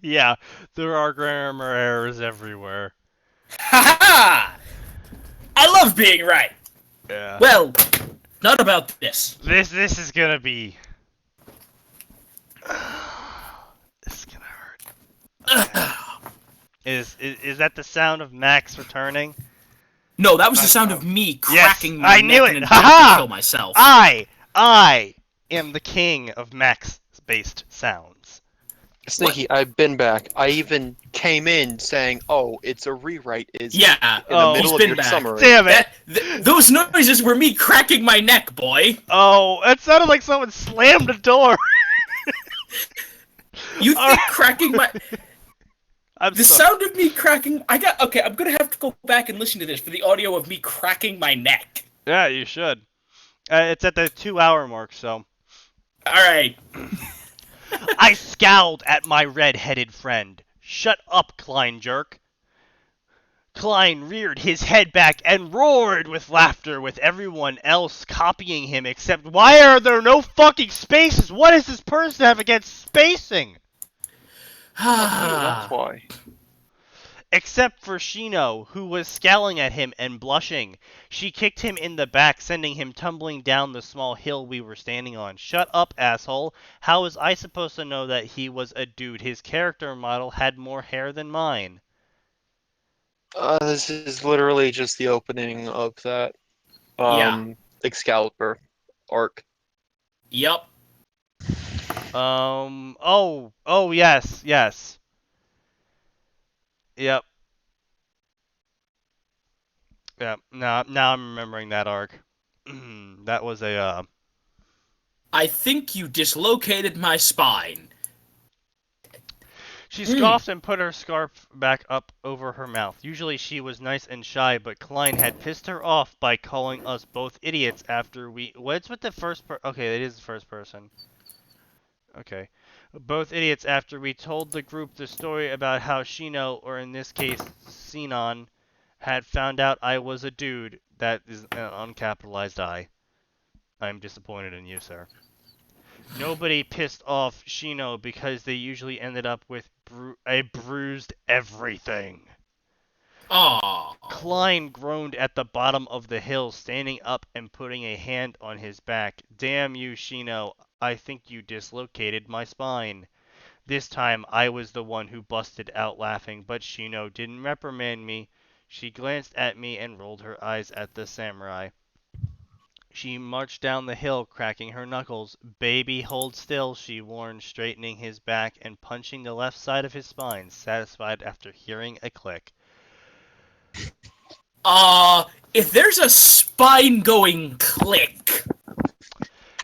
Yeah, there are grammar errors everywhere. Ha ha! I love being right. Yeah. Well, not about this. This is gonna be. This is gonna hurt. Okay. Is that the sound of Max returning? No, that was the sound of me cracking Yes, my I neck knew it. and Ha attempting to ha! kill myself. I am the king of Max-based sounds. Sneaky, I've been back. I even came in saying, "Oh, it's a rewrite." Yeah, in the oh, middle he's of been your back. summary. Damn it! Those noises were me cracking my neck, boy. Oh, it sounded like someone slammed a door. You think cracking my... The sound of me cracking... Okay, I'm gonna have to go back and listen to this for the audio of me cracking my neck. Yeah, you should. It's at the 2-hour mark, so. Alright. I scowled at my red-headed friend. Shut up, Klein jerk. Klein reared his head back and roared with laughter, with everyone else copying him, except why are there no fucking spaces? What does this person have against spacing? That's why. Except for Shino, who was scowling at him and blushing. She kicked him in the back, sending him tumbling down the small hill we were standing on. Shut up, asshole. How was I supposed to know that he was a dude? His character model had more hair than mine. This is literally just the opening of that Excalibur arc. Yup. Oh, yes. Yep. Yeah, now I'm remembering that arc. That was a, I think you dislocated my spine. She scoffed and put her scarf back up over her mouth. Usually she was nice and shy, but Klein had pissed her off by calling us both idiots after we... What's with the first Okay, it is the first person. Okay. Both idiots after we told the group the story about how Shino, or in this case, Sinon, had found out I was a dude. That is an uncapitalized I. I'm disappointed in you, sir. Nobody pissed off Shino because they usually ended up with a bruised everything. Aww. Klein groaned at the bottom of the hill, standing up and putting a hand on his back. Damn you, Shino. I think you dislocated my spine. This time I was the one who busted out laughing, but Shino didn't reprimand me. She glanced at me and rolled her eyes at the samurai. She marched down the hill, cracking her knuckles. Baby, hold still, she warned, straightening his back and punching the left side of his spine, satisfied after hearing a click. If there's a spine-going click...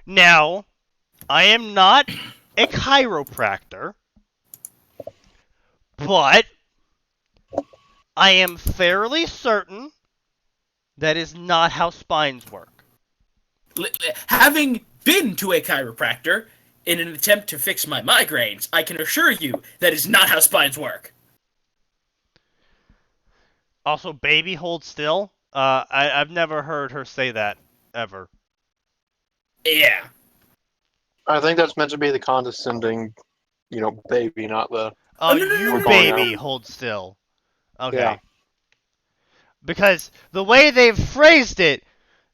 Now, I am not a chiropractor, but I am fairly certain that is not how spines work. Having been to a chiropractor in an attempt to fix my migraines, I can assure you that is not how spines work. Also, baby, hold still. I've never heard her say that, ever. Yeah. I think that's meant to be the condescending, baby, not the... Oh, no, no, you no, no, baby, no. hold still. Okay. Yeah. Because the way they've phrased it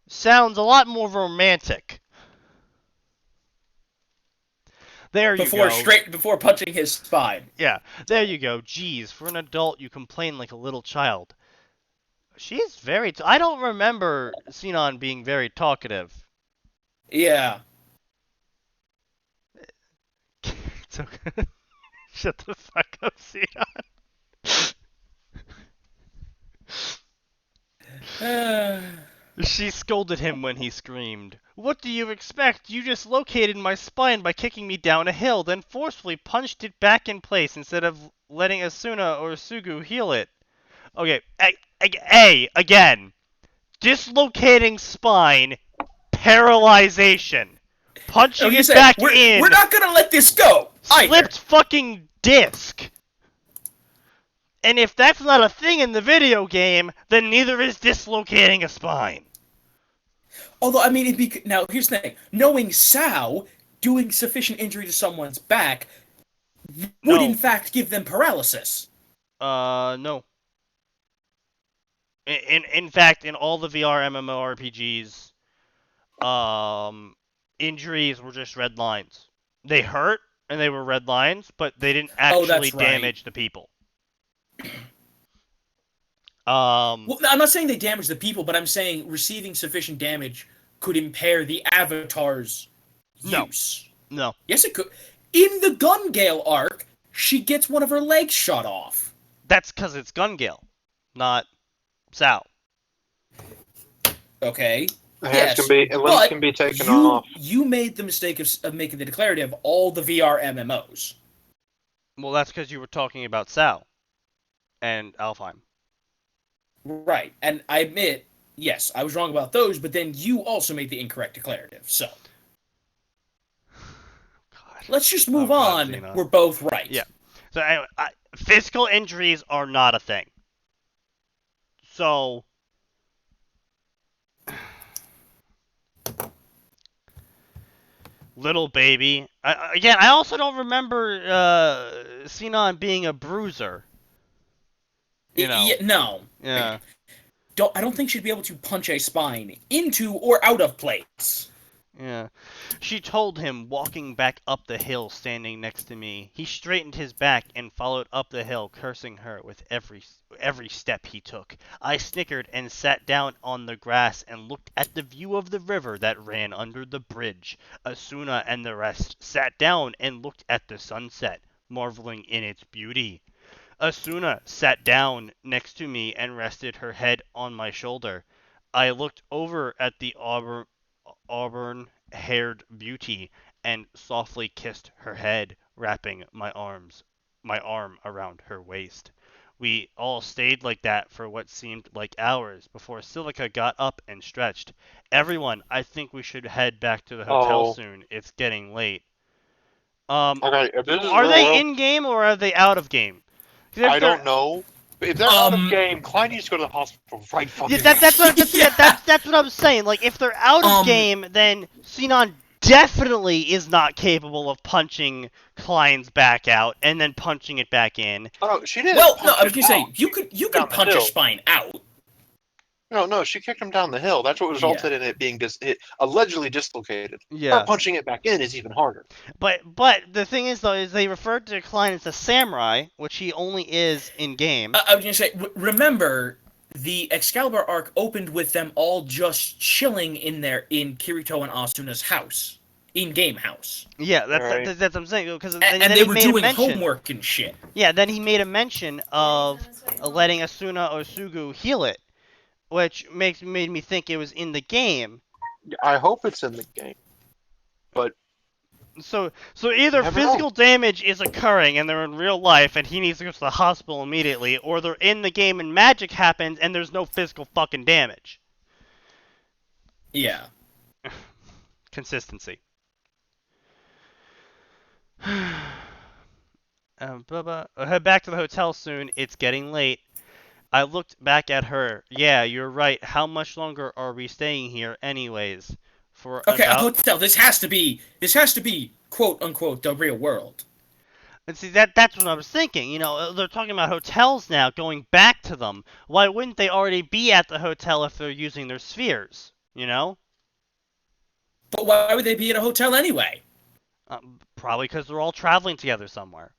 sounds a lot more romantic. There you go. Before punching his spine. Yeah, there you go. Jeez, for an adult, you complain like a little child. She's very... I don't remember Sinon being very talkative. Yeah. It's okay. Shut the fuck up, Xenon. She scolded him when he screamed. What do you expect? You just located my spine by kicking me down a hill, then forcefully punched it back in place instead of letting Asuna or Sugu heal it. Okay, again. Dislocating spine, paralyzation. Punching it back in. We're not gonna let this go. Slipped fucking disc. And if that's not a thing in the video game, then neither is dislocating a spine. Although, I mean, now here's the thing: knowing Sao doing sufficient injury to someone's back would in fact give them paralysis. No. In fact, in all the VR MMORPGs, injuries were just red lines. They hurt and they were red lines, but they didn't actually damage the people. Well, I'm not saying they damage the people, but I'm saying receiving sufficient damage could impair the avatar's use. No. Yes, it could. In the Gun Gale arc, she gets one of her legs shot off. That's because it's Gun Gale, not Sao. Okay. Limbs can be taken off. You made the mistake of making the declarative all the VR MMOs. Well, that's because you were talking about Sao and Alfheim. Right, and I admit, yes, I was wrong about those, but then you also made the incorrect declarative, so. God. Let's just move on. Xenon. We're both right. Yeah. So anyway, physical injuries are not a thing. So... Little baby. Again, I also don't remember Sinon being a bruiser. You know. No. Yeah. I don't think she'd be able to punch a spine into or out of place. Yeah. She told him, walking back up the hill standing next to me. He straightened his back and followed up the hill, cursing her with every step he took. I snickered and sat down on the grass and looked at the view of the river that ran under the bridge. Asuna and the rest sat down and looked at the sunset, marveling in its beauty. Asuna sat down next to me and rested her head on my shoulder. I looked over at the auburn-haired beauty and softly kissed her head, wrapping my arm around her waist. We all stayed like that for what seemed like hours before Silica got up and stretched. Everyone, I think we should head back to the hotel soon. It's getting late. Okay, are they in game or are they out of game? I don't know. If they're out of game, Klein needs to go to the hospital right fucking now. That's what I'm saying. Like, if they're out of game, then Sinon definitely is not capable of punching Klein's back out and then punching it back in. Oh, no, she did. Well, no, I was gonna say you could punch a spine out. No, she kicked him down the hill. That's what resulted in it being allegedly dislocated. Yeah. Her punching it back in is even harder. But the thing is, though, is they referred to Klein as a samurai, which he only is in game. I was gonna say, remember, the Excalibur arc opened with them all just chilling in Kirito and Asuna's house, in-game house. Yeah, that's what I'm saying. Because and they were doing homework and shit. Yeah, then he made a mention of letting Asuna or Sugu heal it, which made me think it was in the game. I hope it's in the game, but so either physical damage is occurring and they're in real life and he needs to go to the hospital immediately, or they're in the game and magic happens and there's no physical fucking damage. Yeah. Consistency. Head back to the hotel soon. It's getting late. I looked back at her. Yeah, you're right. How much longer are we staying here anyways? A hotel. This has to be quote unquote the real world. And see, that's what I was thinking. You know, they're talking about hotels now, going back to them. Why wouldn't they already be at the hotel if they're using their spheres? You know? But why would they be at a hotel anyway? Probably because they're all traveling together somewhere.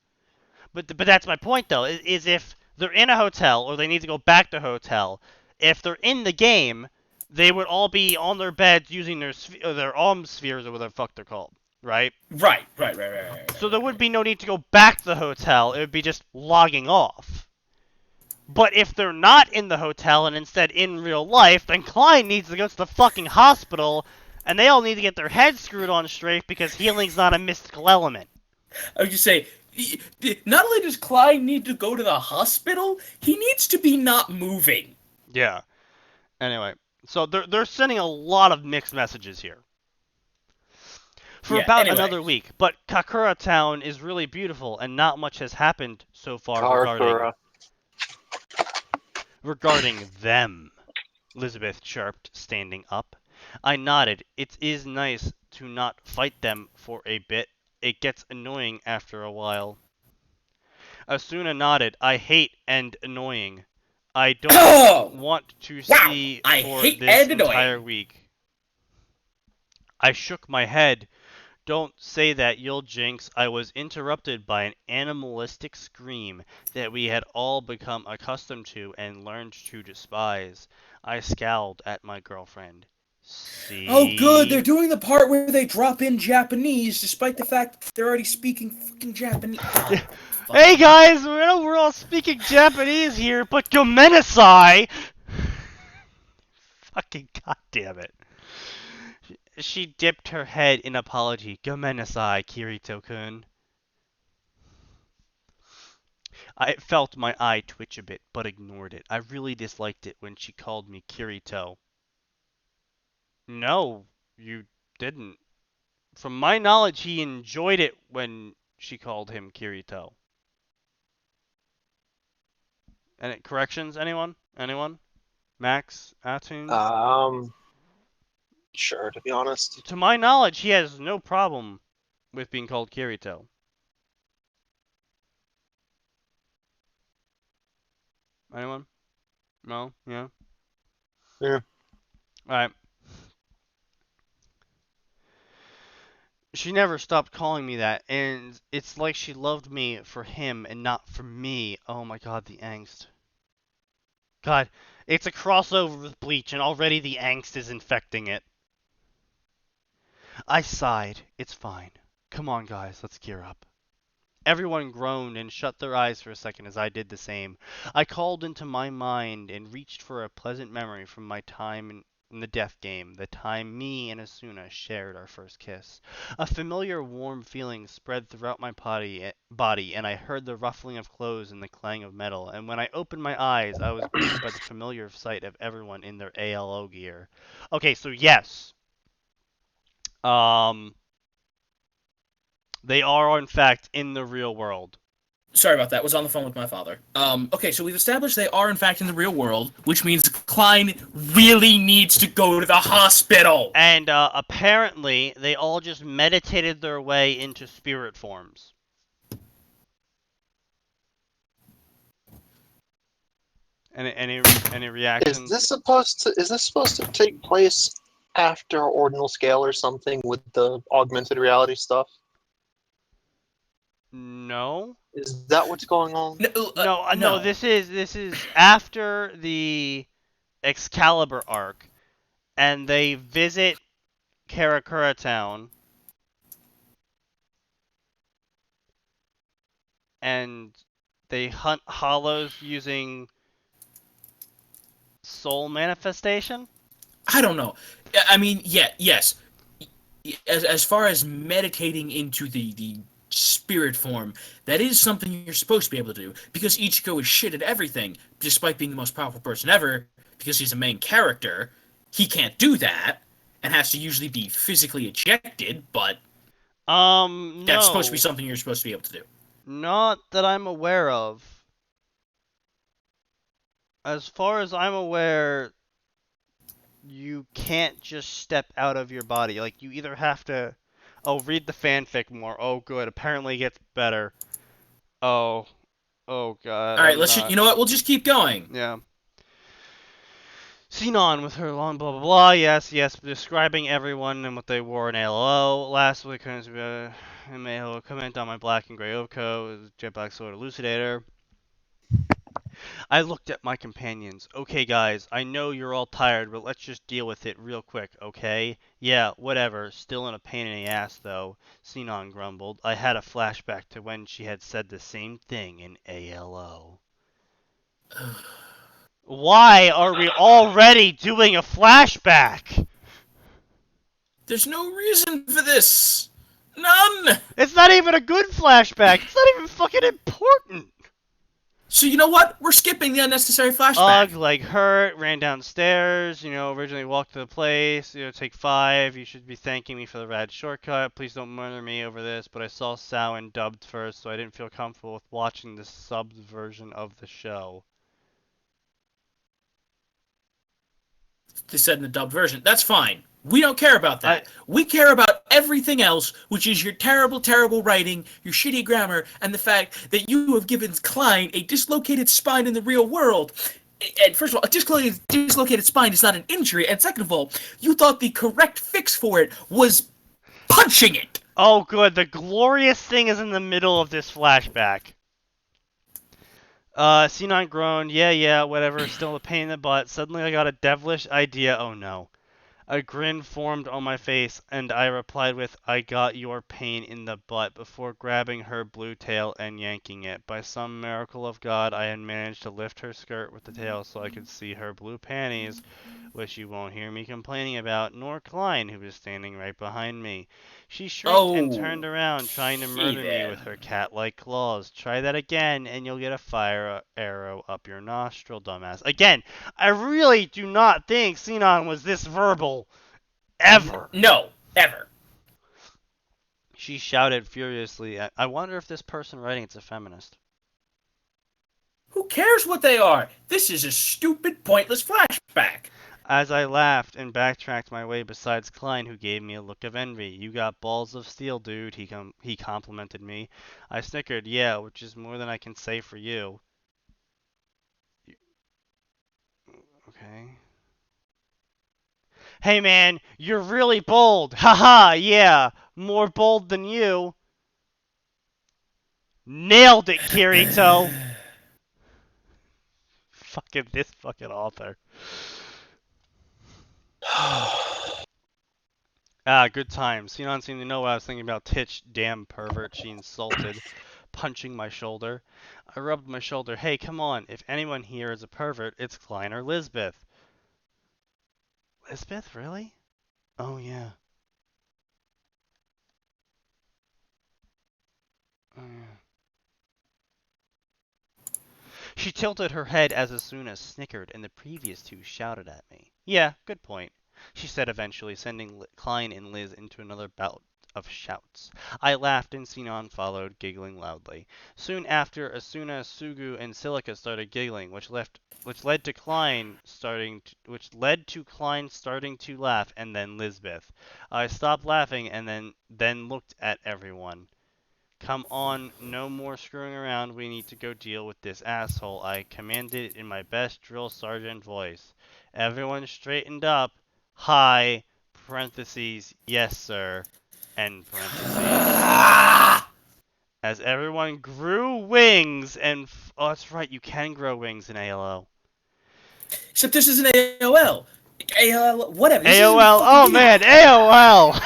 But that's my point, though, is if they're in a hotel, or they need to go back to a hotel, if they're in the game, they would all be on their beds using their spheres, or whatever the fuck they're called. right? Right. So there would be no need to go back to the hotel. It would be just logging off. But if they're not in the hotel and instead in real life, then Klein needs to go to the fucking hospital, and they all need to get their heads screwed on straight because healing's not a mystical element. I would just say, not only does Klein need to go to the hospital, he needs to be not moving. Yeah. Anyway, so they're sending a lot of mixed messages here. For Yeah, about anyway. another week, but Kakura Town is really beautiful, and not much has happened so far regarding them. Elizabeth chirped, standing up. I nodded. It is nice to not fight them for a bit. It gets annoying after a while. Asuna nodded. I hate and annoying. I don't want to see I for hate this and annoying. entire week. I shook my head. Don't say that, you'll jinx. I was interrupted by an animalistic scream that we had all become accustomed to and learned to despise. I scowled at my girlfriend. See? Oh, good. They're doing the part where they drop in Japanese, despite the fact that they're already speaking fucking Japanese. Oh, hey guys, we're all speaking Japanese here, but Gomenasai! Fucking goddamn it. She dipped her head in apology. Gomenasai, Kirito-kun. I felt my eye twitch a bit, but ignored it. I really disliked it when she called me Kirito. No, you didn't. From my knowledge, he enjoyed it when she called him Kirito. And corrections, anyone? Anyone? Max, Atin? Sure, to be honest. To my knowledge, he has no problem with being called Kirito. Anyone? No? Yeah? Yeah. Alright. She never stopped calling me that, and it's like she loved me for him and not for me. Oh my god, the angst. God, it's a crossover with Bleach, and already the angst is infecting it. I sighed. It's fine. Come on, guys, let's gear up. Everyone groaned and shut their eyes for a second as I did the same. I called into my mind and reached for a pleasant memory from my time in the death game, the time me and Asuna shared our first kiss. A familiar warm feeling spread throughout my body, and I heard the ruffling of clothes and the clang of metal, and when I opened my eyes, I was greeted by the familiar sight of everyone in their ALO gear. Okay, so yes. They are, in fact, in the real world. Sorry about that. Was on the phone with my father. Okay, so we've established they are in fact in the real world, which means Klein really needs to go to the hospital. And apparently, they all just meditated their way into spirit forms. Any reactions? Is this supposed to take place after Ordinal Scale or something with the augmented reality stuff? No. Is that what's going on? No. This is after the Excalibur arc, and they visit Karakura Town, and they hunt hollows using soul manifestation. I don't know. I mean, yes. As far as meditating into the spirit form, that is something you're supposed to be able to do, because Ichigo is shit at everything, despite being the most powerful person ever, because he's a main character. He can't do that, and has to usually be physically ejected, but No. that's supposed to be something you're supposed to be able to do. Not that I'm aware of. As far as I'm aware, you can't just step out of your body. Like, you either have to... Oh, read the fanfic more. Oh, good. Apparently it gets better. Oh. Oh, God. Alright, you know what? We'll just keep going. Yeah. Sinon with her long blah blah blah. Yes. Describing everyone and what they wore in ALO. Last week, Mayho comment on my black and gray Oko, Jet Black Sword Elucidator. I looked at my companions. Okay, guys, I know you're all tired, but let's just deal with it real quick, okay? Yeah, whatever. Still in a pain in the ass, though, Sinon grumbled. I had a flashback to when she had said the same thing in ALO. Why are we already doing a flashback? There's no reason for this. None. It's not even a good flashback. It's not even fucking important. So you know what? We're skipping the unnecessary flashback. Ugh, like hurt, ran downstairs, originally walked to the place, take 5, you should be thanking me for the rad shortcut, please don't murder me over this, but I saw Samhain dubbed first, so I didn't feel comfortable with watching the subbed version of the show. They said in the dubbed version. That's fine. We don't care about that. We care about everything else, which is your terrible, terrible writing, your shitty grammar, and the fact that you have given Klein a dislocated spine in the real world. And first of all, a dislocated spine is not an injury. And second of all, you thought the correct fix for it was punching it. Oh, good. The glorious thing is in the middle of this flashback. Sinon groaned, yeah, whatever, still a pain in the butt. Suddenly I got a devilish idea. Oh no. A grin formed on my face, and I replied with, I got your pain in the butt, before grabbing her blue tail and yanking it. By some miracle of God, I had managed to lift her skirt with the tail so I could see her blue panties, which you won't hear me complaining about, nor Klein, who was standing right behind me. She shrieked and turned around, trying to murder me with her cat-like claws. Try that again, and you'll get a fire arrow up your nostril, dumbass. Again, I really do not think Sinon was this verbal. Ever. No, ever. She shouted furiously. I wonder if this person writing it's a feminist. Who cares what they are? This is a stupid, pointless flashback. As I laughed and backtracked my way besides Klein, who gave me a look of envy. You got balls of steel, dude, he complimented me. I snickered, yeah, which is more than I can say for you. Okay. Hey man, you're really bold. Haha, yeah, more bold than you. Nailed it, Kirito. This fucking author. Good times. Sinon seemed to know what I was thinking about. Titch, damn pervert, she insulted, punching my shoulder. I rubbed my shoulder. Hey, come on. If anyone here is a pervert, it's Klein or Lisbeth. Lisbeth, really? Oh, yeah. Oh, yeah. She tilted her head as Asuna snickered, and the previous two shouted at me. Yeah, good point, she said eventually, sending Klein and Liz into another bout of shouts. I laughed and Sinon followed, giggling loudly. Soon after, Asuna, Sugu, and Silica started giggling, which led to Klein starting to laugh, and then Lisbeth. I stopped laughing and then looked at everyone. Come on, no more screwing around. We need to go deal with this asshole, I commanded in my best drill sergeant voice. Everyone straightened up. Hi, parentheses, yes sir, end parentheses. As everyone grew wings and... oh, that's right, you can grow wings in ALO. Except this is an AOL. AOL, whatever. AOL, oh man, AOL!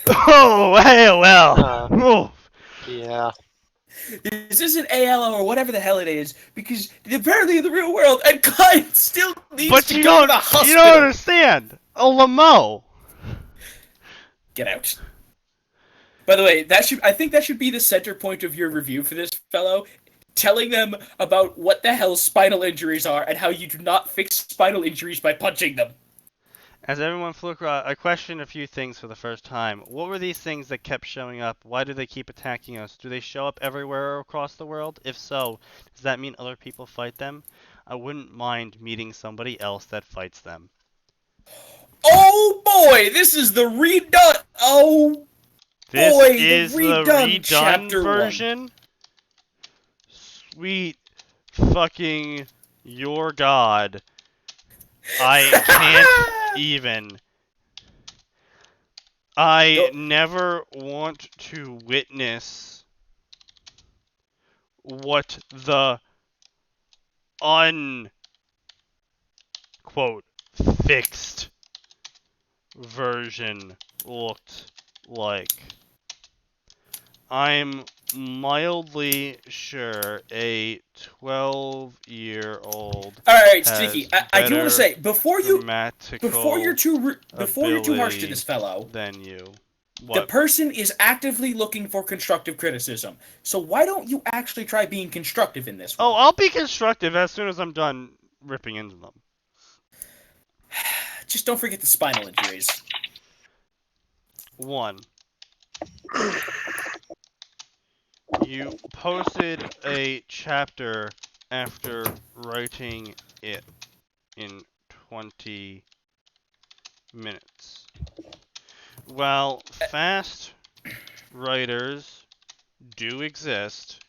Oh, AOL! Yeah. This isn't ALO or whatever the hell it is, because apparently in the real world, and Klein still needs to go to the hospital. You don't understand. A Lamo. Get out. By the way, I think that should be the center point of your review for this fellow, telling them about what the hell spinal injuries are and how you do not fix spinal injuries by punching them. As everyone flew across, I questioned a few things for the first time. What were these things that kept showing up? Why do they keep attacking us? Do they show up everywhere across the world? If so, does that mean other people fight them? I wouldn't mind meeting somebody else that fights them. Oh boy, this is the redone. Oh this boy, is the redone chapter version. 1. Sweet fucking your god. I can't even. I never want to witness what the unquote fixed version looked like. I'm mildly sure a 12-year-old All right, has Sneaky. I do want to say before you're too harsh to this fellow, than you. the What? person is actively looking for constructive criticism. So why don't you actually try being constructive in this one? Oh, I'll be constructive as soon as I'm done ripping into them. Just don't forget the spinal injuries. 1. You posted a chapter after writing it in 20 minutes. While fast writers do exist,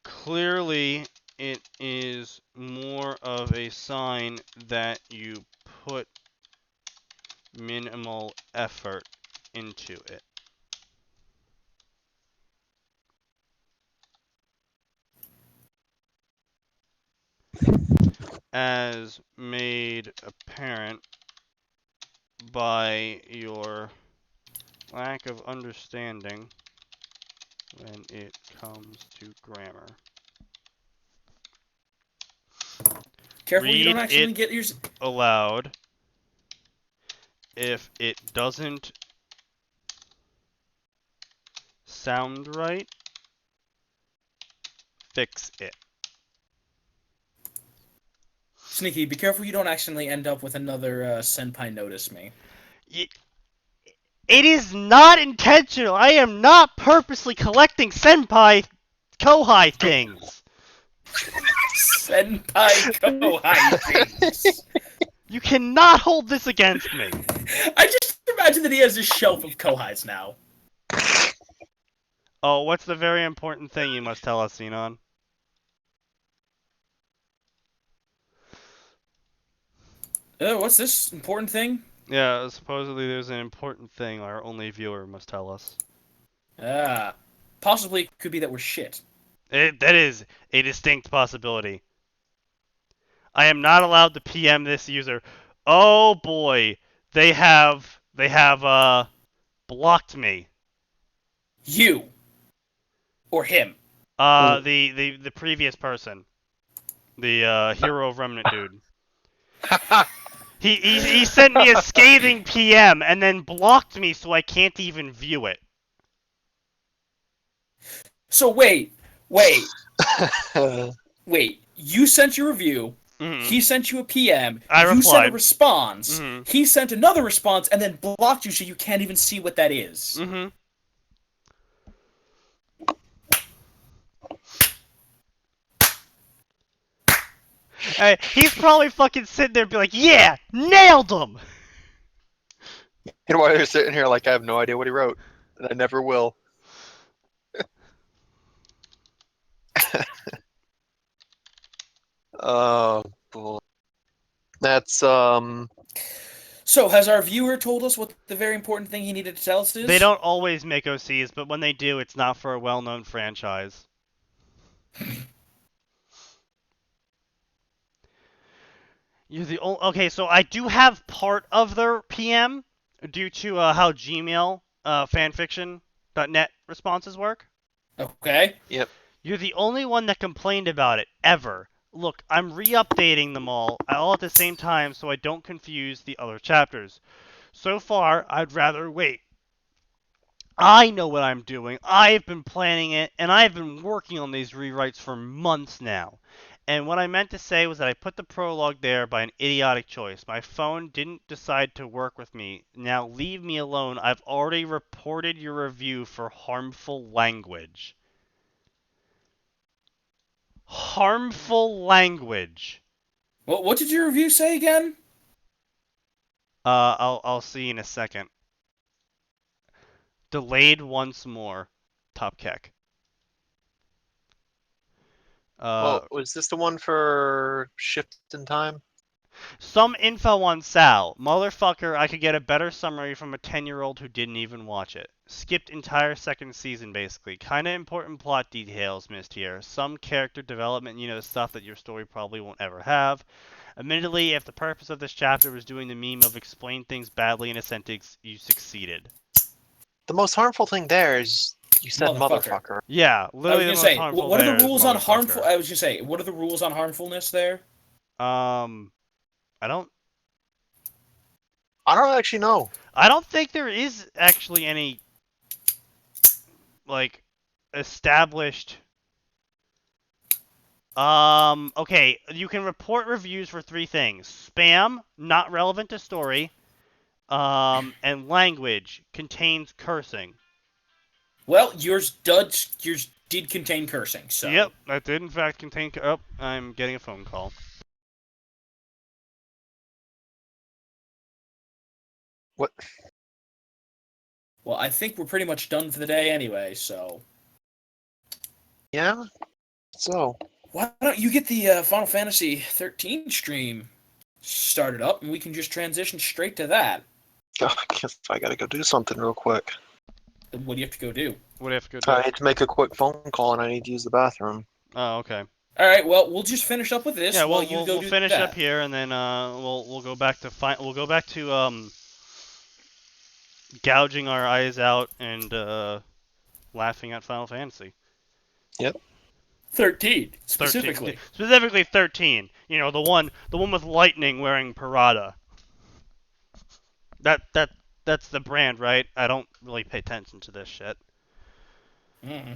clearly it is more of a sign that you put minimal effort into it. As made apparent by your lack of understanding when it comes to grammar. Careful you don't Read accidentally it get your... aloud. If it doesn't sound right, fix it. Sneaky, be careful you don't accidentally end up with another senpai notice me. It is not intentional. I am not purposely collecting senpai kohai things. Senpai kohai things. You cannot hold this against me. I just imagine that he has a shelf of kohais now. Oh, what's the very important thing you must tell us, Xenon? Oh, what's this important thing? Yeah, supposedly there's an important thing our only viewer must tell us. Possibly it could be that we're shit. That is a distinct possibility. I am not allowed to PM this user. Oh boy, they have blocked me. You. Or him. The previous person. The Hero of Remnant dude. He sent me a scathing PM and then blocked me so I can't even view it. So wait. You sent your review. Mm-hmm. He sent you a PM. I You sent a replied. response. Mm-hmm. He sent another response and then blocked you so you can't even see what that is. Mm-hmm. He's probably fucking sitting there and be like, yeah, nailed him! And while you're sitting here like I have no idea what he wrote, and I never will. Oh boy. That's So, has our viewer told us what the very important thing he needed to tell us is? They don't always make OCs, but when they do, it's not for a well-known franchise. You're the only... Okay, so I do have part of their PM due to how Gmail fanfiction.net responses work. Okay. Yep. You're the only one that complained about it, ever. Look, I'm re-updating them all at the same time so I don't confuse the other chapters. So far, I'd rather wait. I know what I'm doing, I've been planning it, and I've been working on these rewrites for months now. And what I meant to say was that I put the prologue there by an idiotic choice. My phone didn't decide to work with me. Now leave me alone. I've already reported your review for harmful language. Harmful language. What did your review say again? I'll see in a second. Delayed once more. Top Keck. Well, was this the one for Shift in Time? Some info on Sal. Motherfucker, I could get a better summary from a 10-year-old who didn't even watch it. skipped entire second season, basically. Kind of important plot details missed here. Some character development, stuff that your story probably won't ever have. Admittedly, if the purpose of this chapter was doing the meme of explain things badly in a sentence, you succeeded. The most harmful thing there is you said Motherfucker. motherfucker. Yeah, I literally the was most gonna say, harmful what are there the is rules on harmful? motherfucker. I was gonna say, what are the rules on harmfulness there? I don't Actually know. I don't think there is actually any like established. Okay, you can report reviews for 3 things: spam, not relevant to story, and language contains cursing. Well, yours did contain cursing, so. Yep, that did in fact contain. Oh, I'm getting a phone call. What? Well, I think we're pretty much done for the day anyway, so. Yeah? So. Why don't you get the Final Fantasy 13 stream started up, and we can just transition straight to that. I guess I gotta go do something real quick. What do you have to go do? What do you have to go do? I need to make a quick phone call and I need to use the bathroom. Oh, okay. All right, well, we'll just finish up with this Yeah, while you go we'll do finish that. up here, and then we'll go back to gouging our eyes out and laughing at Final Fantasy. Yep. 13 specifically. Specifically 13. The one with Lightning wearing Parada. That's the brand, right? I don't really pay attention to this shit. Mm-hmm.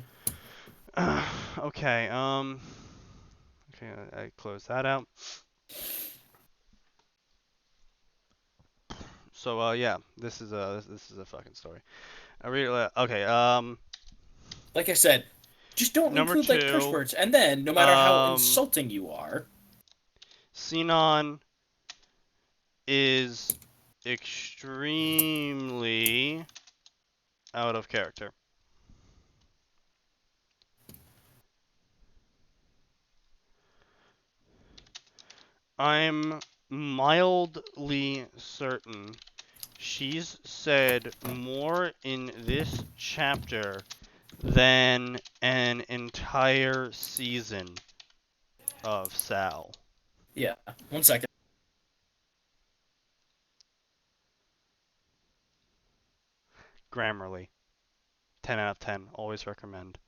Okay. Okay, I close that out. So yeah, this is a fucking story. I really okay. Like I said, just don't Number include like curse 2, words, and then no matter how insulting you are, Sinon is extremely out of character. I'm mildly certain she's said more in this chapter than an entire season of Sal. yeah. 1 second. Grammarly. 10 out of 10. Always recommend.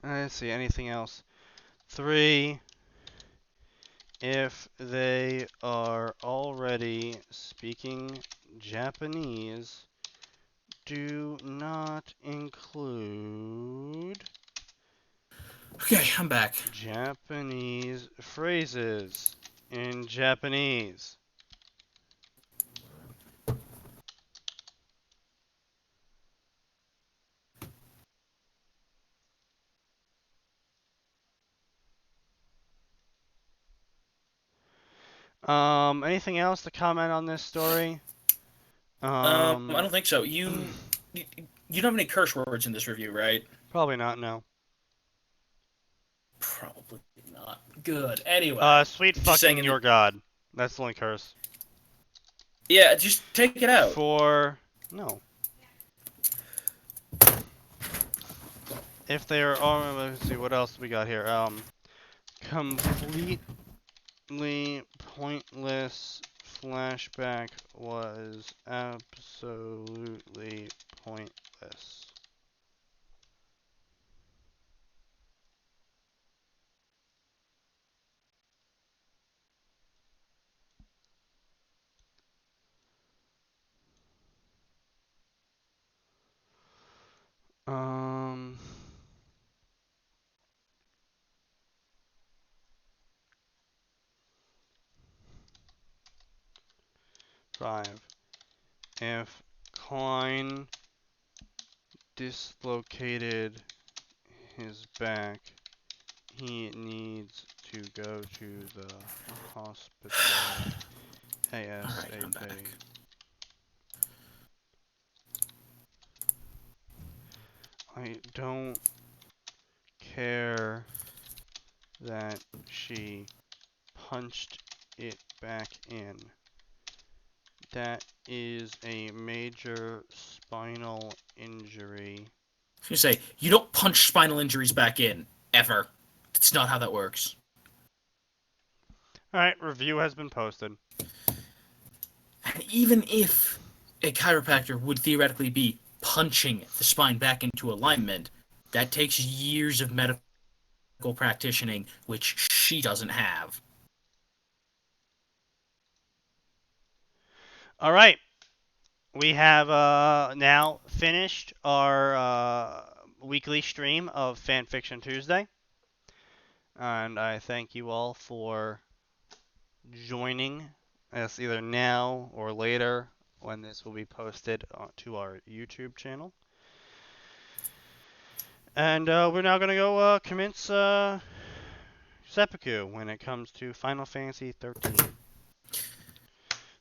Let's see, anything else? 3. If they are already speaking Japanese, do not include Okay, I'm back. Japanese phrases in Japanese. Anything else to comment on this story? I don't think so. You don't have any curse words in this review, right? Probably not, no. Probably not. Good. Anyway. Sweet just fucking saying your god. That's the only curse. Yeah, just take it out. No. If they're let's see what else we got here. Completely pointless flashback was absolutely pointless. Um 5. If Klein dislocated his back, he needs to go to the hospital Alright, I'm ASAP. back. I don't care that she punched it back in. that is a major spinal injury. I was gonna say, you don't punch spinal injuries back in, ever. It's not how that works. Alright, review has been posted. And even if a chiropractor would theoretically be punching the spine back into alignment, that takes years of medical practicing, which she doesn't have. Alright, we have now finished our weekly stream of Fanfiction Tuesday. And I thank you all for joining us either now or later when this will be posted to our YouTube channel. And we're now going to go commence seppuku when it comes to Final Fantasy 13.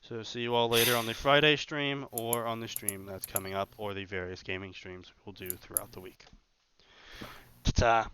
So see you all later on the Friday stream or on the stream that's coming up or the various gaming streams we'll do throughout the week. Ta-ta.